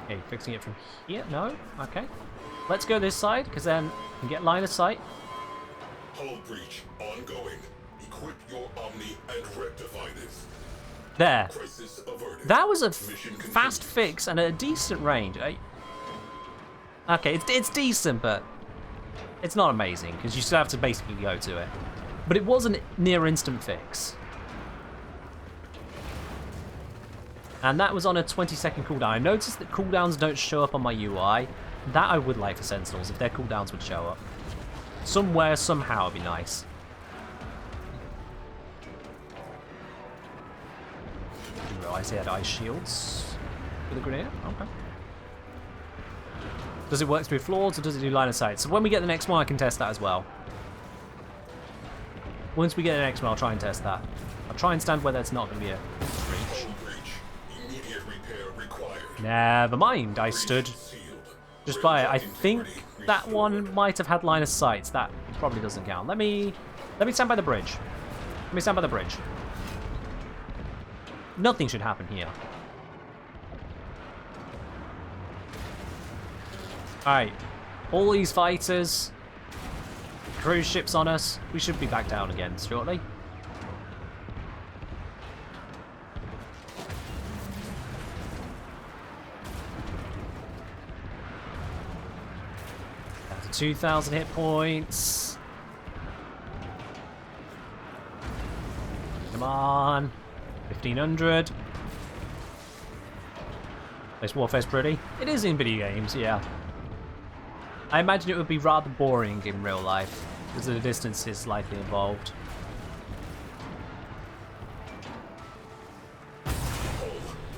Okay, fixing it from here? No? Okay. Let's go this side, because then we can get line of sight. Hull breach ongoing. Equip your Omni and rectify this. There. Crisis averted. That was a fast fix and a decent range. Okay, it's decent, but it's not amazing, because you still have to basically go to it. But it was a near instant fix. And that was on a 20-second cooldown. I noticed that cooldowns don't show up on my UI. That I would like for Sentinels, if their cooldowns would show up. Somewhere, somehow, would be nice. Didn't realise he had ice shields with a grenade. Okay. Does it work through floors, or does it do line of sight? So when we get the next one, I can test that as well. Once we get the next one, I'll try and test that. I'll try and stand where there's not going to be a breach. Immediate repair required. Never mind, I stood just by it. I think that one might have had line of sight. That probably doesn't count. Let me stand by the bridge. Let me stand by the bridge. Nothing should happen here. Alright. All these fighters. Cruise ships on us. We should be back down again shortly. That's 2,000 hit points. Come on. 1,500. This warfare's pretty. It is in video games, yeah. I imagine it would be rather boring in real life, because the distance is likely involved.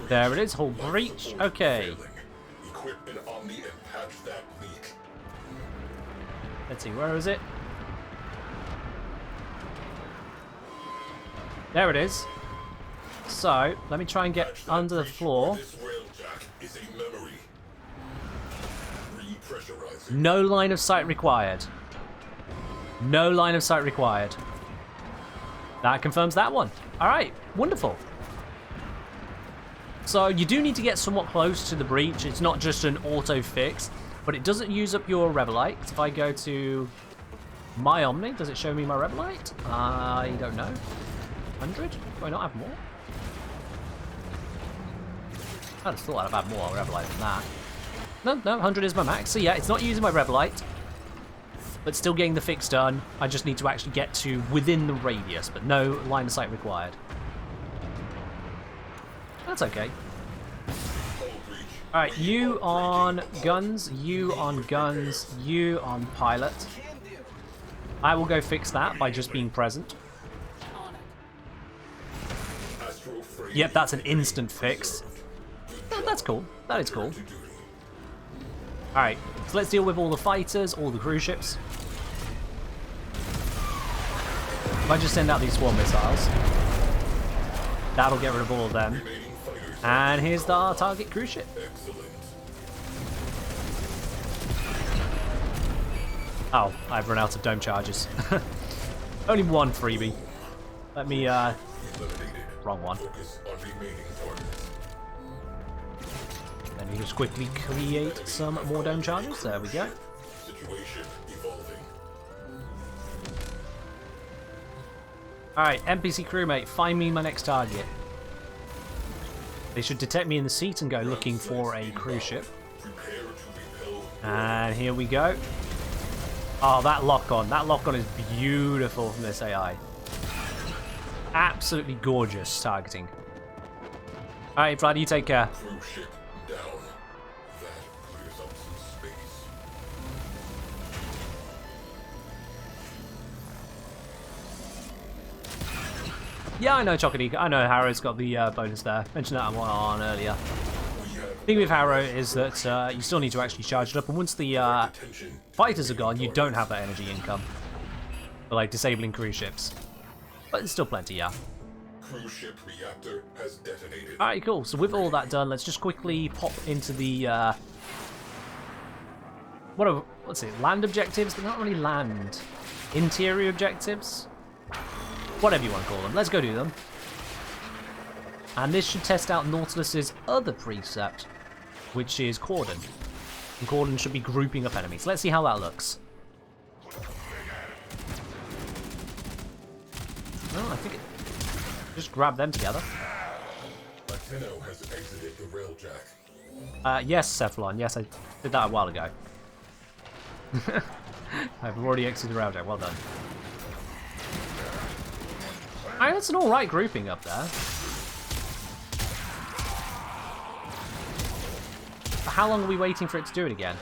There it is, hull breach. Okay. Equip an Omni and patch that leak. Let's see, where is it? There it is. So, let me try and get under the floor. This railjack is a memory. Repressurizing. No line of sight required. No line of sight required. That confirms that one. Alright, wonderful. So you do need to get somewhat close to the breach. It's not just an auto fix, but it doesn't use up your Revelite. If I go to my Omni, does it show me my Revelite? I don't know. 100? Do I not have more? I just thought I'd have had more Revelite than that. No, 100 is my max. So yeah, it's not using my rev light, but still getting the fix done. I just need to actually get to within the radius, but no line of sight required. That's okay. Alright, you on guns, you on guns, you on pilot. I will go fix that by just being present. Yep, that's an instant fix. Oh, that's cool. That is cool. Alright, so let's deal with all the fighters, all the cruise ships. If I just send out these swarm missiles, that'll get rid of all of them. And here's our target cruise ship. Oh, I've run out of dome charges. Only one freebie. Let me, wrong one. Let me just quickly create some more dome charges. There we go. Alright, NPC crewmate, find me my next target. They should detect me in the seat and go looking for a cruise ship. And here we go. Oh, that lock-on. That lock-on is beautiful from this AI. Absolutely gorgeous targeting. Alright, Vlad, you take care. Yeah, I know Chocolatey. I know Harrow's got the bonus there. Mentioned that on earlier. The thing with Harrow is that you still need to actually charge it up, and once the fighters are gone, you don't have that energy income for like disabling cruise ships. But there's still plenty, yeah. Cruise ship reactor has detonated. Alright, cool. So with all that done, let's just quickly pop into the what's it? Land objectives? They're not really land. Interior objectives? Whatever you want to call them. Let's go do them. And this should test out Nautilus's other precept, which is Cordon. And Cordon should be grouping up enemies. Let's see how that looks. Oh, I think it... Just grab them together. Latino has exited the railjack. Yes, Cephalon. Yes, I did that a while ago. I've already exited the railjack. Well done. Alright, that's an alright grouping up there. How long are we waiting for it to do it again?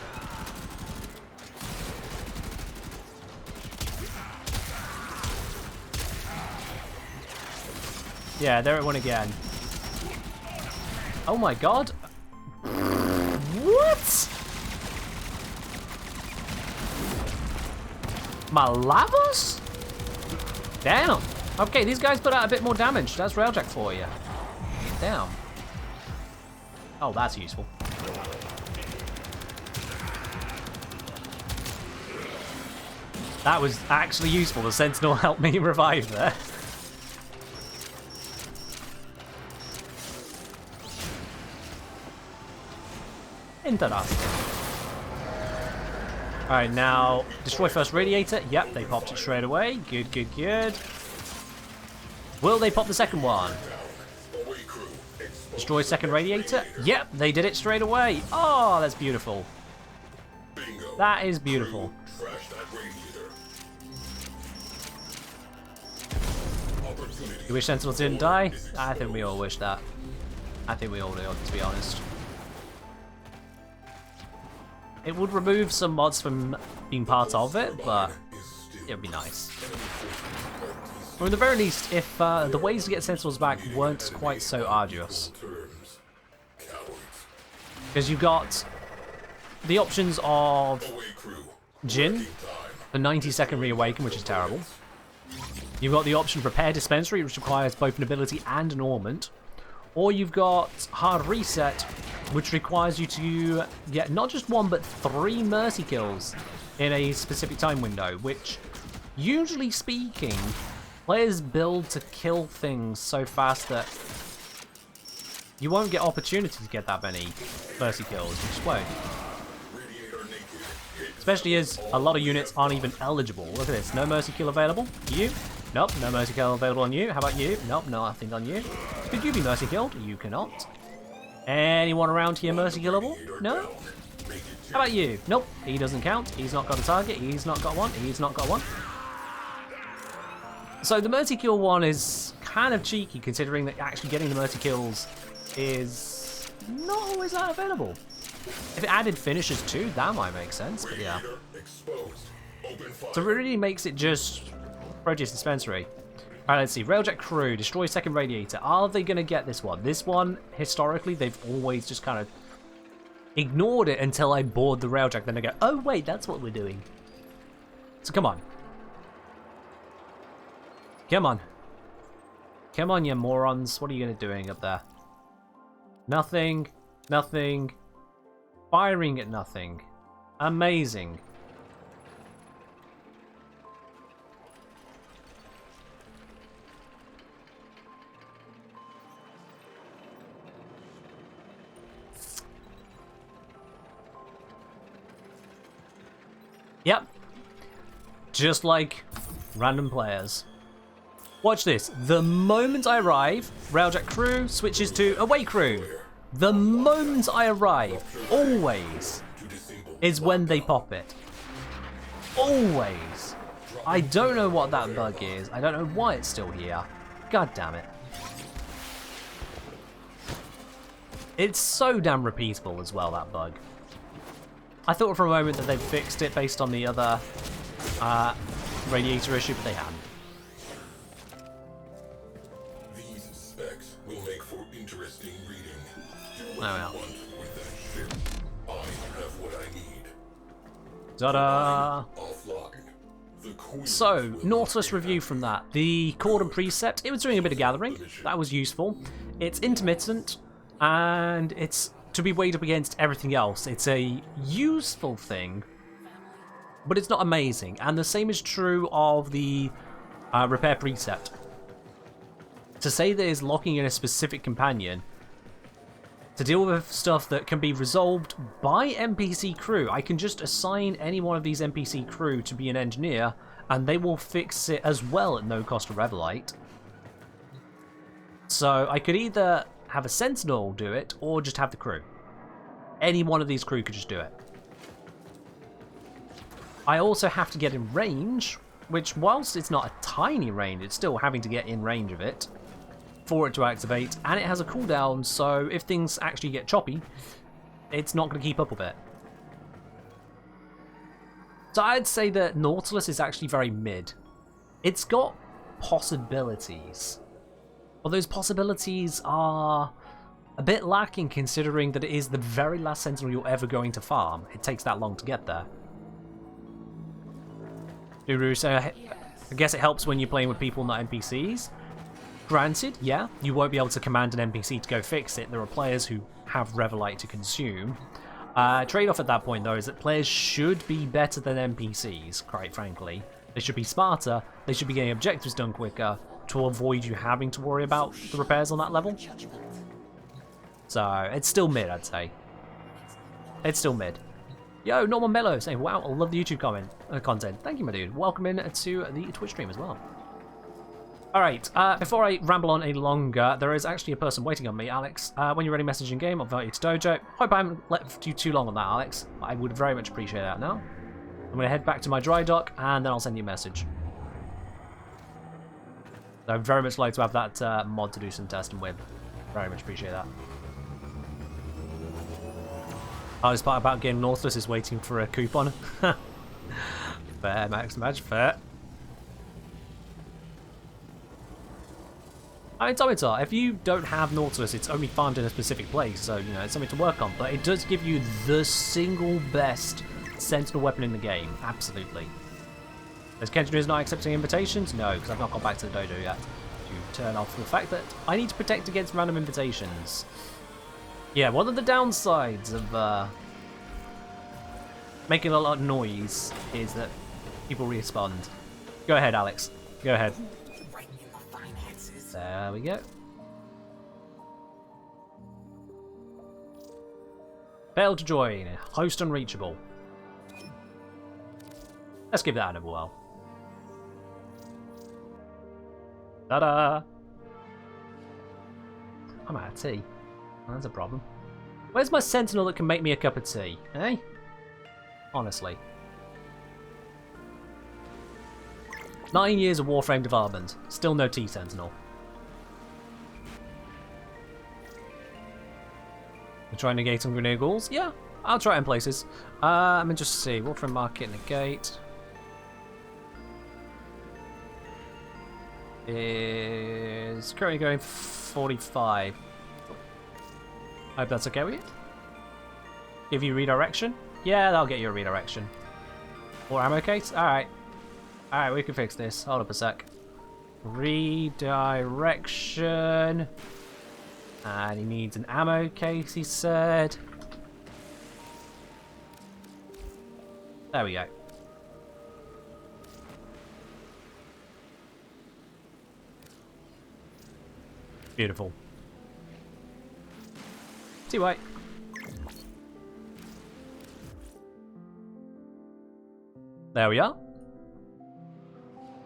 Yeah, there it went again. Oh my god. What? Malavos? Damn. Okay, these guys put out a bit more damage. That's railjack for you. Damn. Oh, that's useful. That was actually useful. The Sentinel helped me revive there. Interesting. Alright, now destroy first radiator. Yep, they popped it straight away. Good, good, good. Will they pop the second one? Destroy second radiator. Yep, they did it straight away. Oh, that's beautiful. That is beautiful. You wish Sentinels didn't die? I think we all wish that. I think we all do, to be honest. It would remove some mods from being part of it, but it would be nice. Or at the very least, if the ways to get Sentinels back weren't quite so arduous. Because you've got the options of Jin, the 90-second reawaken, which is terrible. You've got the option Repair Dispensary, which requires both an ability and an ornament. Or you've got Hard Reset, which requires you to get not just one, but 3 mercy kills in a specific time window, which, usually speaking, players build to kill things so fast that you won't get opportunity to get that many mercy kills. You just won't. Especially as a lot of units aren't even eligible. Look at this. No mercy kill available. You? Nope. No mercy kill available on you. How about you? Nope. Nothing on you. Could you be mercy killed? You cannot. Anyone around here mercy killable? No? How about you? Nope, he doesn't count. He's not got a target. He's not got one. He's not got one. So the multi-kill one is kind of cheeky, considering that actually getting the multi-kills is not always that available. If it added finishers too, that might make sense, but yeah. So it really makes it just Proteus dispensary. Alright, let's see. Railjet crew, destroy second radiator. Are they going to get this one? This one, historically, they've always just kind of ignored it until I board the railjack. Then I go, oh wait, that's what we're doing. So come on. Come on. Come on, you morons. What are you going to be doing up there? Nothing. Nothing. Firing at nothing. Amazing. Yep. Just like random players. Watch this. The moment I arrive, Railjet crew switches to away crew. The moment I arrive, always, is when they pop it. Always. I don't know what that bug is. I don't know why it's still here. God damn it. It's so damn repeatable as well, that bug. I thought for a moment that they'd fixed it based on the other radiator issue, but they hadn't. These specs will make for interesting reading. Do what Oh, well. you want with that ship. I have what I need. Ta-da! Offline. The Queen So, will Nautilus not review from that. The Cordon Precept, it was doing a bit of gathering. That was useful. It's intermittent, and it's to be weighed up against everything else. It's a useful thing, but it's not amazing. And the same is true of the Repair Precept. To say that it's locking in a specific companion to deal with stuff that can be resolved by NPC crew. I can just assign any one of these NPC crew to be an engineer, and they will fix it as well at no cost to Revelite. So I could either have a sentinel do it, or just have the crew. Any one of these crew could just do it. I also have to get in range, which whilst it's not a tiny range, it's still having to get in range of it for it to activate, and it has a cooldown, so if things actually get choppy, it's not going to keep up with it. So I'd say that Nautilus is actually very mid. It's got possibilities. Well, those possibilities are a bit lacking considering that it is the very last Sentinel you're ever going to farm. It takes that long to get there. Guru, so I guess it helps when you're playing with people, not NPCs. Granted, yeah, you won't be able to command an NPC to go fix it. There are players who have Revelite to consume. Trade-off at that point, though, is that players should be better than NPCs, quite frankly. They should be smarter, they should be getting objectives done quicker to avoid you having to worry about the repairs on that level. So, it's still mid, I'd say. It's still mid. Yo, Norman Mello saying, wow, I love the YouTube content. Thank you, my dude. Welcome in to the Twitch stream as well. Alright, before I ramble on any longer, there is actually a person waiting on me, Alex. When you're ready, message in game, I'll invite you to Dojo. Hope I haven't left you too long on that, Alex. I would very much appreciate that now. I'm going to head back to my dry dock, and then I'll send you a message. So I'd very much like to have that mod to do some testing with. Very much appreciate that. Hardest part about getting Nautilus is waiting for a coupon. Fair, Max Madge, fair. I mean, Tomitar, if you don't have Nautilus, it's only farmed in a specific place, so, you know, it's something to work on, but it does give you the single best Sentinel weapon in the game, absolutely. Is Kenjin not accepting invitations? No, because I've not gone back to the dojo yet to turn off the fact that I need to protect against random invitations. Yeah, one of the downsides of making a lot of noise is that people respond. Go ahead, Alex. Go ahead. There we go. Failed to join. Host unreachable. Let's give that another whirl. Ta-da! I'm out of tea. That's a problem. Where's my sentinel that can make me a cup of tea? Eh? Honestly. 9 years of Warframe development. Still no T-Sentinel. We're trying to negate some grenade ghouls? Yeah, I'll try it in places. Let me just see. Warframe market negate. Is currently going 45. Hope that's okay with you. Give you redirection? Yeah, that'll get you a redirection. Or ammo case? Alright. Alright, we can fix this. Hold up a sec. Redirection. And he needs an ammo case, he said. There we go. Beautiful. See white. There we are.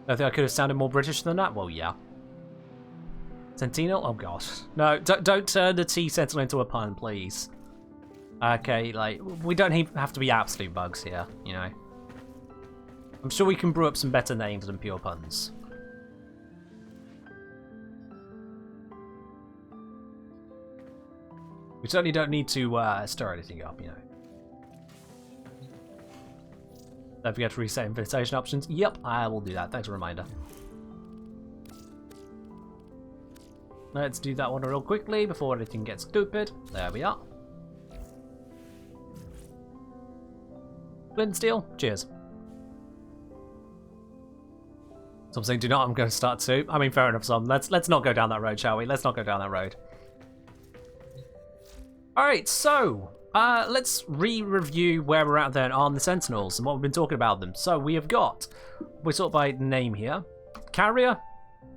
I think I could have sounded more British than that. Well, yeah. Sentinel? Oh gosh. No, don't turn the T-Sentinel into a pun, please. Okay, like, we don't have to be absolute bugs here, you know. I'm sure we can brew up some better names than pure puns. We certainly don't need to stir anything up, you know. Don't forget to reset invitation options. Yep, I will do that. Thanks for a reminder. Let's do that one real quickly before anything gets stupid. There we are. Flint steel. Cheers. Some saying do not. I'm going to start too. I mean, fair enough. Some. Let's not go down that road, shall we? Let's not go down that road. All right. So let's re-review where we're at then on the Sentinels and what we've been talking about them. So we have got. We sort by name here. Carrier.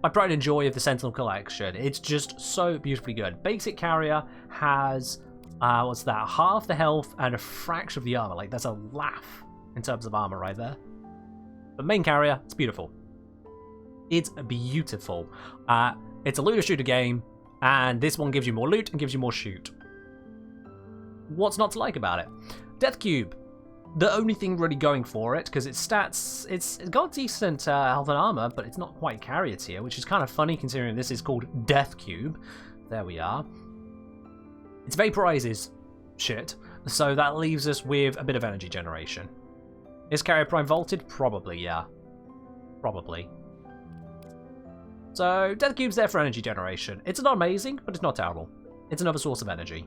My pride and joy of the Sentinel collection. It's just so beautifully good. Basic carrier has, what's that? Half the health and a fraction of the armor. Like, that's a laugh in terms of armor right there. But main carrier, it's beautiful. It's beautiful. It's a looter shooter game, and this one gives you more loot and gives you more shoot. What's not to like about it? Death Cube. The only thing really going for it, because its stats, it's got decent health and armor, but it's not quite carrier tier, which is kind of funny considering this is called Death Cube. There we are. Its vaporizes shit, so that leaves us with a bit of energy generation. Is carrier prime vaulted? Probably, yeah. Probably. So, Death Cube's there for energy generation. It's not amazing, but it's not terrible. It's another source of energy.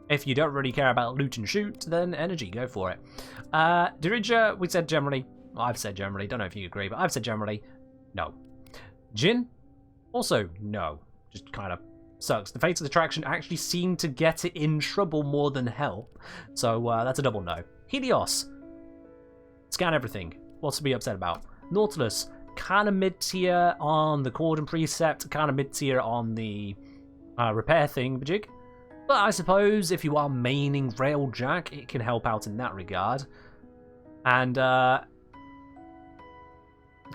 If you don't really care about loot and shoot, then energy, go for it. Dirija, we said generally. Well, I've said generally. Don't know if you agree, but I've said generally. No. Jin? Also, no. Just kind of sucks. The Fates of Attraction actually seem to get it in trouble more than help. So that's a double no. Helios. Scan everything. What's to be upset about? Nautilus. Kind of mid-tier on the Cordon Precept. Kind of mid-tier on the repair thing, jig. But I suppose if you are maining Railjack, it can help out in that regard. And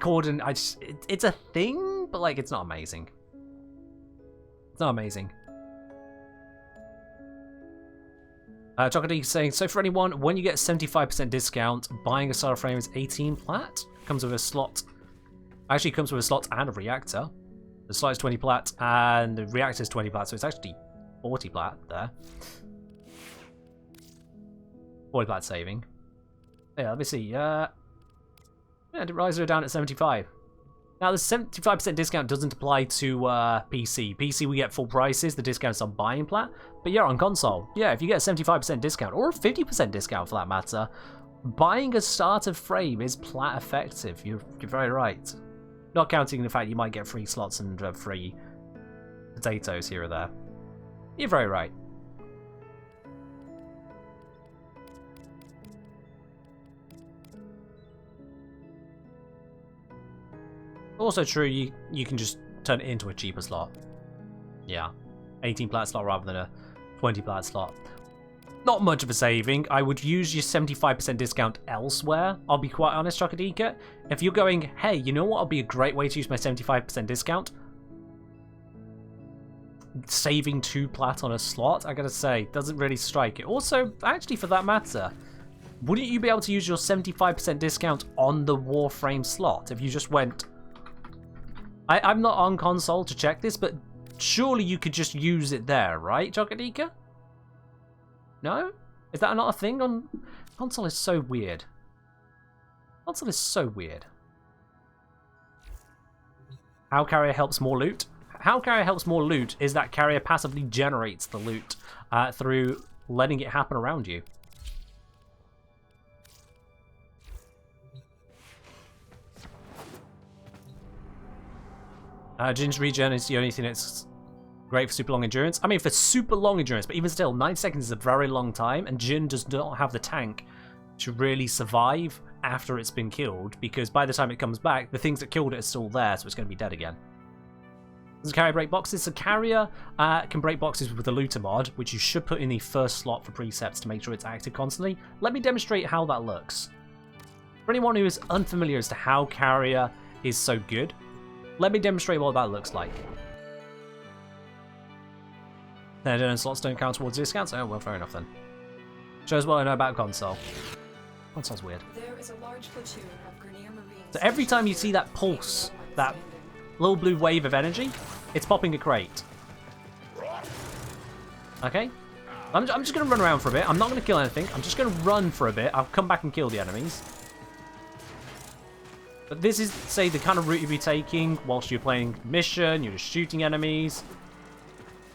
Cordon, it's a thing, but like it's not amazing. It's not amazing. Chocolate saying, so for anyone, when you get 75% discount, buying a Star Frame is 18 plat. Comes with a slot. Actually, comes with a slot and a reactor. The slot is 20 plat, and the reactor is 20 plat, so it's actually 40 plat there. 40 plat saving. Yeah, let me see. Yeah, I didn't realize they were down at 75. Now, the 75% discount doesn't apply to PC. PC, we get full prices. The discount's on buying plat. But yeah, on console, yeah, if you get a 75% discount, or a 50% discount for that matter, buying a starter frame is plat effective. You're very right. Not counting the fact you might get free slots and free potatoes here or there. You're very right. Also true, you can just turn it into a cheaper slot. Yeah. 18 plat slot rather than a 20 plat slot. Not much of a saving. I would use your 75% discount elsewhere. I'll be quite honest, Chocodika. If you're going, hey, you know what would be a great way to use my 75% discount? saving 2 plat on a slot, I gotta say, doesn't really strike it. Also, actually, for that matter, wouldn't you be able to use your 75% discount on the Warframe slot if you just went... I'm not on console to check this, but surely you could just use it there, right, Jogadika? No? Is that not a thing on... Console is so weird. Console is so weird. How carrier helps more loot? How carrier helps more loot is that carrier passively generates the loot through letting it happen around you. Jin's regen is the only thing that's great for super long endurance. I mean, for super long endurance, but even still, 9 seconds is a very long time, and Jin does not have the tank to really survive after it's been killed, because by the time it comes back, the things that killed it are still there, so it's going to be dead again. Does carrier break boxes? So carrier can break boxes with the looter mod, which you should put in the first slot for precepts to make sure it's active constantly. Let me demonstrate how that looks. For anyone who is unfamiliar as to how carrier is so good, let me demonstrate what that looks like. Then slots don't count towards discounts? Oh, well, fair enough then. Shows what I know about console. Console's weird. There is a large platoon of Grenier Marines. So every time you see that pulse, that little blue wave of energy, it's popping a crate. Okay? I'm just going to run around for a bit. I'm not going to kill anything. I'm just going to run for a bit. I'll come back and kill the enemies. But this is, say, the kind of route you'll be taking whilst you're playing mission. You're just shooting enemies.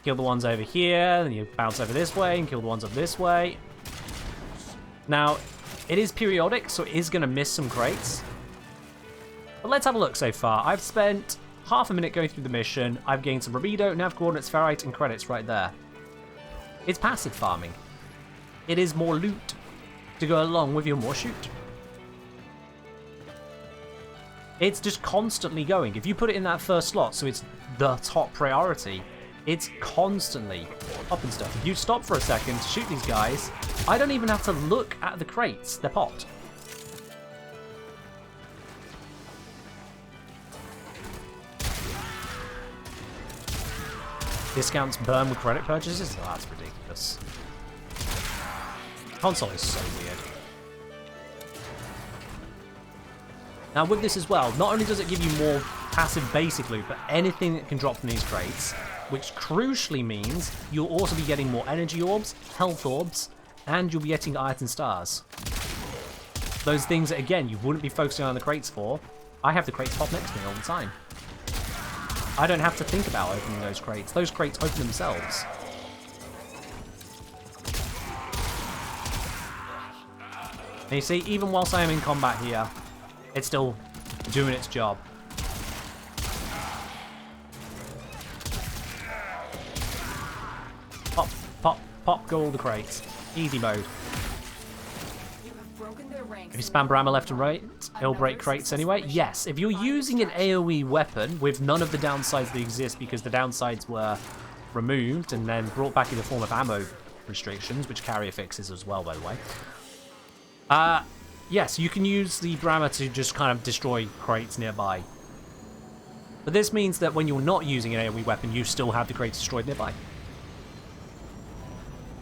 Kill the ones over here, then you bounce over this way and kill the ones over this way. Now, it is periodic, so it is going to miss some crates. But let's have a look so far. I've spent half a minute going through the mission. I've gained some Rabido, nav coordinates, ferrite, and credits right there. It's passive farming. It is more loot to go along with your more shoot. It's just constantly going. If you put it in that first slot, so it's the top priority, it's constantly popping stuff. If you stop for a second to shoot these guys, I don't even have to look at the crates. They're popped. Discounts burn with credit purchases? Oh, that's ridiculous. Console is so weird. Now with this as well, not only does it give you more passive basic loot, but anything that can drop from these crates, which crucially means you'll also be getting more energy orbs, health orbs, and you'll be getting iron stars. Those things that, again, you wouldn't be focusing on the crates for. I have the crates pop next to me all the time. I don't have to think about opening those crates. Those crates open themselves. And you see, even whilst I am in combat here, it's still doing its job. Pop, pop, pop, go all the crates. Easy mode. If you spam Brammer left and right, it'll break crates anyway. Yes, if you're using an AoE weapon with none of the downsides that exist because the downsides were removed and then brought back in the form of ammo restrictions, which carrier fixes as well, by the way. Yes, you can use the Brammer to just kind of destroy crates nearby. But this means that when you're not using an AoE weapon, you still have the crates destroyed nearby.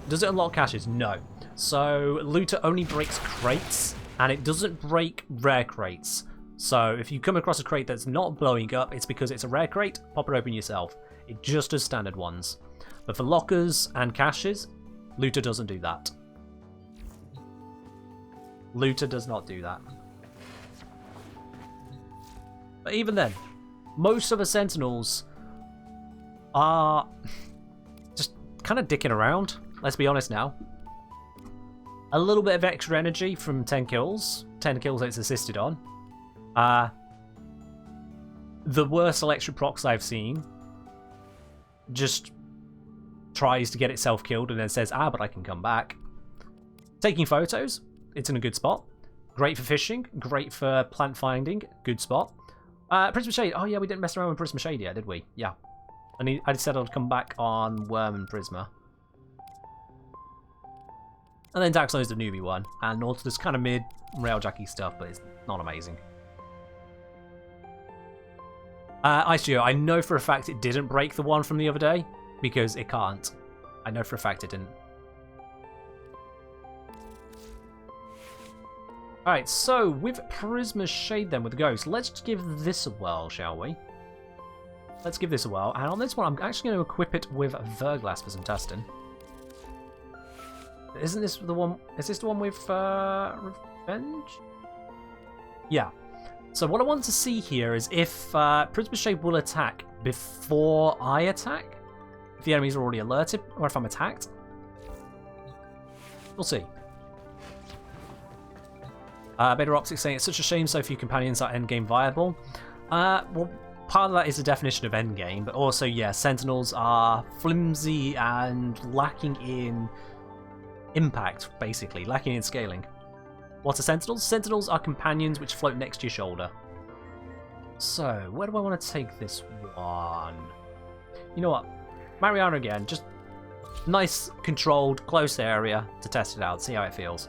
Does it unlock caches? No. So, Looter only breaks crates, and it doesn't break rare crates. So, if you come across a crate that's not blowing up, it's because it's a rare crate, pop it open yourself. It just does standard ones. But for lockers and caches, Looter doesn't do that. Looter does not do that. But even then, most of the sentinels are just kind of dicking around. Let's be honest now. A little bit of extra energy from 10 kills. 10 kills it's assisted on. The worst electric procs I've seen just tries to get itself killed and then says, but I can come back. Taking photos, it's in a good spot. Great for fishing, great for plant finding, good spot. Prisma Shade, oh yeah, we didn't mess around with Prisma Shade yet, did we? Yeah. And I said I'd come back on Worm and Prisma. And then Daxlo's the newbie one, and also this kind of mid railjacky stuff, but it's not amazing. Ice Geo, I know for a fact it didn't break the one from the other day. because it can't. I know for a fact it didn't. Alright, so with Prisma's Shade then, with Ghost, let's give this a whirl, shall we? Let's give this a whirl. And on this one, I'm actually going to equip it with Verglass for some testing. Isn't this the one... Is this the one with Revenge? Yeah. So what I want to see here is if Prisma's Shade will attack before I attack. If the enemies are already alerted, or if I'm attacked. We'll see. Beta Optics saying it's such a shame so few companions are endgame viable. Well, part of that is the definition of endgame, but also, yeah, Sentinels are flimsy and lacking in impact, basically, lacking in scaling. What are Sentinels? Sentinels are companions which float next to your shoulder. So, where do I want to take this one? You know what? Mariana again, just nice, controlled, close area to test it out, see how it feels.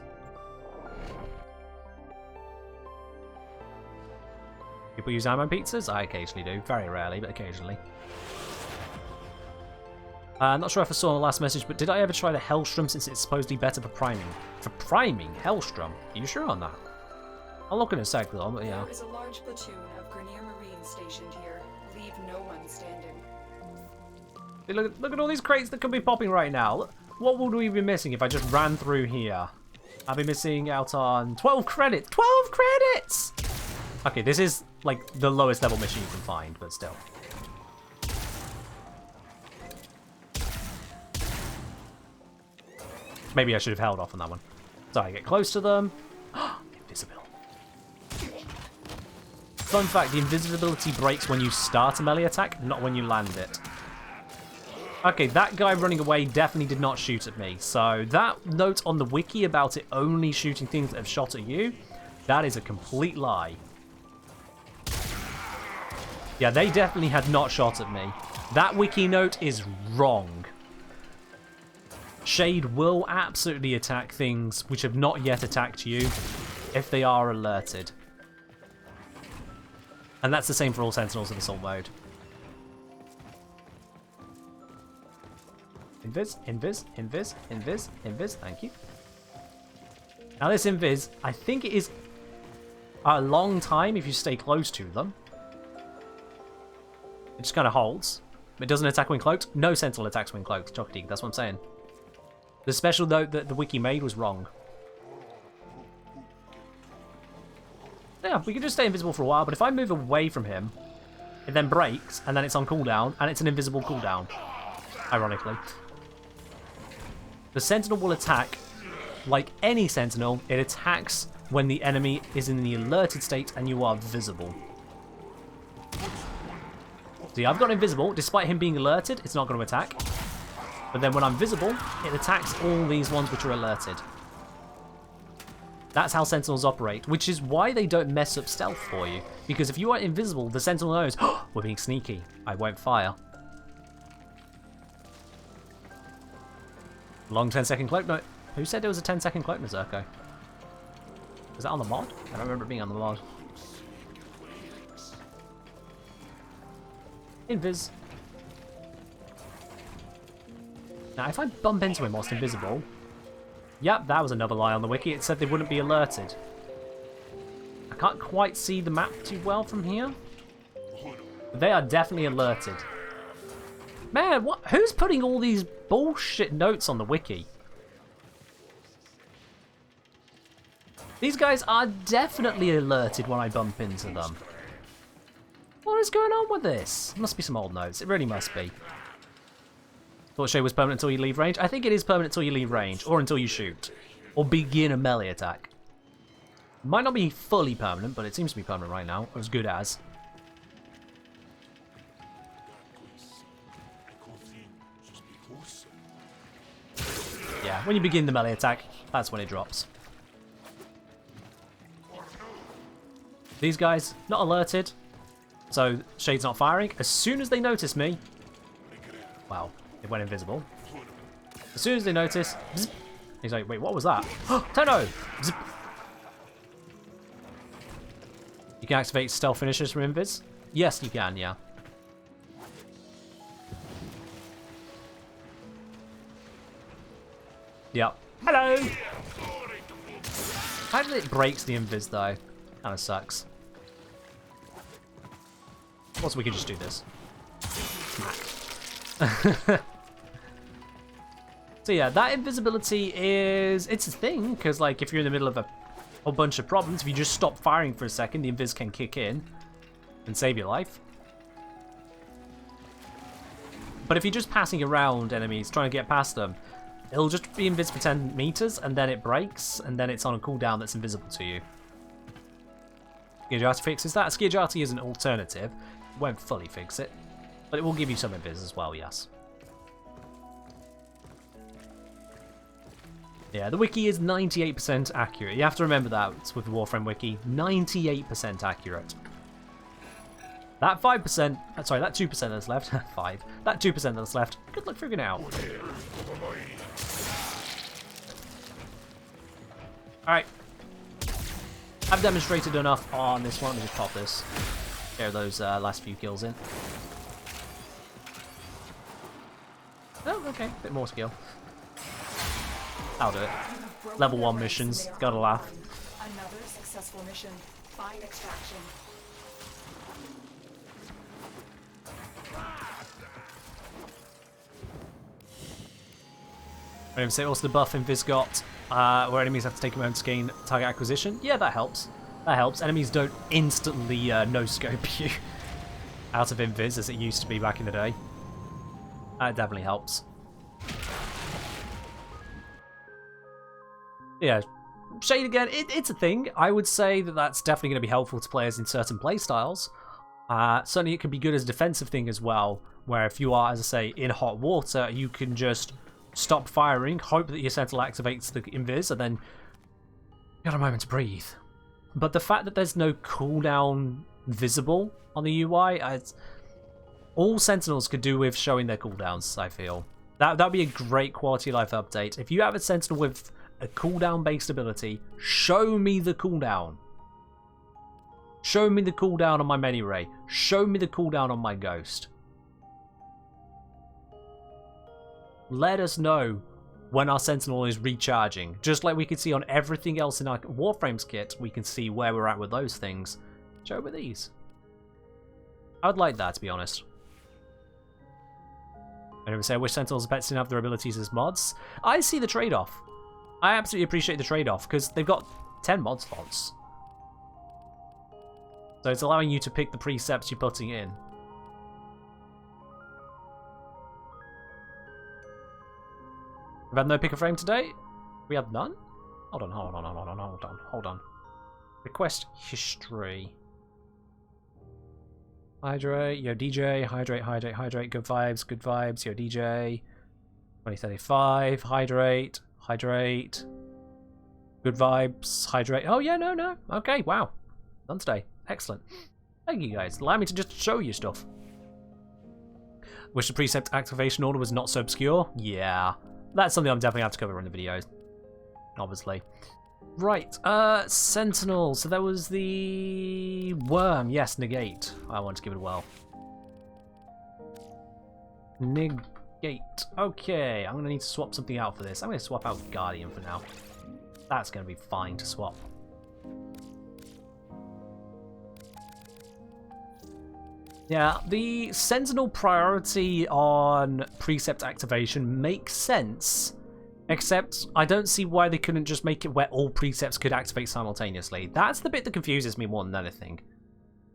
People use ammo pizzas? I occasionally do. Very rarely, but occasionally. I'm not sure if I saw in the last message, but did I ever try the Hellstrom since it's supposedly better for priming? For priming? Hellstrom? Are you sure on that? I'll look in a sec though, but yeah. There is a large platoon of Grenier Marines stationed here. Leave no one standing. Hey, look at all these crates that could be popping right now. What would we be missing if I just ran through here? I'll be missing out on 12 credits. 12 credits! Okay, this is like the lowest level mission you can find, but still. Maybe I should have held off on that one. So I get close to them. Invisible. Fun fact, the invisibility breaks when you start a melee attack, not when you land it. Okay, that guy running away definitely did not shoot at me. So that note on the wiki about it only shooting things that have shot at you, that is a complete lie. Yeah, they definitely had not shot at me. That wiki note is wrong. Shade will absolutely attack things which have not yet attacked you if they are alerted. And that's the same for all Sentinels in Assault mode. Invis, invis, invis, invis, invis, thank you. Now this invis, I think it is a long time if you stay close to them. It just kind of holds. It doesn't attack when cloaked. No Sentinel attacks when cloaked. Chocotique, that's what I'm saying. The special note that the wiki made was wrong. Yeah, we can just stay invisible for a while, but if I move away from him, it then breaks, and then it's on cooldown, and it's an invisible cooldown. Ironically. The Sentinel will attack like any Sentinel. It attacks when the enemy is in the alerted state and you are visible. See, I've got invisible. Despite him being alerted, it's not going to attack. But then when I'm visible, it attacks all these ones which are alerted. That's how Sentinels operate, which is why they don't mess up stealth for you. Because if you are invisible, the Sentinel knows, oh, we're being sneaky. I won't fire. Long 10-second cloak. No, who said there was a 10-second cloak, Mazurko? Was that on the mod? I don't remember it being on the mod. Invis. Now, if I bump into him whilst invisible... Yep, that was another lie on the wiki. It said they wouldn't be alerted. I can't quite see the map too well from here. But they are definitely alerted. Man, what? Who's putting all these bullshit notes on the wiki? These guys are definitely alerted when I bump into them. What is going on with this? Must be some old notes. It really must be. Thought Shade was permanent until you leave range. I think it is permanent until you leave range, or until you shoot, or begin a melee attack. Might not be fully permanent, but it seems to be permanent right now, or as good as. Yeah, when you begin the melee attack, that's when it drops. These guys, not alerted, so Shade's not firing. As soon as they notice me, well, it went invisible. As soon as they notice, zip, he's like, wait, what was that? 10-0! Zip. You can activate stealth finishers from invis? Yes, you can, yeah. Yep. Hello! How did it breaks the invis though? Kinda sucks. Also, we could just do this. Smack. So yeah, that invisibility it's a thing, because like if you're in the middle of a whole bunch of problems, if you just stop firing for a second, the invis can kick in and save your life. But if you're just passing around enemies, trying to get past them, it'll just be invis for 10 meters, and then it breaks, and then it's on a cooldown that's invisible to you. Skirjati fixes that. Skirjati is an alternative. It won't fully fix it, but it will give you some invis as well, yes. Yeah, the wiki is 98% accurate. You have to remember that with the Warframe wiki. 98% accurate. That 5%, sorry, that 2% that's left, 5, that 2% that's left, good luck figuring it out. Alright. I've demonstrated enough on this one. Let me just pop this. Get those last few kills in. Oh, okay, bit more skill. I'll do it. Level 1 missions, gotta laugh. Another successful mission. Find extraction. I didn't say also the buff Invis got, where enemies have to take a moment to gain target acquisition. Yeah, that helps. That helps. Enemies don't instantly no-scope you out of Invis as it used to be back in the day. That definitely helps. Yeah, Shade again, it's a thing. I would say that that's definitely going to be helpful to players in certain playstyles. Certainly it can be good as a defensive thing as well, where if you are, as I say, in hot water, you can just stop firing, hope that your sentinel activates the invis, and then you got a moment to breathe. But the fact that there's no cooldown visible on the UI, all sentinels could do with showing their cooldowns, I feel. That'd be a great quality of life update. If you have a sentinel with a cooldown based ability, show me the cooldown. Show me the cooldown on my many ray. Show me the cooldown on my ghost. Let us know when our sentinel is recharging. Just like we can see on everything else in our Warframes kit, we can see where we're at with those things. Show me these. I would like that, to be honest. I never say I wish sentinels and pets didn't have their abilities as mods. I see the trade-off. I absolutely appreciate the trade-off, because they've got 10 mod slots. So it's allowing you to pick the precepts you're putting in. We've had no pick a frame today? We had none? Hold on. Request history. Hydrate, yo DJ, hydrate, good vibes, yo DJ. 2035, hydrate, good vibes, hydrate. Oh yeah, no. Okay, wow. Done today. Excellent. Thank you guys. Allow me to just show you stuff. Wish the precept activation order was not so obscure? Yeah. That's something I'm definitely going to have to cover in the videos. Obviously. Right, Sentinel. So there was the worm. Yes, negate. I want to give it a whirl. Negate. Okay, I'm going to need to swap something out for this. I'm going to swap out Guardian for now. That's going to be fine to swap. Yeah, the Sentinel priority on precept activation makes sense, except I don't see why they couldn't just make it where all precepts could activate simultaneously. That's the bit that confuses me more than anything.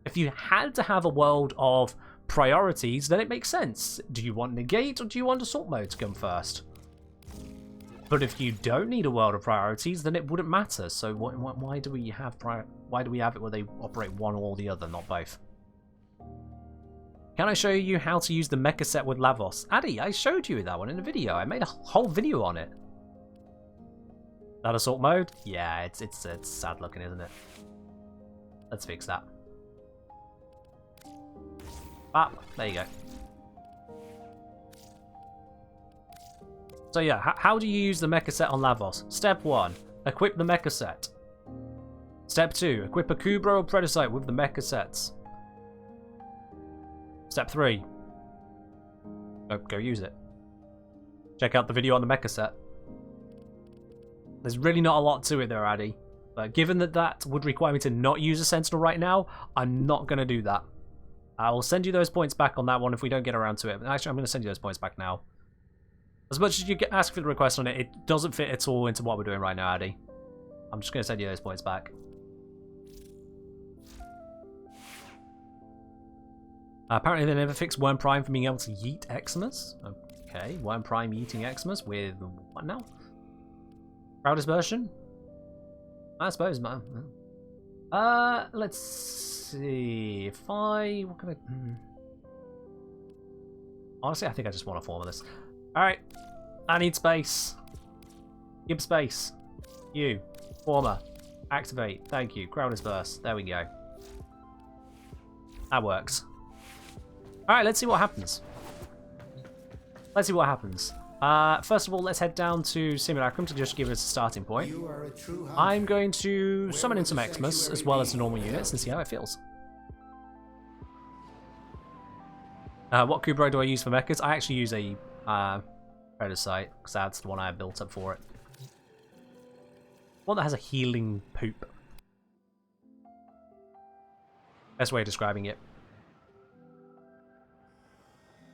If you had to have a world of priorities, then it makes sense. Do you want negate or do you want assault mode to come first? But if you don't need a world of priorities, then it wouldn't matter. So why do we have it where they operate one or the other, not both? Can I show you how to use the mecha set with Lavos? Addy, I showed you that one in a video. I made a whole video on it. That assault mode? Yeah, it's sad looking, isn't it? Let's fix that. Ah, there you go. So yeah, how do you use the mecha set on Lavos? Step 1, equip the mecha set. Step 2, equip a Kubro or Predacite with the mecha sets. Step 3. Go use it. Check out the video on the mecha set. There's really not a lot to it there, Addy. But given that that would require me to not use a Sentinel right now, I'm not going to do that. I will send you those points back on that one if we don't get around to it. Actually, I'm going to send you those points back now. As much as you ask for the request on it, it doesn't fit at all into what we're doing right now, Addy. I'm just going to send you those points back. Apparently they never fixed Worm Prime for being able to yeet Xmas. Okay, Worm Prime yeeting Xmas with what now? Proudest version? I suppose, man. Let's see. If I... What can I... Honestly, I think I just want a form of this. Alright. I need space. Give space. You. Former. Activate. Thank you. Crowder's Burst. There we go. That works. Alright, let's see what happens. Let's see what happens. First of all, let's head down to Simulacrum to just give us a starting point. I'm going to summon in some Xmas as well as the normal units and see how it feels. What Kubro do I use for mechas? I actually use a Predator Sight because that's the one I have built up for it. One that has a healing poop. Best way of describing it.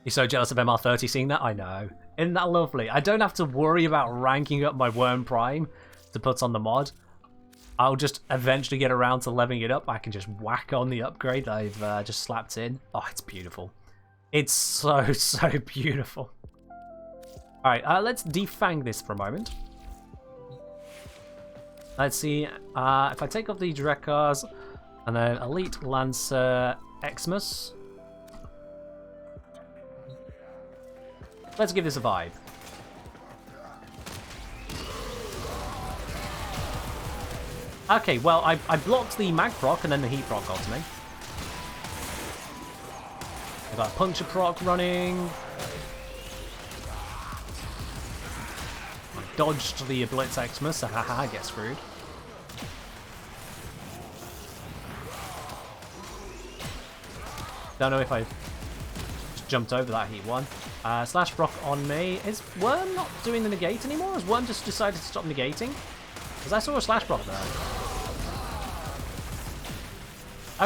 You're so jealous of MR30 seeing that? I know. Isn't that lovely? I don't have to worry about ranking up my Worm Prime to put on the mod. I'll just eventually get around to leveling it up. I can just whack on the upgrade that I've just slapped in. Oh, it's beautiful. It's so, so beautiful. Alright, let's defang this for a moment. Let's see. If I take off the direct cars and then Elite Lancer Xmas. Let's give this a vibe. Okay, well, I blocked the mag proc and then the heat proc got to me. I got a puncture proc running. I dodged the Blitz Xmas, so haha, get screwed. Don't know if I just jumped over that heat one. Slash proc on me. Is Worm not doing the negate anymore? Has Worm just decided to stop negating? Because I saw a slash proc there.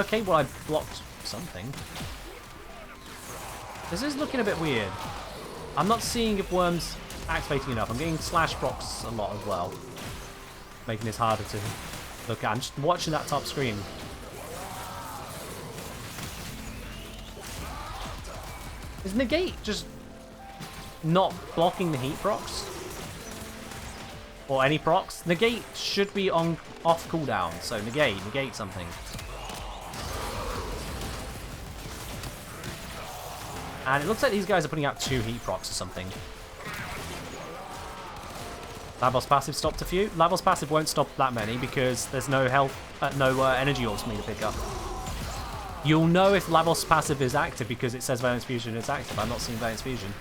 Okay, well I blocked something. This is looking a bit weird. I'm not seeing if Worm's activating enough. I'm getting slash procs a lot as well. Making this harder to look at. I'm just watching that top screen. Is negate just not blocking the heat procs? Or any procs? Negate should be on off cooldown, so negate something. And it looks like these guys are putting out 2 heat procs or something. Lavos passive stopped a few. Lavos passive won't stop that many because there's no health, no energy orbs for me to pick up. You'll know if Lavos passive is active because it says Valence Fusion is active. I'm not seeing Valence Fusion.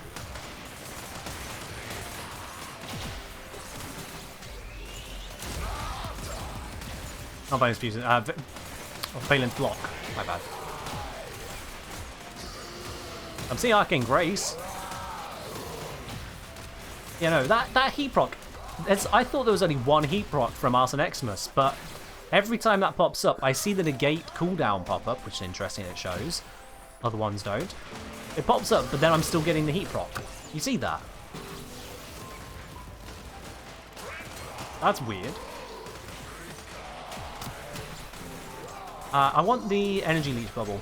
Not Valence Fusion. Valence Block. My bad. I'm seeing Arcane Grace. You know, that heat proc. I thought there was only one heat proc from Arson Xmas, but every time that pops up, I see the negate cooldown pop up, which is interesting, it shows. Other ones don't. It pops up, but then I'm still getting the heat proc. You see that? That's weird. I want the energy leech bubble.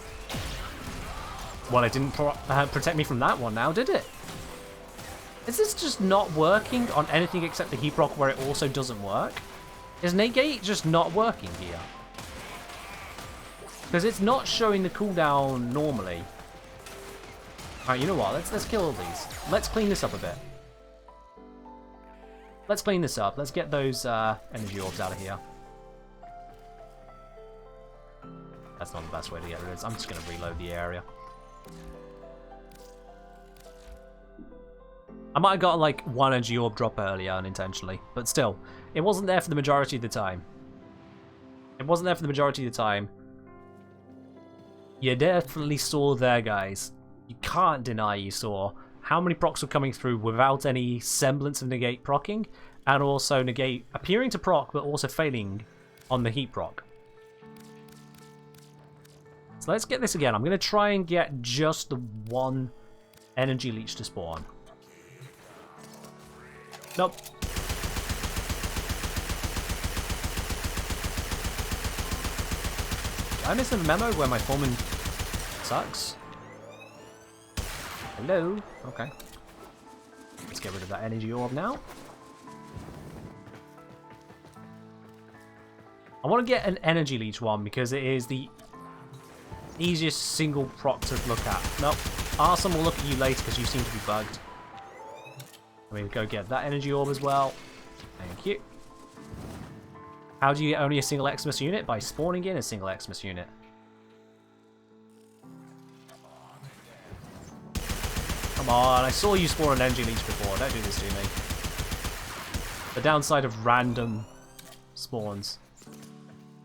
Well, it didn't protect me from that one now, did it? Is this just not working on anything except the heat proc where it also doesn't work? Is negate just not working here? Because it's not showing the cooldown normally. Alright, you know what? Let's kill all these. Let's clean this up a bit. Let's clean this up. Let's get those energy orbs out of here. That's not the best way to get rid of this. I'm just going to reload the area. I might have got like 1 energy orb drop earlier unintentionally, but still, it wasn't there for the majority of the time. It wasn't there for the majority of the time. You definitely saw there, guys. You can't deny you saw how many procs were coming through without any semblance of negate procking, and also negate appearing to proc, but also failing on the heat proc. So let's get this again. I'm going to try and get just the one energy leech to spawn. Nope. Did I miss a memo where my foreman sucks? Hello? Okay. Let's get rid of that energy orb now. I want to get an energy leech one because it is the easiest single proc to look at. Nope. Arson will look at you later because you seem to be bugged. I'm going to go get that energy orb as well. Thank you. How do you get only a single Xmas unit? By spawning in a single Xmas unit. Come on, I saw you spawn an energy leech before. Don't do this to me. The downside of random spawns.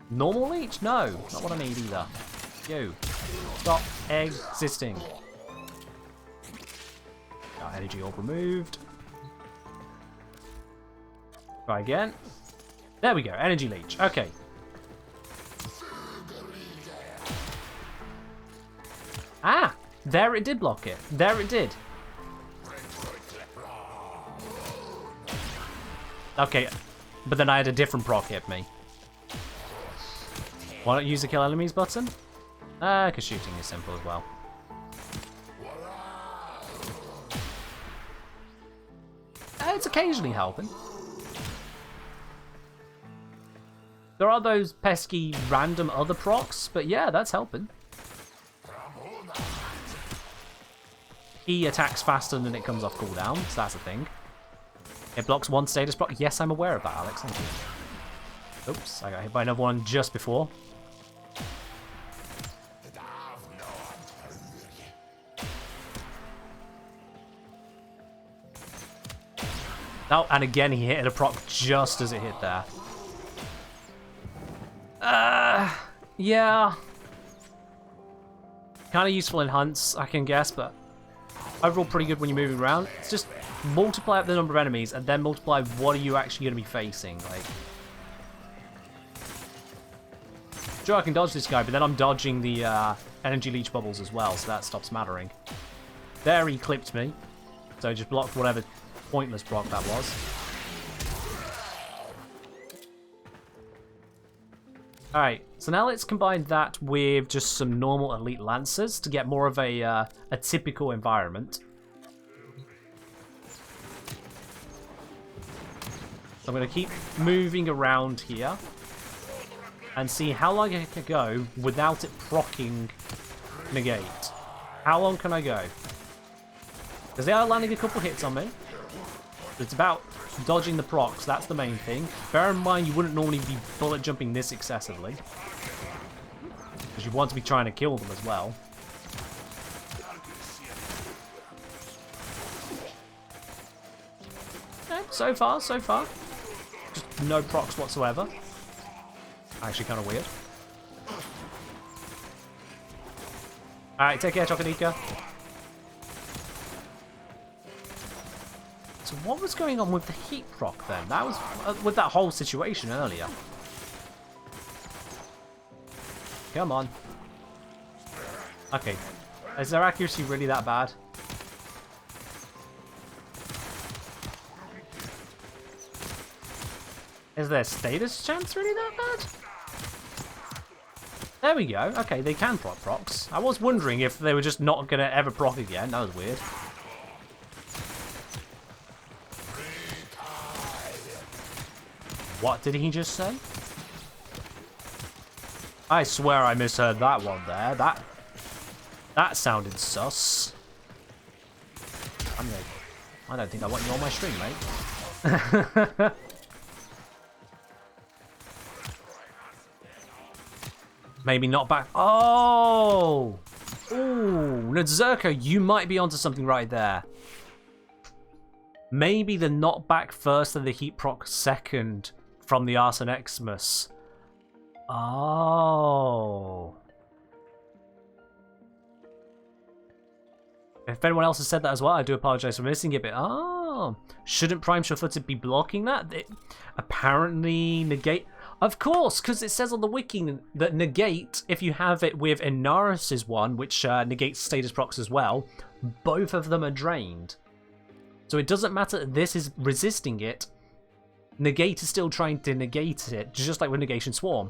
Normal leech? No, not what I need either. Yo, stop existing. Got energy orb removed. Try again. There we go, energy leech. Okay. Ah, there it did block it. There it did. Okay, but then I had a different proc hit me. Why not use the kill enemies button? Because shooting is simple as well. It's occasionally helping. There are those pesky random other procs, but yeah, that's helping. He attacks faster than it comes off cooldown, so that's a thing. It blocks one status block. Yes, I'm aware of that, Alex. Thank you. Oops, I got hit by another one just before. Oh, and again he hit a proc just as it hit there. Yeah. Kind of useful in hunts, I can guess, but overall pretty good when you're moving around. It's just multiply up the number of enemies and then multiply what are you actually going to be facing. Like, sure, I can dodge this guy, but then I'm dodging the energy leech bubbles as well, so that stops mattering. There he clipped me, so just blocked whatever pointless block that was. Alright, so now let's combine that with just some normal elite lancers to get more of a typical environment. So I'm going to keep moving around here and see how long I can go without it proccing negate. How long can I go? Because they are landing a couple hits on me. It's about dodging the procs, that's the main thing. Bear in mind you wouldn't normally be bullet jumping this excessively, because you want to be trying to kill them as well. Yeah, so far. Just no procs whatsoever. Actually kind of weird. Alright, take care, Choconica. So what was going on with the heat proc then? That was with that whole situation earlier. Come on. Okay. Is their accuracy really that bad? Is their status chance really that bad? There we go. Okay, they can proc procs. I was wondering if they were just not going to ever proc again. That was weird. What did he just say? I swear I misheard that one there. That sounded sus. I don't think I want you on my stream, mate. Maybe not back. Oh! Ooh, Nadzerka, you might be onto something right there. Maybe the not back first and the heat proc second from the Arson Xmas. Oh. If anyone else has said that as well, I do apologize for missing it, but Oh, shouldn't Prime Sure-Footed be blocking that? It apparently negate... Of course, because it says on the wiki that negate, if you have it with Inaris's one, which negates status procs as well, both of them are drained. So it doesn't matter that this is resisting it, negate is still trying to negate it, just like with Negation Swarm.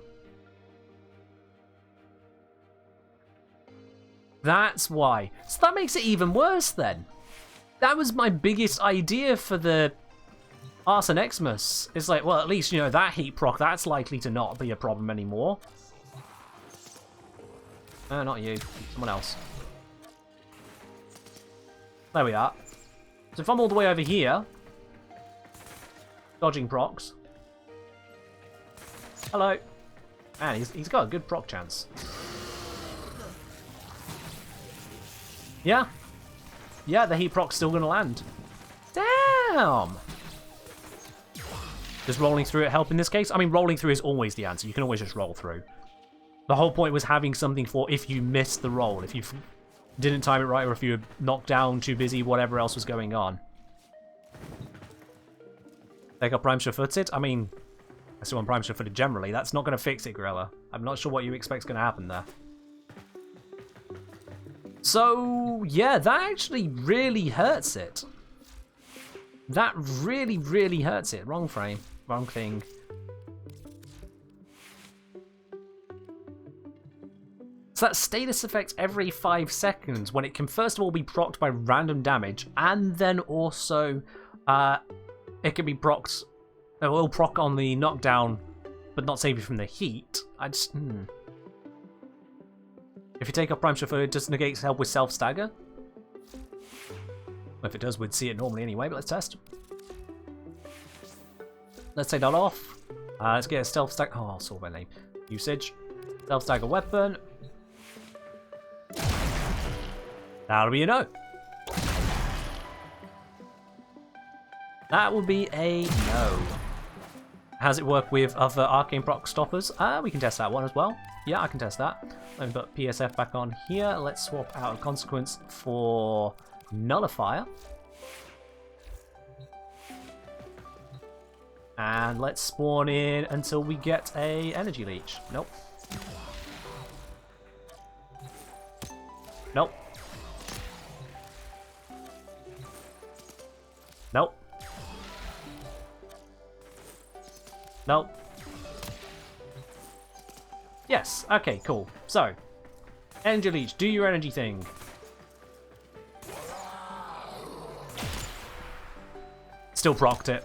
That's why. So that makes it even worse then. That was my biggest idea for the Arson Xmas. It's like, well, at least, you know, that heat proc, that's likely to not be a problem anymore. Not you. Someone else. There we are. So if I'm all the way over here, dodging procs. Hello. Man, he's got a good proc chance. Yeah. Yeah, the heat proc's still going to land. Damn! Does rolling through it help in this case? I mean, rolling through is always the answer. You can always just roll through. The whole point was having something for if you missed the roll, if you didn't time it right, or if you were knocked down, too busy, whatever else was going on. Take up Prime Sure-Footed? I mean, I still want Prime Sure-Footed generally. That's not going to fix it, Gorilla. I'm not sure what you expect's going to happen there. So, yeah, that actually really hurts it. That really, really hurts it. Wrong frame. Wrong thing. So that status effect every 5 seconds when it can first of all be procced by random damage, and then also it can be procced, it will proc on the knockdown, but not save you from the heat. If you take off Prime Sure-Footed, does negate help with self-stagger? Well, if it does, we'd see it normally anyway, but let's test. Let's take that off. Let's get a stealth stagger. Oh, I saw my name. Usage. Stealth stagger weapon. That'll be a no. That would be a no. How does it work with other arcane proc stoppers? We can test that one as well. Yeah, I can test that. Let me put PSF back on here. Let's swap out a consequence for nullifier. And let's spawn in until we get a energy leech. Nope. Nope. Nope. Nope. Yes, okay, cool. So, energy leech, do your energy thing. Still procced it.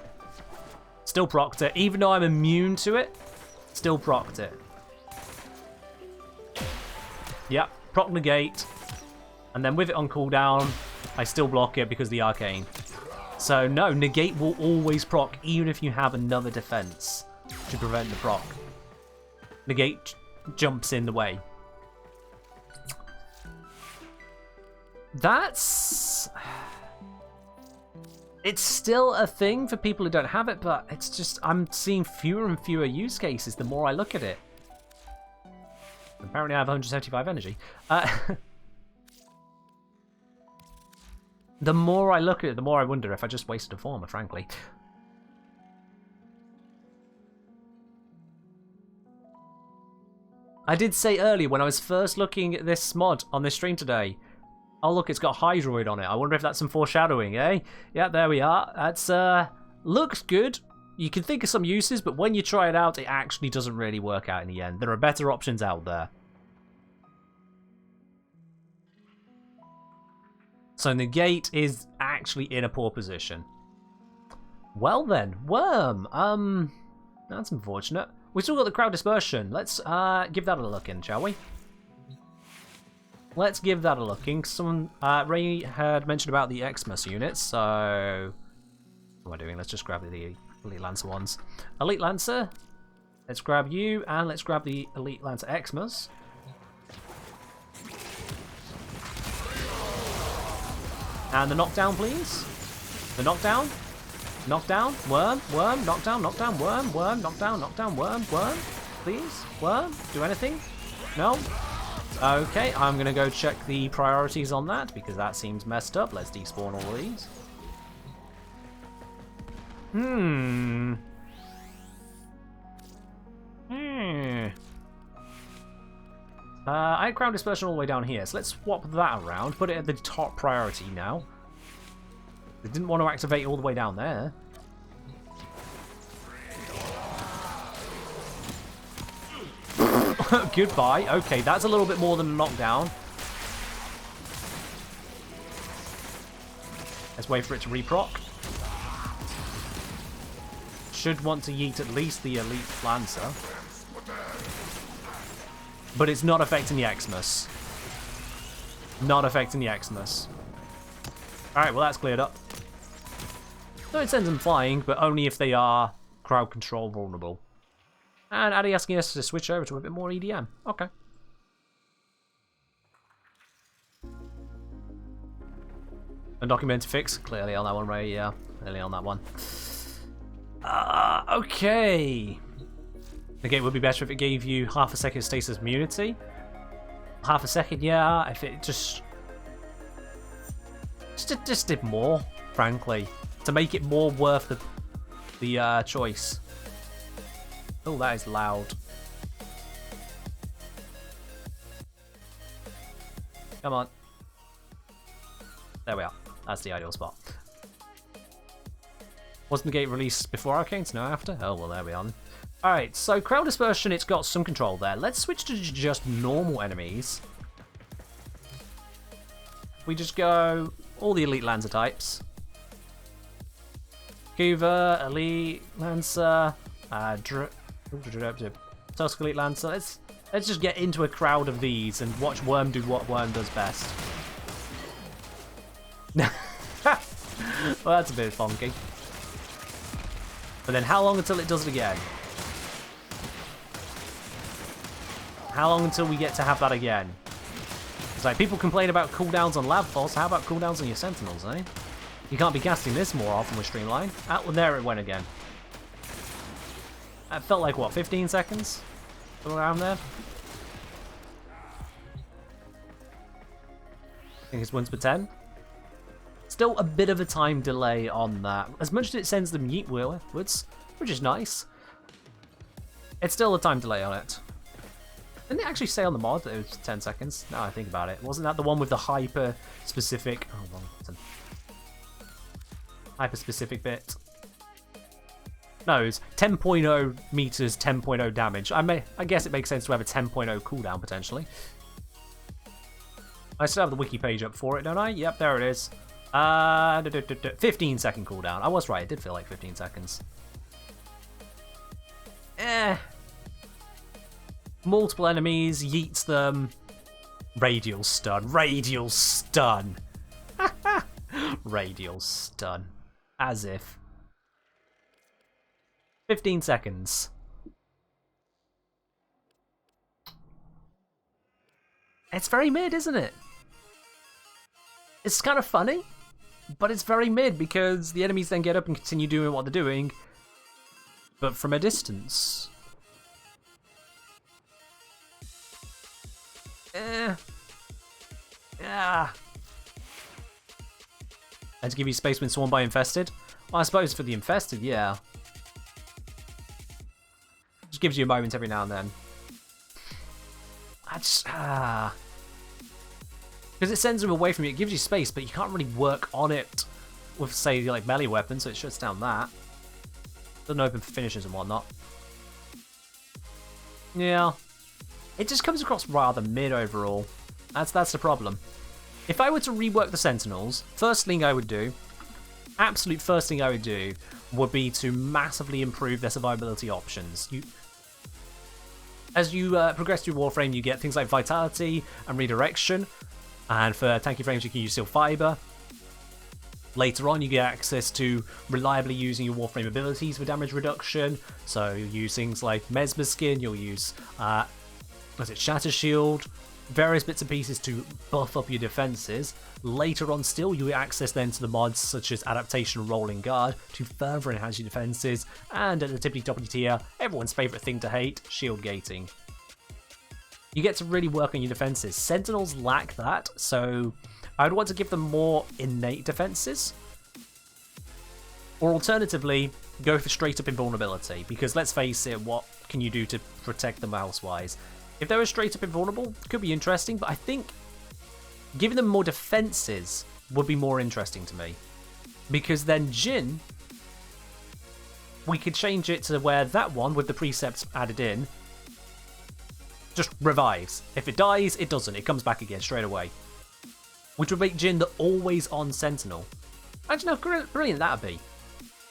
Still procced it. Even though I'm immune to it, still procced it. Yep, proc negate. And then with it on cooldown, I still block it because of the arcane. So no, negate will always proc, even if you have another defense to prevent the proc. Negate jumps in the way. That's... It's still a thing for people who don't have it, but it's just, I'm seeing fewer and fewer use cases the more I look at it. Apparently I have 175 energy. The more I look at it, the more I wonder if I just wasted a former, frankly. I did say earlier when I was first looking at this mod on this stream today, oh look, it's got Hydroid on it. I wonder if that's some foreshadowing, eh? Yeah, there we are. That's, looks good. You can think of some uses, but when you try it out, it actually doesn't really work out in the end. There are better options out there. So negate is actually in a poor position. Well then, Worm. That's unfortunate. We've still got the crowd dispersion. Let's give that a look in, shall we? Let's give that a look in. Someone, Ray had mentioned about the Xmas units, so what am I doing? Let's just grab the Elite Lancer ones. Elite Lancer, let's grab you, and let's grab the Elite Lancer Xmas. And the knockdown, please. The knockdown. Knockdown. Worm. Worm. Knockdown. Knockdown. Worm. Worm. Knockdown. Knockdown. Worm. Worm. Please. Worm. Do anything? No? Okay, I'm going to go check the priorities on that because that seems messed up. Let's despawn all of these. I had crowd dispersion all the way down here, so let's swap that around. Put it at the top priority now. They didn't want to activate all the way down there. Goodbye. Okay, that's a little bit more than a knockdown. Let's wait for it to reproc. Should want to yeet at least the elite Lancer. But it's not affecting the Xmas. Not affecting the Xmas. Alright, well that's cleared up. So it sends them flying, but only if they are crowd control vulnerable. And Addy asking us to switch over to a bit more EDM. Okay. Undocumented fix. Clearly on that one, Ray. Yeah, clearly on that one. Okay. Again, it would be better if it gave you half a second stasis immunity. Half a second, yeah. If it just did more, frankly, to make it more worth the choice. Oh, that is loud. Come on. There we are. That's the ideal spot. Wasn't the gate released before Arcanes? No, after? Oh, well, there we are. Alright, so crowd dispersion, it's got some control there. Let's switch to just normal enemies. We just go all the elite Lancer types. Cuva, elite Lancer, Tusk elite Lancer. Let's just get into a crowd of these and watch Worm do what Worm does best. Well, that's a bit funky. But then how long until it does it again? How long until we get to have that again? It's like people complain about cooldowns on Lab Force. How about cooldowns on your Sentinels, eh? You can't be casting this more often with Streamline. Well, there it went again. That felt like, what, 15 seconds? Around there? I think it's once per 10. Still a bit of a time delay on that. As much as it sends them yeet wheelwards, which is nice, it's still a time delay on it. Didn't it actually say on the mod that it was 10 seconds? Now I think about it. Wasn't that the one with the hyper-specific... Oh, wrong button. Hyper-specific bit. No, it's 10.0 meters, 10.0 damage. I guess it makes sense to have a 10.0 cooldown, potentially. I still have the wiki page up for it, don't I? Yep, there it is. 15 second cooldown. I was right, it did feel like 15 seconds. Multiple enemies, yeets them. Radial stun. Radial stun. Radial stun. As if. 15 seconds. It's very mid, isn't it? It's kind of funny, but it's very mid because the enemies then get up and continue doing what they're doing, but from a distance. Yeah. And to give you space when swarmed by infested? Well, I suppose for the infested, yeah. Just gives you a moment every now and then. Because it sends them away from you, it gives you space, but you can't really work on it with, say, like melee weapons, so it shuts down that. Doesn't open for finishes and whatnot. Yeah. It just comes across rather mid overall. That's the problem. If I were to rework the Sentinels, first thing I would do, absolute first thing I would do, would be to massively improve their survivability options. As you progress through Warframe, you get things like Vitality and Redirection, and for tanky frames you can use Steel Fiber. Later on you get access to reliably using your Warframe abilities for damage reduction, so you'll use things like Mesmer Skin, you'll use Shatter Shield, various bits and pieces to buff up your defenses. Later on still, you get access then to the mods such as Adaptation Rolling Guard to further enhance your defenses, and at the tippity-toppity tier, everyone's favourite thing to hate, Shield Gating. You get to really work on your defenses. Sentinels lack that, so I'd want to give them more innate defenses. Or alternatively, go for straight up invulnerability, because let's face it, what can you do to protect them else-wise? If they were straight up invulnerable, it could be interesting, but I think giving them more defenses would be more interesting to me. Because then Jin, we could change it to where that one, with the precepts added in, just revives. If it dies, it doesn't. It comes back again straight away. Which would make Jin the always-on sentinel. Imagine how brilliant that would be.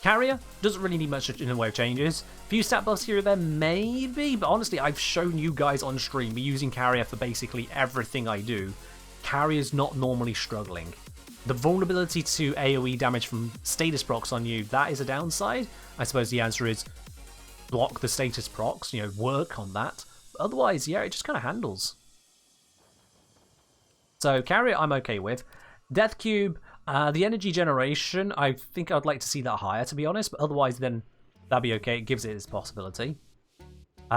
Carrier doesn't really need much in the way of changes. Few stat buffs here or there, maybe, but honestly, I've shown you guys on stream using Carrier for basically everything I do. Carrier's not normally struggling. The vulnerability to AoE damage from status procs on you, that is a downside. I suppose the answer is block the status procs, you know, work on that. But otherwise, yeah, it just kind of handles. So Carrier I'm okay with. Death Cube, the energy generation, I think I'd like to see that higher, to be honest, but otherwise then that'd be okay. It gives it this possibility.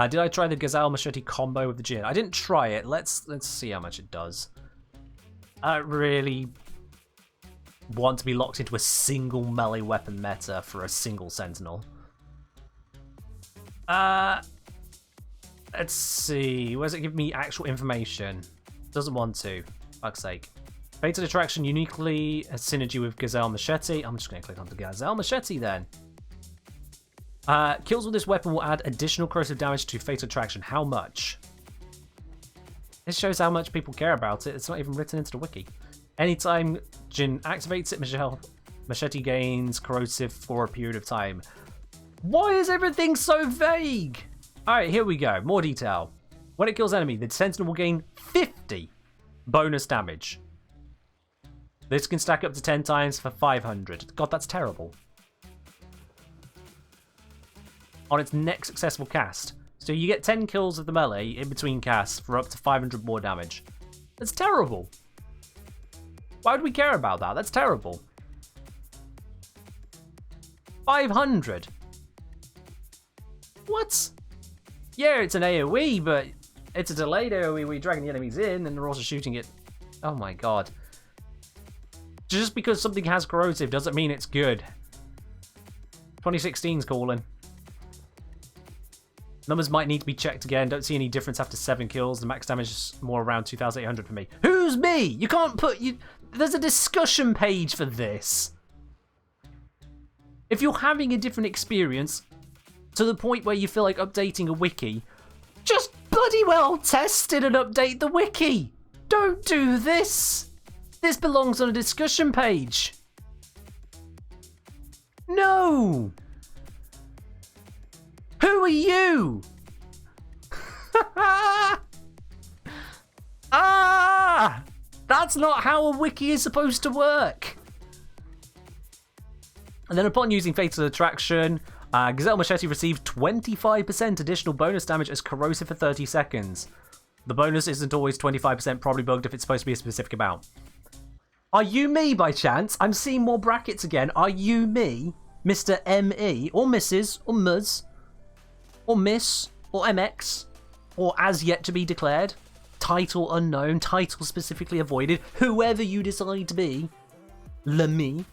Did I try the Gazelle Machete combo with the Jin? I didn't try it. Let's see how much it does. I don't really want to be locked into a single melee weapon meta for a single sentinel. Let's see. Where does it give me actual information? Doesn't want to. Fuck's sake. Fatal Attraction uniquely has synergy with Gazelle Machete. I'm just going to click on the Gazelle Machete then. Kills with this weapon will add additional corrosive damage to Fatal Attraction. How much? This shows how much people care about it. It's not even written into the wiki. Anytime Jin activates it, Machete gains corrosive for a period of time. Why is everything so vague? Alright, here we go. More detail. When it kills enemy, the Sentinel will gain 50 bonus damage. This can stack up to 10 times for 500. God, that's terrible. On its next successful cast. So you get 10 kills of the melee in between casts for up to 500 more damage. That's terrible. Why would we care about that? That's terrible. 500? What? Yeah, it's an AoE, but it's a delayed AoE where you're dragging the enemies in and they're also shooting it. Oh my god. Just because something has corrosive doesn't mean it's good. 2016's calling. Numbers might need to be checked again. Don't see any difference after 7 kills. The max damage is more around 2,800 for me. Who's me? You can't put... There's a discussion page for this. If you're having a different experience to the point where you feel like updating a wiki, just bloody well test it and update the wiki. Don't do this. This belongs on a discussion page. No. Who are you? Ah! That's not how a wiki is supposed to work. And then upon using Fatal Attraction, Gazelle Machete received 25% additional bonus damage as corrosive for 30 seconds. The bonus isn't always 25%, probably bugged if it's supposed to be a specific amount. Are you me by chance? I'm seeing more brackets again. Are you me? Mr. ME, or Mrs, or Ms, or Miss, or MX, or as yet to be declared, title unknown, title specifically avoided, whoever you decide to be, le me.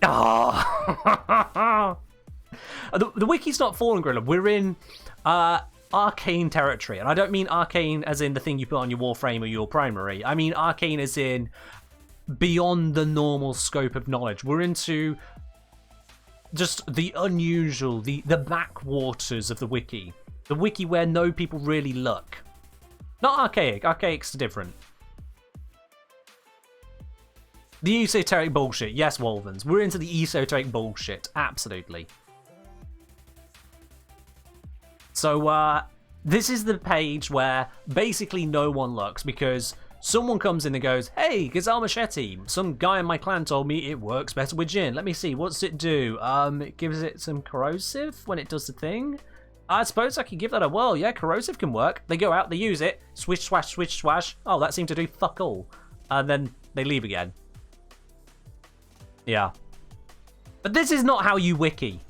Ah! The wiki's not fallen, Gorilla. We're in arcane territory, and I don't mean arcane as in the thing you put on your Warframe or your primary. I mean arcane as in beyond the normal scope of knowledge. We're into just the unusual, the backwaters of the wiki. The wiki where no people really look. Not archaic. Archaic's different. The esoteric bullshit. Yes, Wolvens. We're into the esoteric bullshit. Absolutely. So, this is the page where basically no one looks because someone comes in and goes, hey, Gazelle Machete, some guy in my clan told me it works better with Jin. Let me see, what's it do? It gives it some corrosive when it does the thing. I suppose I could give that a whirl. Yeah, corrosive can work. They go out, they use it, swish, swash, swish, swash. Oh, that seemed to do fuck all. And then they leave again. Yeah. But this is not how you wiki.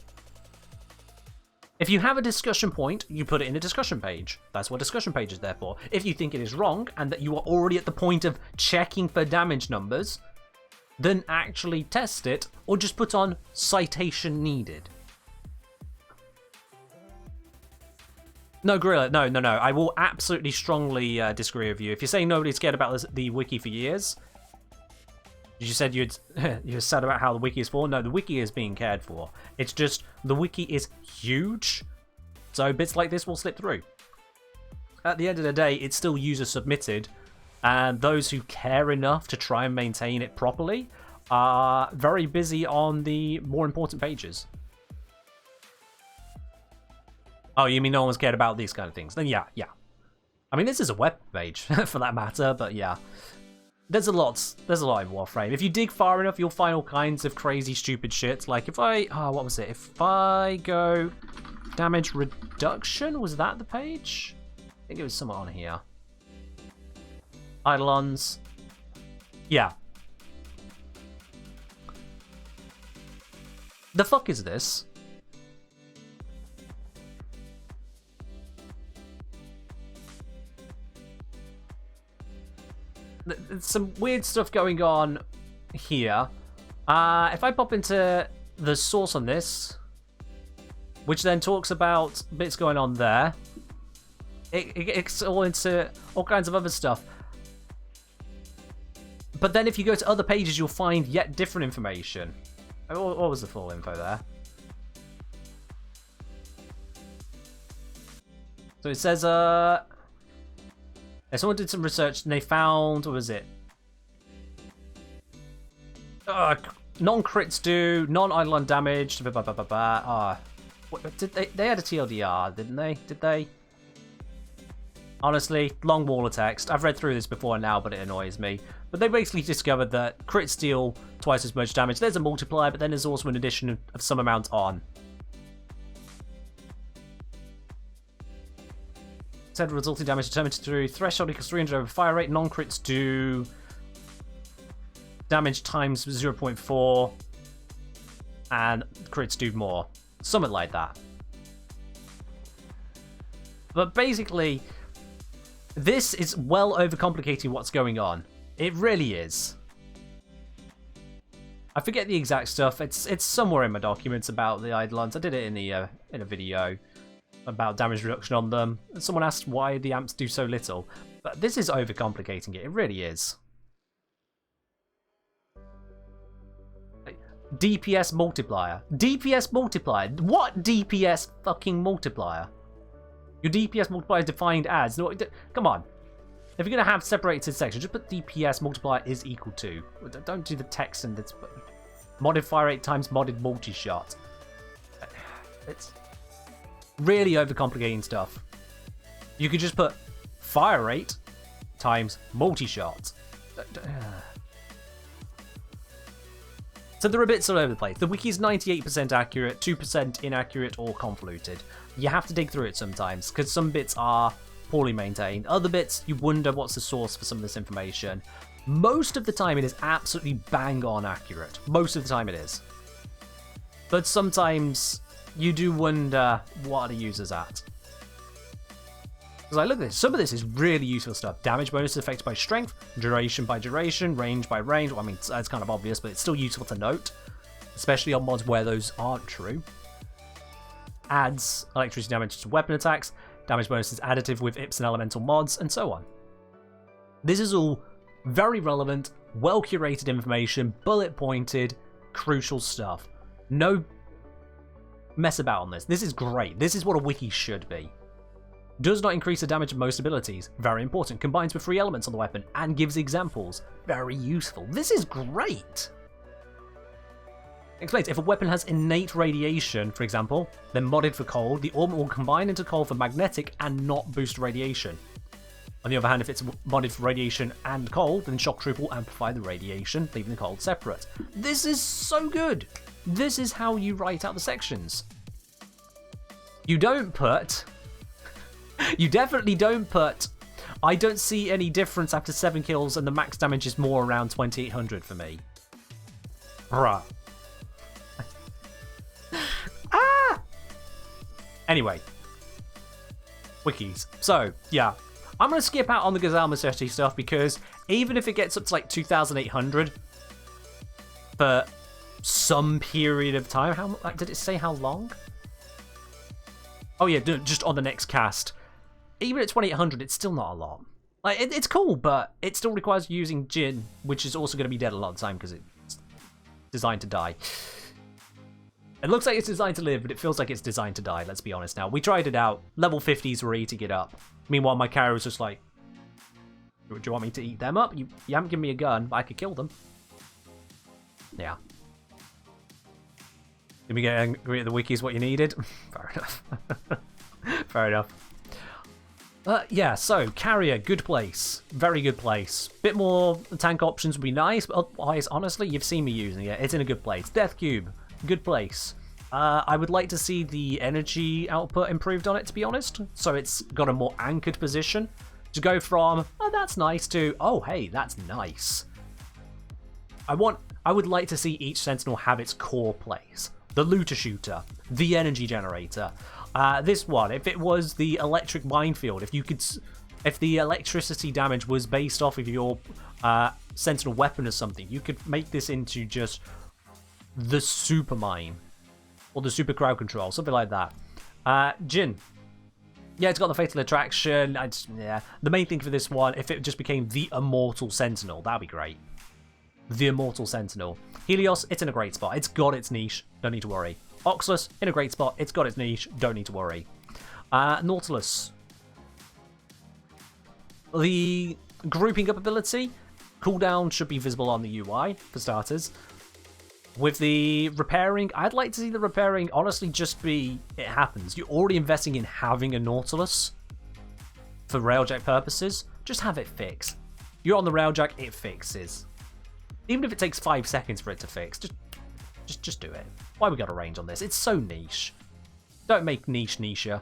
If you have a discussion point, you put it in a discussion page. That's what discussion page is there for. If you think it is wrong and that you are already at the point of checking for damage numbers, than actually test it or just put on citation needed. No, Gorilla, no. I will absolutely strongly disagree with you. If you're saying nobody's cared about the wiki for years, you said you're sad about how the wiki is for. No, the wiki is being cared for. It's just the wiki is huge, so bits like this will slip through. At the end of the day, it's still user submitted, and those who care enough to try and maintain it properly are very busy on the more important pages. Oh, you mean no one's cared about these kind of things? Then yeah. I mean, this is a web page for that matter, but yeah. There's a lot in Warframe. If you dig far enough, you'll find all kinds of crazy, stupid shit. Like if I, what was it? If I go damage reduction, was that the page? I think it was somewhere on here. Eidolons. Yeah. The fuck is this? There's some weird stuff going on here. If I pop into the source on this, which then talks about bits going on there, it's all into all kinds of other stuff. But then if you go to other pages, you'll find yet different information. What was the full info there? So it says, someone did some research and they found, what was it? Non-crits do, non-eidolon damage, did they had a TLDR, didn't they? Did they? Honestly, long wall of text. I've read through this before now, but it annoys me. But they basically discovered that crits deal twice as much damage. There's a multiplier, but then there's also an addition of some amount on. Said resulting damage determined through threshold equals 300 over fire rate. Non-crits do damage times 0.4, and crits do more. Something like that. But basically, this is well overcomplicating what's going on. It really is. I forget the exact stuff. It's somewhere in my documents about the Eidolons. I did it in a video about damage reduction on them. Someone asked why the amps do so little, but this is overcomplicating it. It really is. DPS multiplier. DPS multiplier. What DPS fucking multiplier? Your DPS multiplier is defined as... No, come on. If you're going to have separated sections, just put DPS multiplier is equal to. Don't do the text and it's modded fire rate times modded multi-shot. It's really overcomplicating stuff. You could just put fire rate times multi-shot. So there are bits all over the place. The wiki is 98% accurate, 2% inaccurate or convoluted. You have to dig through it sometimes, because some bits are poorly maintained. Other bits, you wonder what's the source for some of this information. Most of the time it is absolutely bang on accurate. Most of the time it is. But sometimes you do wonder what are the users at. Because I look at this, some of this is really useful stuff. Damage bonus affected by strength, duration by duration, range by range. Well, I mean, that's kind of obvious, but it's still useful to note. Especially on mods where those aren't true. Adds electricity damage to weapon attacks. Damage bonus is additive with Ips and elemental mods, and so on. This is all very relevant, well-curated information, bullet-pointed, crucial stuff. No mess about on this. This is great. This is what a wiki should be. Does not increase the damage of most abilities. Very important. Combines with free elements on the weapon and gives examples. Very useful. This is great. Explains if a weapon has innate radiation, for example, then modded for cold, the ornament will combine into cold for magnetic and not boost radiation. On the other hand, if it's modded for radiation and cold, then shock troop will amplify the radiation, leaving the cold separate. This is so good. This is how you write out the sections. You don't put... You definitely don't put... I don't see any difference after 7 kills and the max damage is more around 2800 for me. Bruh. Ah! Anyway. Wikis. So, yeah. I'm going to skip out on the Gazelle Machetti stuff because even if it gets up to like 2800, for some period of time. How did it say how long? Oh yeah, just on the next cast. Even at 2800, it's still not a lot. Like it's cool, but it still requires using Jin, which is also going to be dead a lot of the time because it's designed to die. It looks like it's designed to live, but it feels like it's designed to die. Let's be honest now. We tried it out. Level 50s were eating it up. Meanwhile, my carrier was just like, "Do you want me to eat them up? You haven't given me a gun, but I could kill them." Yeah. Did we get angry at the wikis what you needed? Fair enough. Fair enough. Yeah, so, carrier, good place. Very good place. Bit more tank options would be nice, but otherwise, honestly, you've seen me using it. It's in a good place. Death Cube, good place. I would like to see the energy output improved on it, to be honest. So it's got a more anchored position. To go from, oh, that's nice, to, oh, hey, that's nice. I would like to see each Sentinel have its core place. The looter shooter, the energy generator. This one, if it was the electric minefield, if the electricity damage was based off of your Sentinel weapon or something, you could make this into just the super mine or the super crowd control, something like that. Jin, yeah, it's got the fatal attraction. Yeah, the main thing for this one, if it just became the immortal Sentinel, that'd be great. The immortal Sentinel. Helios, it's in a great spot. It's got its niche. Don't need to worry. Oxus, in a great spot. It's got its niche. Don't need to worry. Nautilus. The grouping up ability. Cooldown should be visible on the UI, for starters. With the repairing, I'd like to see the repairing honestly just be, it happens. You're already investing in having a Nautilus for railjack purposes. Just have it fix. You're on the railjack, it fixes. Even if it takes 5 seconds for it to fix, just do it. Why we got a range on this? It's so niche. Don't make niche nicher.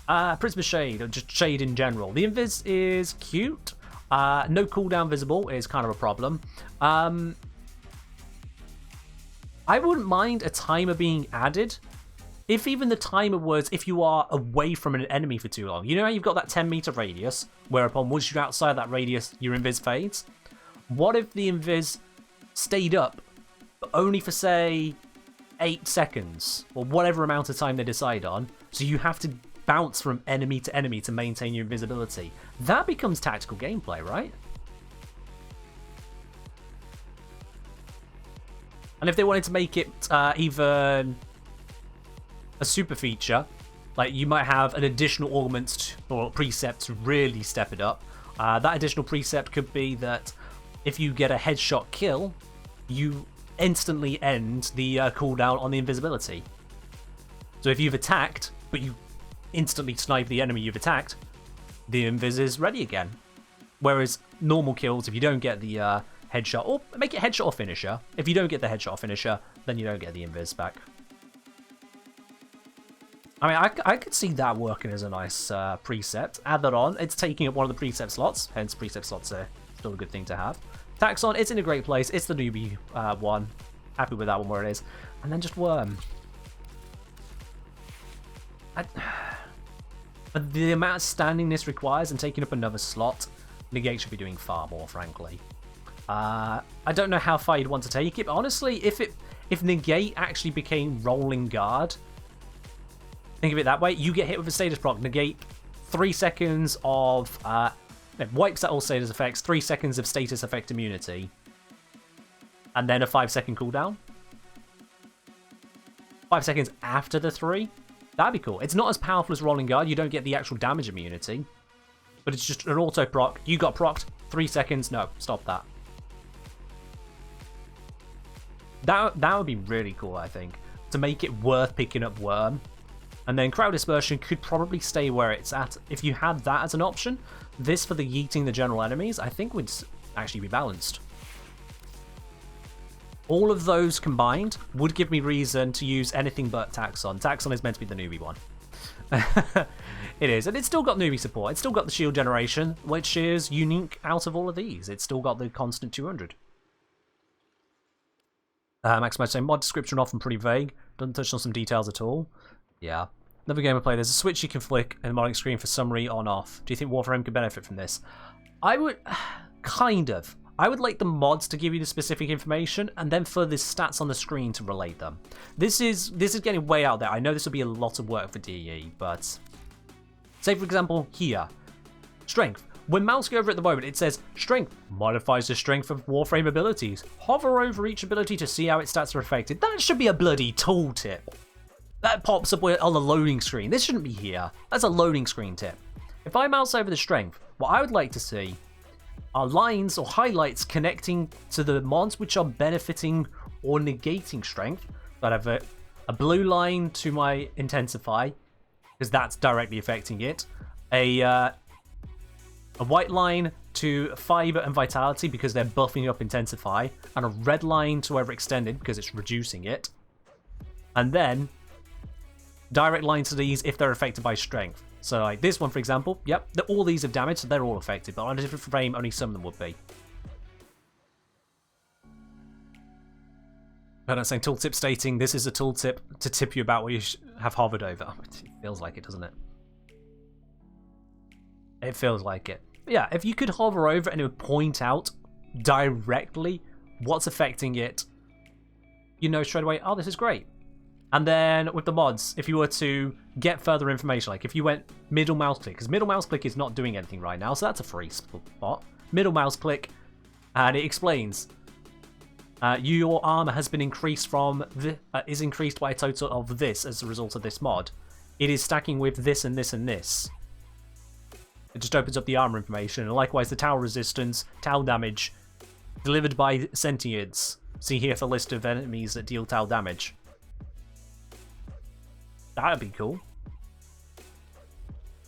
Prisma Shade, or just Shade in general. The invis is cute. No cooldown visible is kind of a problem. I wouldn't mind a timer being added. If even the timer was if you are away from an enemy for too long. You know how you've got that 10-meter radius, whereupon once you're outside that radius, your invis fades? What if the invis stayed up, but only for, say, 8 seconds, or whatever amount of time they decide on, so you have to bounce from enemy to maintain your invisibility? That becomes tactical gameplay, right? And if they wanted to make it even a super feature, like you might have an additional augment or precept to really step it up. That additional precept could be that if you get a headshot kill, you instantly end the cooldown on the invisibility. So if you've attacked, but you instantly snipe the enemy you've attacked, the invis is ready again. Whereas normal kills, if you don't get the headshot, or make it headshot or finisher. If you don't get the headshot or finisher, then you don't get the invis back. I mean, I could see that working as a nice precept. Add that on. It's taking up one of the precept slots, hence precept slots are still a good thing to have. Taxon, it's in a great place. It's the newbie one. Happy with that one where it is. And then just Worm. But the amount of standing this requires and taking up another slot, Negate should be doing far more, frankly. I don't know how far you'd want to take it, but honestly, if Negate actually became rolling guard, think of it that way, you get hit with a status proc, Negate 3 seconds of it wipes out all status effects, 3 seconds of status effect immunity, and then a 5-second cooldown. 5 seconds after the 3? That'd be cool. It's not as powerful as Rolling Guard, you don't get the actual damage immunity, but it's just an auto proc. You got procced, 3 seconds, no, stop that. That would be really cool, I think, to make it worth picking up Worm. And then Crowd Dispersion could probably stay where it's at. If you had that as an option, this for the yeeting the general enemies, I think would actually be balanced. All of those combined would give me reason to use anything but Taxon. Taxon is meant to be the newbie one. It is, and it's still got newbie support. It's still got the shield generation, which is unique out of all of these. It's still got the constant 200. Maximus saying, mod description often pretty vague. Doesn't touch on some details at all. Yeah. Another game I play, there's a switch you can flick in the modding screen for summary on off. Do you think Warframe could benefit from this? I would... kind of. I would like the mods to give you the specific information, and then for the stats on the screen to relate them. This is getting way out there. I know this will be a lot of work for DE, but say for example here, strength. When mousing over at the moment, it says strength modifies the strength of Warframe abilities. Hover over each ability to see how its stats are affected. That should be a bloody tooltip. That pops up on the loading screen. This shouldn't be here. That's a loading screen tip. If I mouse over the strength, what I would like to see are lines or highlights connecting to the mods which are benefiting or negating strength. So I'd have a blue line to my intensify, because that's directly affecting it. A white line to fiber and vitality because they're buffing up intensify, and a red line to overextended because it's reducing it. And then direct lines to these if they're affected by strength. So like this one, for example, yep, all these have damage, so they're all affected, but on a different frame, only some of them would be. But I'm saying tooltip stating this is a tooltip to tip you about what you have hovered over. It feels like it, doesn't it? It feels like it. But yeah, if you could hover over and it would point out directly what's affecting it, you know straight away, oh, this is great. And then with the mods, if you were to get further information, like if you went middle mouse click, because middle mouse click is not doing anything right now, so that's a free spot. Middle mouse click, and it explains your armor has been increased from is increased by a total of this as a result of this mod. It is stacking with this and this and this. It just opens up the armor information, and likewise the tower resistance, tower damage delivered by sentients. See here the list of enemies that deal tower damage. That'd be cool.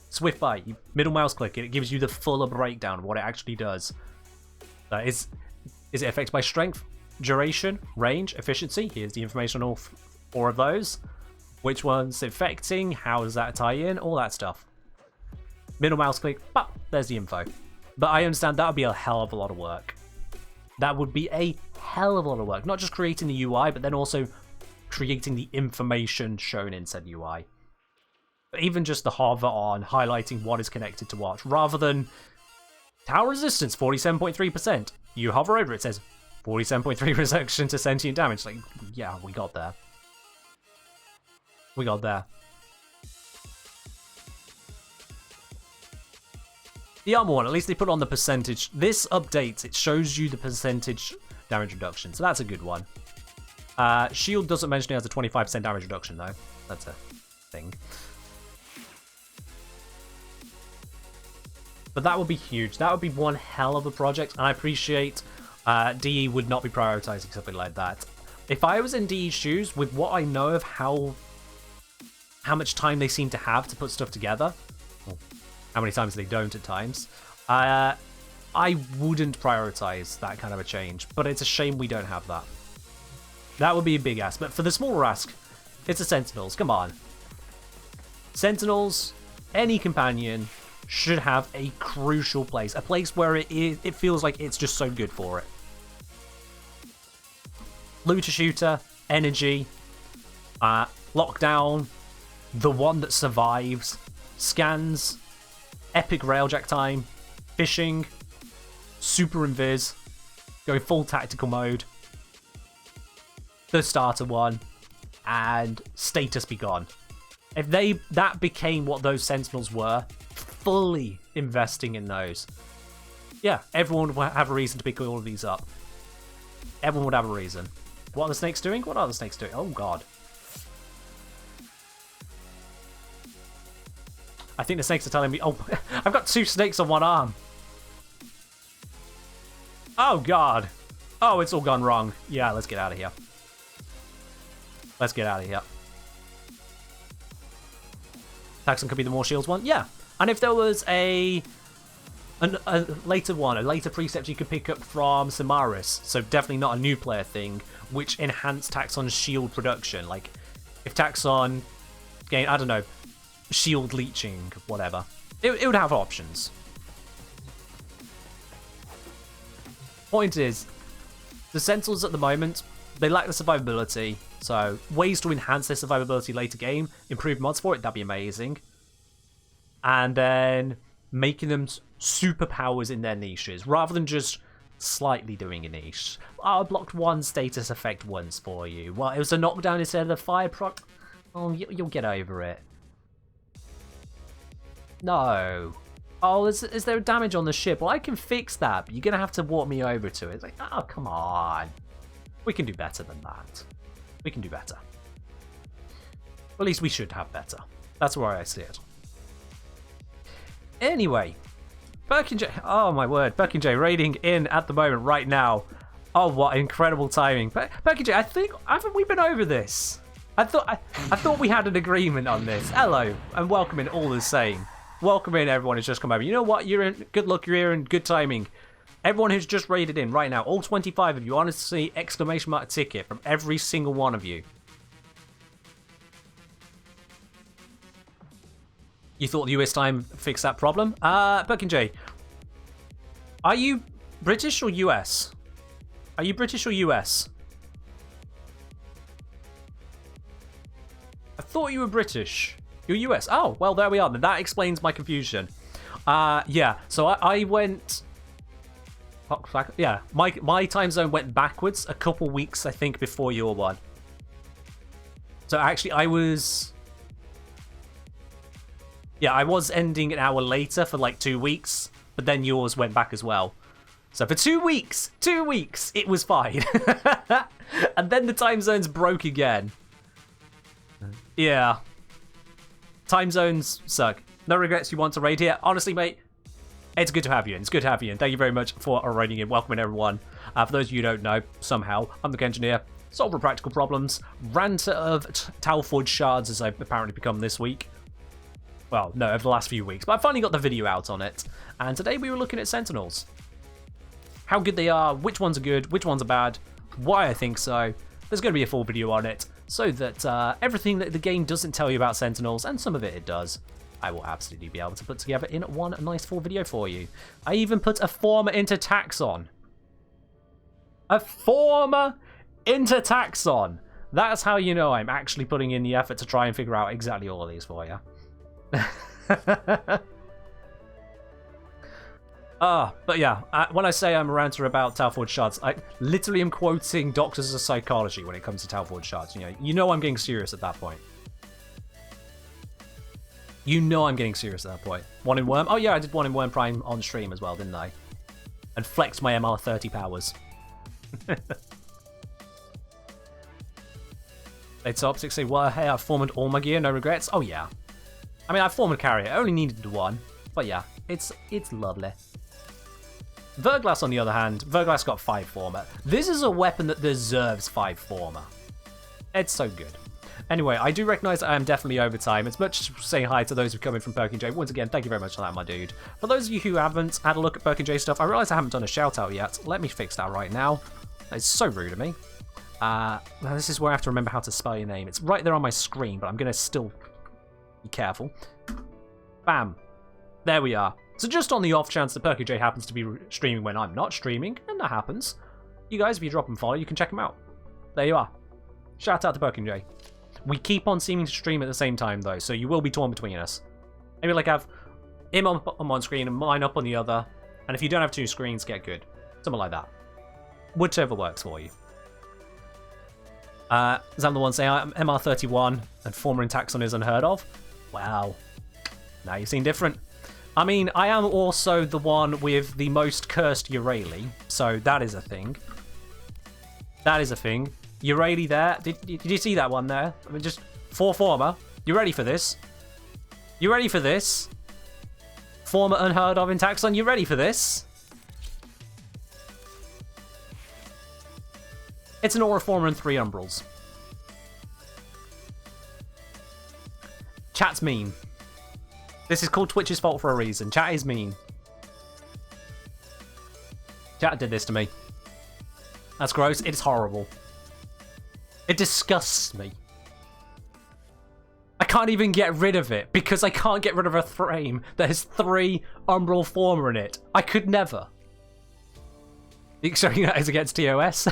Swift bite, you middle mouse click, it gives you the fuller breakdown of what it actually does. Is it affected by strength, duration, range, efficiency? Here's the information on all four of those. Which one's affecting? How does that tie in? All that stuff. Middle mouse click, but there's the info. But I understand that would be a hell of a lot of work. That would be a hell of a lot of work. Not just creating the UI, but then also creating the information shown in said UI. But even just the hover on highlighting what is connected to what, rather than tower resistance 47.3%. You hover over it, says 47.3 reduction to sentient damage. Like, yeah, we got there. We got there. The armor one, at least they put on the percentage. This updates, it shows you the percentage damage reduction, so that's a good one. Shield doesn't mention it has a 25% damage reduction, though. That's a thing. But that would be huge. That would be one hell of a project, and I appreciate DE would not be prioritizing something like that. If I was in DE's shoes, with what I know of how much time they seem to have to put stuff together, well, how many times they don't at times, I wouldn't prioritize that kind of a change. But it's a shame we don't have that. That would be a big ask. But for the smaller ask, it's the Sentinels. Come on. Sentinels, any companion, should have a crucial place. A place where it feels like it's just so good for it. Looter shooter, energy, lockdown, the one that survives, scans, epic railjack time, fishing, super invis, going full tactical mode, the starter one, and status be gone. If that became what those Sentinels were, fully investing in those, yeah, everyone would have a reason to pick all of these up. Everyone would have a reason. What are the snakes doing? What are the snakes doing? Oh god. I think the snakes are telling me, oh, I've got 2 snakes on one arm. Oh god. Oh, it's all gone wrong. Yeah, let's get out of here. Let's get out of here. Taxon could be the more shields one? Yeah. And if there was a later one, a later precept you could pick up from Samaris, so definitely not a new player thing, which enhanced Taxon's shield production. Like, if Taxon gained, I don't know, shield leeching, whatever. It would have options. Point is, the Sentinels at the moment, they lack the survivability, so ways to enhance their survivability later game, improve mods for it, that'd be amazing. And then making them superpowers in their niches, rather than just Slightly doing a niche. Oh, I blocked one status effect once for you. Well, it was a knockdown instead of the fire proc. Oh, you'll get over it. No. Oh, is there damage on the ship? Well, I can fix that, but you're going to have to walk me over to it. It's like, oh, come on. We can do better than that. We can do better. At least we should have better. That's where I see it. Anyway. Birkin J, oh my word, Birkin J raiding in at the moment right now. Oh, what incredible timing. Birkin J, haven't we been over this? I thought we had an agreement on this. Hello, and welcome in all the same. Welcome in everyone who's just come over. You know what? You're in good luck, you're here in good timing. Everyone who's just raided in right now, all 25 of you, honestly, exclamation mark ticket from every single one of you. You thought the US time fixed that problem? Birkin J, are you British or US? Are you British or US? I thought you were British. You're US. Oh, well, there we are. That explains my confusion. Yeah, so I went... Yeah, my time zone went backwards a couple weeks, I think, before your one. So actually, I was... Yeah, I was ending an hour later for like 2 weeks, but then yours went back as well. So for 2 weeks, it was fine. And then the time zones broke again. Yeah. Time zones suck. No regrets, you want to raid here? Honestly, mate, it's good to have you in. It's good to have you in. Thank you very much for raiding in. Welcome in, everyone. For those of you who don't know, somehow, I'm the engineer. Solver practical problems. Ranter of Talforge shards, as I've apparently become this week. Well, no, over the last few weeks, but I finally got the video out on it. And today we were looking at sentinels. How good they are, which ones are good, which ones are bad, why I think so. There's going to be a full video on it, so that everything that the game doesn't tell you about sentinels, and some of it does, I will absolutely be able to put together in one nice full video for you. I even put a former into Taxon. A former into Taxon. That's how you know I'm actually putting in the effort to try and figure out exactly all of these for you. But yeah, when I say I'm a ranter about Talforge shards, I literally am quoting Doctors of Psychology when it comes to Talforge shards. You know I'm getting serious at that point. You know I'm getting serious at that point. One in Worm. Oh yeah, I did one in Worm Prime on stream as well, didn't I? And flexed my MR30 powers. It's optics say, well, hey, I've formed all my gear, no regrets. Oh yeah. I mean, I've formed a carrier. I only needed one. But yeah, it's lovely. Verglass, on the other hand, Verglass got 5 former. This is a weapon that deserves 5 former. It's so good. Anyway, I do recognise I am definitely over time. It's much saying hi to those who come in from Birkin J. Once again, thank you very much for that, my dude. For those of you who haven't had a look at Birkin J stuff, I realise I haven't done a shout out yet. Let me fix that right now. It's so rude of me. Now this is where I have to remember how to spell your name. It's right there on my screen, but I'm going to still be careful. Bam. There we are. So just on the off chance that Birkin J happens to be streaming when I'm not streaming, and that happens, you guys, if you drop and follow, you can check him out. There you are. Shout out to Birkin J. We keep on seeming to stream at the same time, though, so you will be torn between us. Maybe like have him on one screen and mine up on the other, and if you don't have 2 screens, get good. Something like that. Whichever works for you. Is that the one saying I'm MR31 and former in Taxon is unheard of? Wow. Now you seem different. I mean, I am also the one with the most cursed Eurali, so that is a thing. That is a thing. Eurali there. Did you see that one there? I mean, just 4 former. You ready for this? You ready for this? Former unheard of in Taxon. You ready for this? It's an Aura Former and 3 Umbrals. Chat's mean. This is called Twitch's fault for a reason. Chat is mean. Chat did this to me. That's gross. It is horrible. It disgusts me. I can't even get rid of it because I can't get rid of a frame that has 3 Umbral Former in it. I could never. The extreme that is against TOS.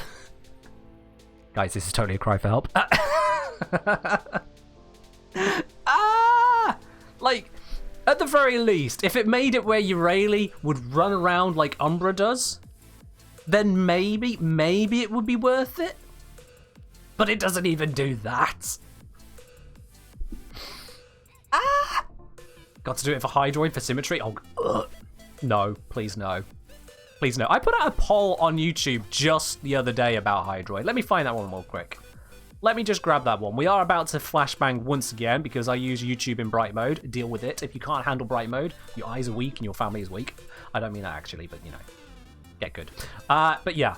Guys, this is totally a cry for help. Like, at the very least, if it made it where Eurali would run around like Umbra does, then maybe it would be worth it. But it doesn't even do that. Ah! Got to do it for Hydroid for symmetry? Oh, ugh. No, please no. Please no. I put out a poll on YouTube just the other day about Hydroid. Let me find that one real quick. Let me just grab that one. We are about to flashbang once again because I use YouTube in bright mode. Deal with it. If you can't handle bright mode, your eyes are weak and your family is weak. I don't mean that actually, but you know, get good. But yeah.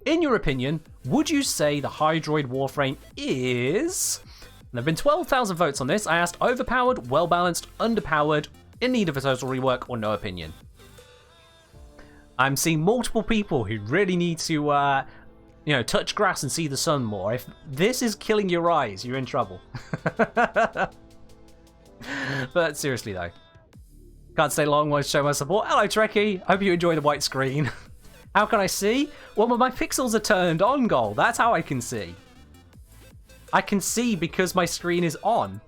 In your opinion, would you say the Hydroid Warframe is... There have been 12,000 votes on this. I asked overpowered, well-balanced, underpowered, in need of a total rework, or no opinion. I'm seeing multiple people who really need to, you know, touch grass and see the sun more. If this is killing your eyes, you're in trouble. But seriously, though. Can't stay long, want to show my support. Hello, Trekkie. Hope you enjoy the white screen. How can I see? Well, my pixels are turned on, Goal. That's how I can see. I can see because my screen is on.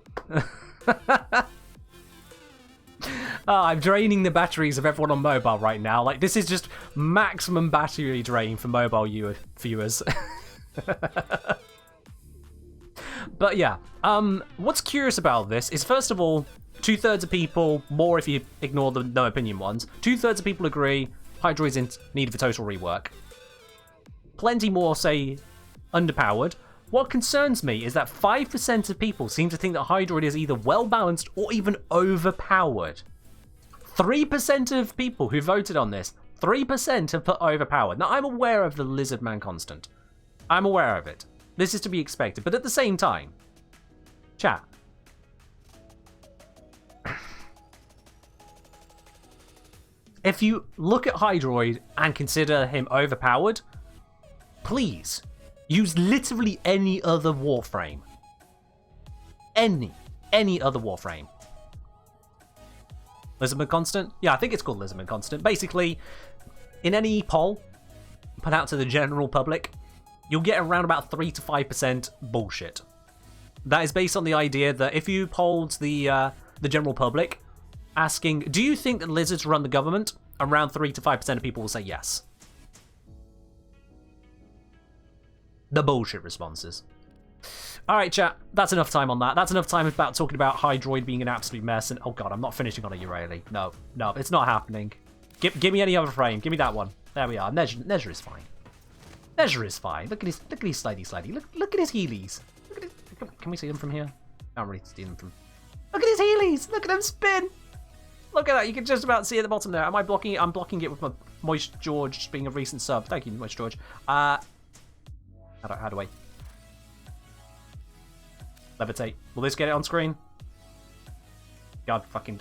I'm draining the batteries of everyone on mobile right now. Like, this is just maximum battery drain for mobile viewers. But yeah, what's curious about this is, first of all, 2/3 of people, more if you ignore the no opinion ones, 2/3 of people agree Hydroid's in need of a total rework. Plenty more say underpowered. What concerns me is that 5% of people seem to think that Hydroid is either well-balanced or even overpowered. 3% of people who voted on this, 3% have put overpowered. Now, I'm aware of the Lizard Man constant. I'm aware of it. This is to be expected. But at the same time, chat. If you look at Hydroid and consider him overpowered, please use literally any other Warframe. Any other Warframe. Lizardman Constant? Yeah, I think it's called Lizardman Constant. Basically, in any poll put out to the general public, you'll get around about 3 to 5% bullshit. That is based on the idea that if you polled the general public asking, do you think that lizards run the government? Around 3 to 5% of people will say yes. The bullshit responses. Alright, chat, that's enough time on that. That's enough time about talking about Hydroid being an absolute mess. And oh god, I'm not finishing on a Urali. No, it's not happening. Give me any other frame. Give me that one. There we are. Nezha is fine. Nezha is fine. Look at his slidey. Look at his heelys. Look at his, can we see them from here? Can't really see them from. Look at his heelys. Look at them spin. Look at that. You can just about see at the bottom there. Am I blocking it? I'm blocking it with my Moist George just being a recent sub. Thank you, Moist George. How do I levitate? Will this get it on screen? God fucking.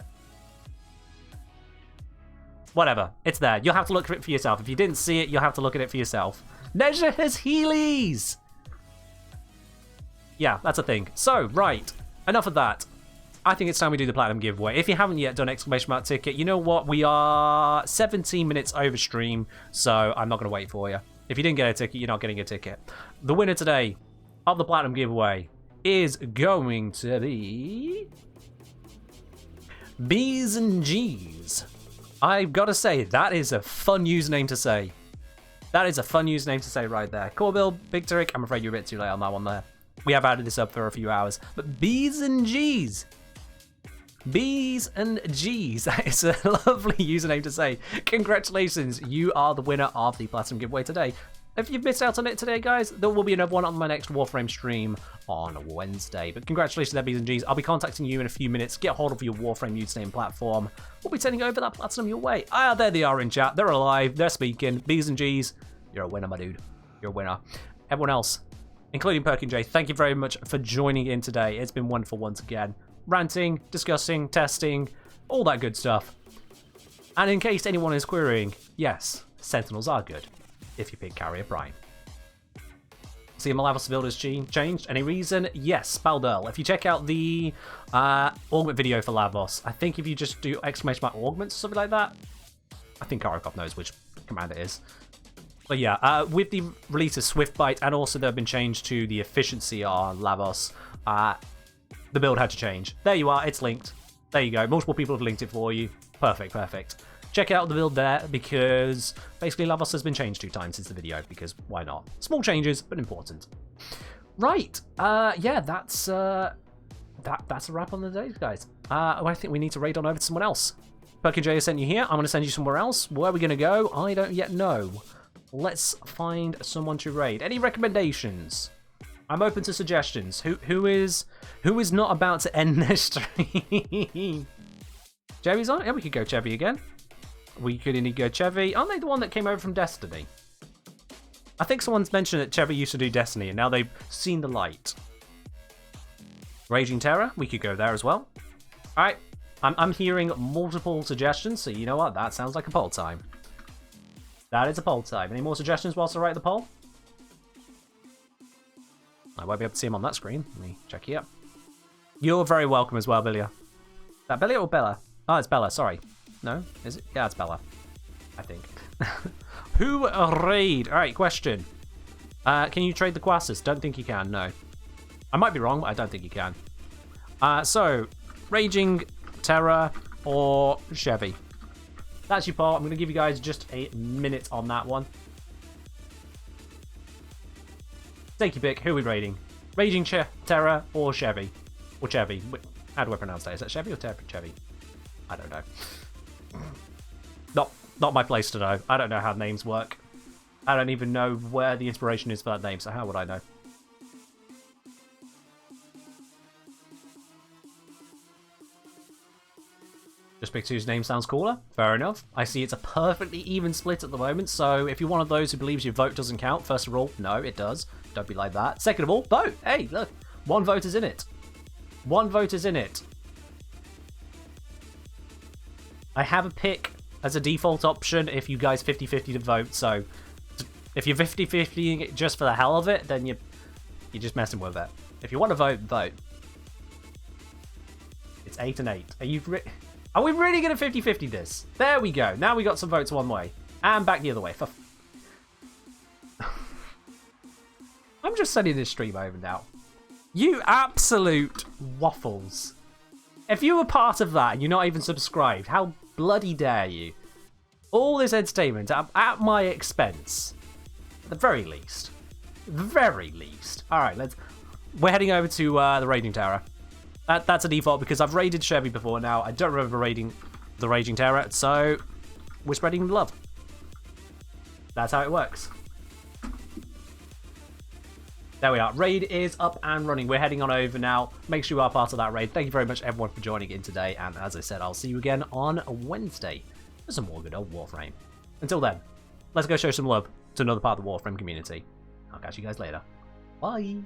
Whatever. It's there. You'll have to look at it for yourself. If you didn't see it, you'll have to look at it for yourself. Nezha has Heelys! Yeah, that's a thing. So, right. Enough of that. I think it's time we do the Platinum giveaway. If you haven't yet done exclamation mark ticket, you know what? We are 17 minutes over stream, so I'm not going to wait for you. If you didn't get a ticket, you're not getting a ticket. The winner today of the Platinum giveaway is going to be B's and G's. I've got to say, that is a fun username to say. That is a fun username to say right there. Corbill, Big Turek, I'm afraid you're a bit too late on that one there. We have added this up for a few hours. But B's and G's. B's and G's. That is a lovely username to say. Congratulations, you are the winner of the Platinum giveaway today. If you've missed out on it today, guys, there will be another one on my next Warframe stream on Wednesday. But congratulations there, B's and G's. I'll be contacting you in a few minutes. Get hold of your Warframe username platform. We'll be sending over that Platinum your way. Ah, there they are in chat. They're alive. They're speaking. B's and G's, you're a winner, my dude. You're a winner. Everyone else, including Perkin J, thank you very much for joining in today. It's been wonderful once again. Ranting, discussing, testing, all that good stuff. And in case anyone is querying, yes, Sentinels are good if you pick Carrier Prime. See, my Lavos build has changed. Any reason? Yes, Baldurl. If you check out the augment video for Lavos, I think if you just do exclamation mark augments or something like that, I think Karakov knows which command it is. But yeah, with the release of Swiftbite, and also they've been changed to the efficiency on Lavos, the build had to change. There you are, it's linked. There you go, multiple people have linked it for you. Perfect, perfect. check out the build there, because basically Lavos has been changed 2 times since the video, because why not? Small changes, but important. Right, yeah, that's a wrap on the day, guys. I think we need to raid on over to someone else. Perky J has sent you here. I'm going to send you somewhere else. Where are we going to go? I don't yet know. Let's find someone to raid. Any recommendations? I'm open to suggestions. Who is not about to end their stream? Chevy's on? Yeah, we could go Chevy again. We could indeed go Chevy. Aren't they the one that came over from Destiny? I think someone's mentioned that Chevy used to do Destiny, and now they've seen the light. Raging Terror, we could go there as well. Alright, I'm hearing multiple suggestions, so you know what? That sounds like a poll time. That is a poll time. Any more suggestions whilst I write the poll? I won't be able to see them on that screen. Let me check you up. You're very welcome as well, Billia. Is that Billia or Bella? Oh, it's Bella, sorry. No? Is it? Yeah, it's Bella. I think. Who raid? Alright, question. Can you trade the Quassus? Don't think you can, no. I might be wrong, but I don't think you can. So, Raging Terror or Chevy? That's your poll. I'm going to give you guys just a minute on that one. Take your pick. Who are we raiding? Raging Terror or Chevy? Or Chevy? How do I pronounce that? Is that Chevy or Chevy? I don't know. Not my place to know. I don't know how names work. I don't even know where the inspiration is for that name, so how would I know? Just pick whose name sounds cooler. Fair enough. I see it's a perfectly even split at the moment, so if you're one of those who believes your vote doesn't count, first of all, no, it does. Don't be like that. Second of all, vote! Hey, look. 1 vote is in it. 1 vote is in it. I have a pick as a default option if you guys 50-50 to vote, so if you're 50-50ing it just for the hell of it, then you're just messing with it. If you want to vote, vote. It's 8 and 8. Are we really going to 50-50 this? There we go. Now we got some votes one way. And back the other way. I'm just sending this stream over now. You absolute waffles. If you were part of that and you're not even subscribed, how bloody dare you? All this entertainment at my expense. At the very least. The very least. Alright, we're heading over to the Raging Terror. That's a default because I've raided Chevy before now. I don't remember raiding the Raging Terror, so we're spreading love. That's how it works. There we are. Raid is up and running. We're heading on over now. Make sure you are part of that raid. Thank you very much, everyone, for joining in today. And as I said, I'll see you again on Wednesday for some more good old Warframe. Until then, let's go show some love to another part of the Warframe community. I'll catch you guys later. Bye.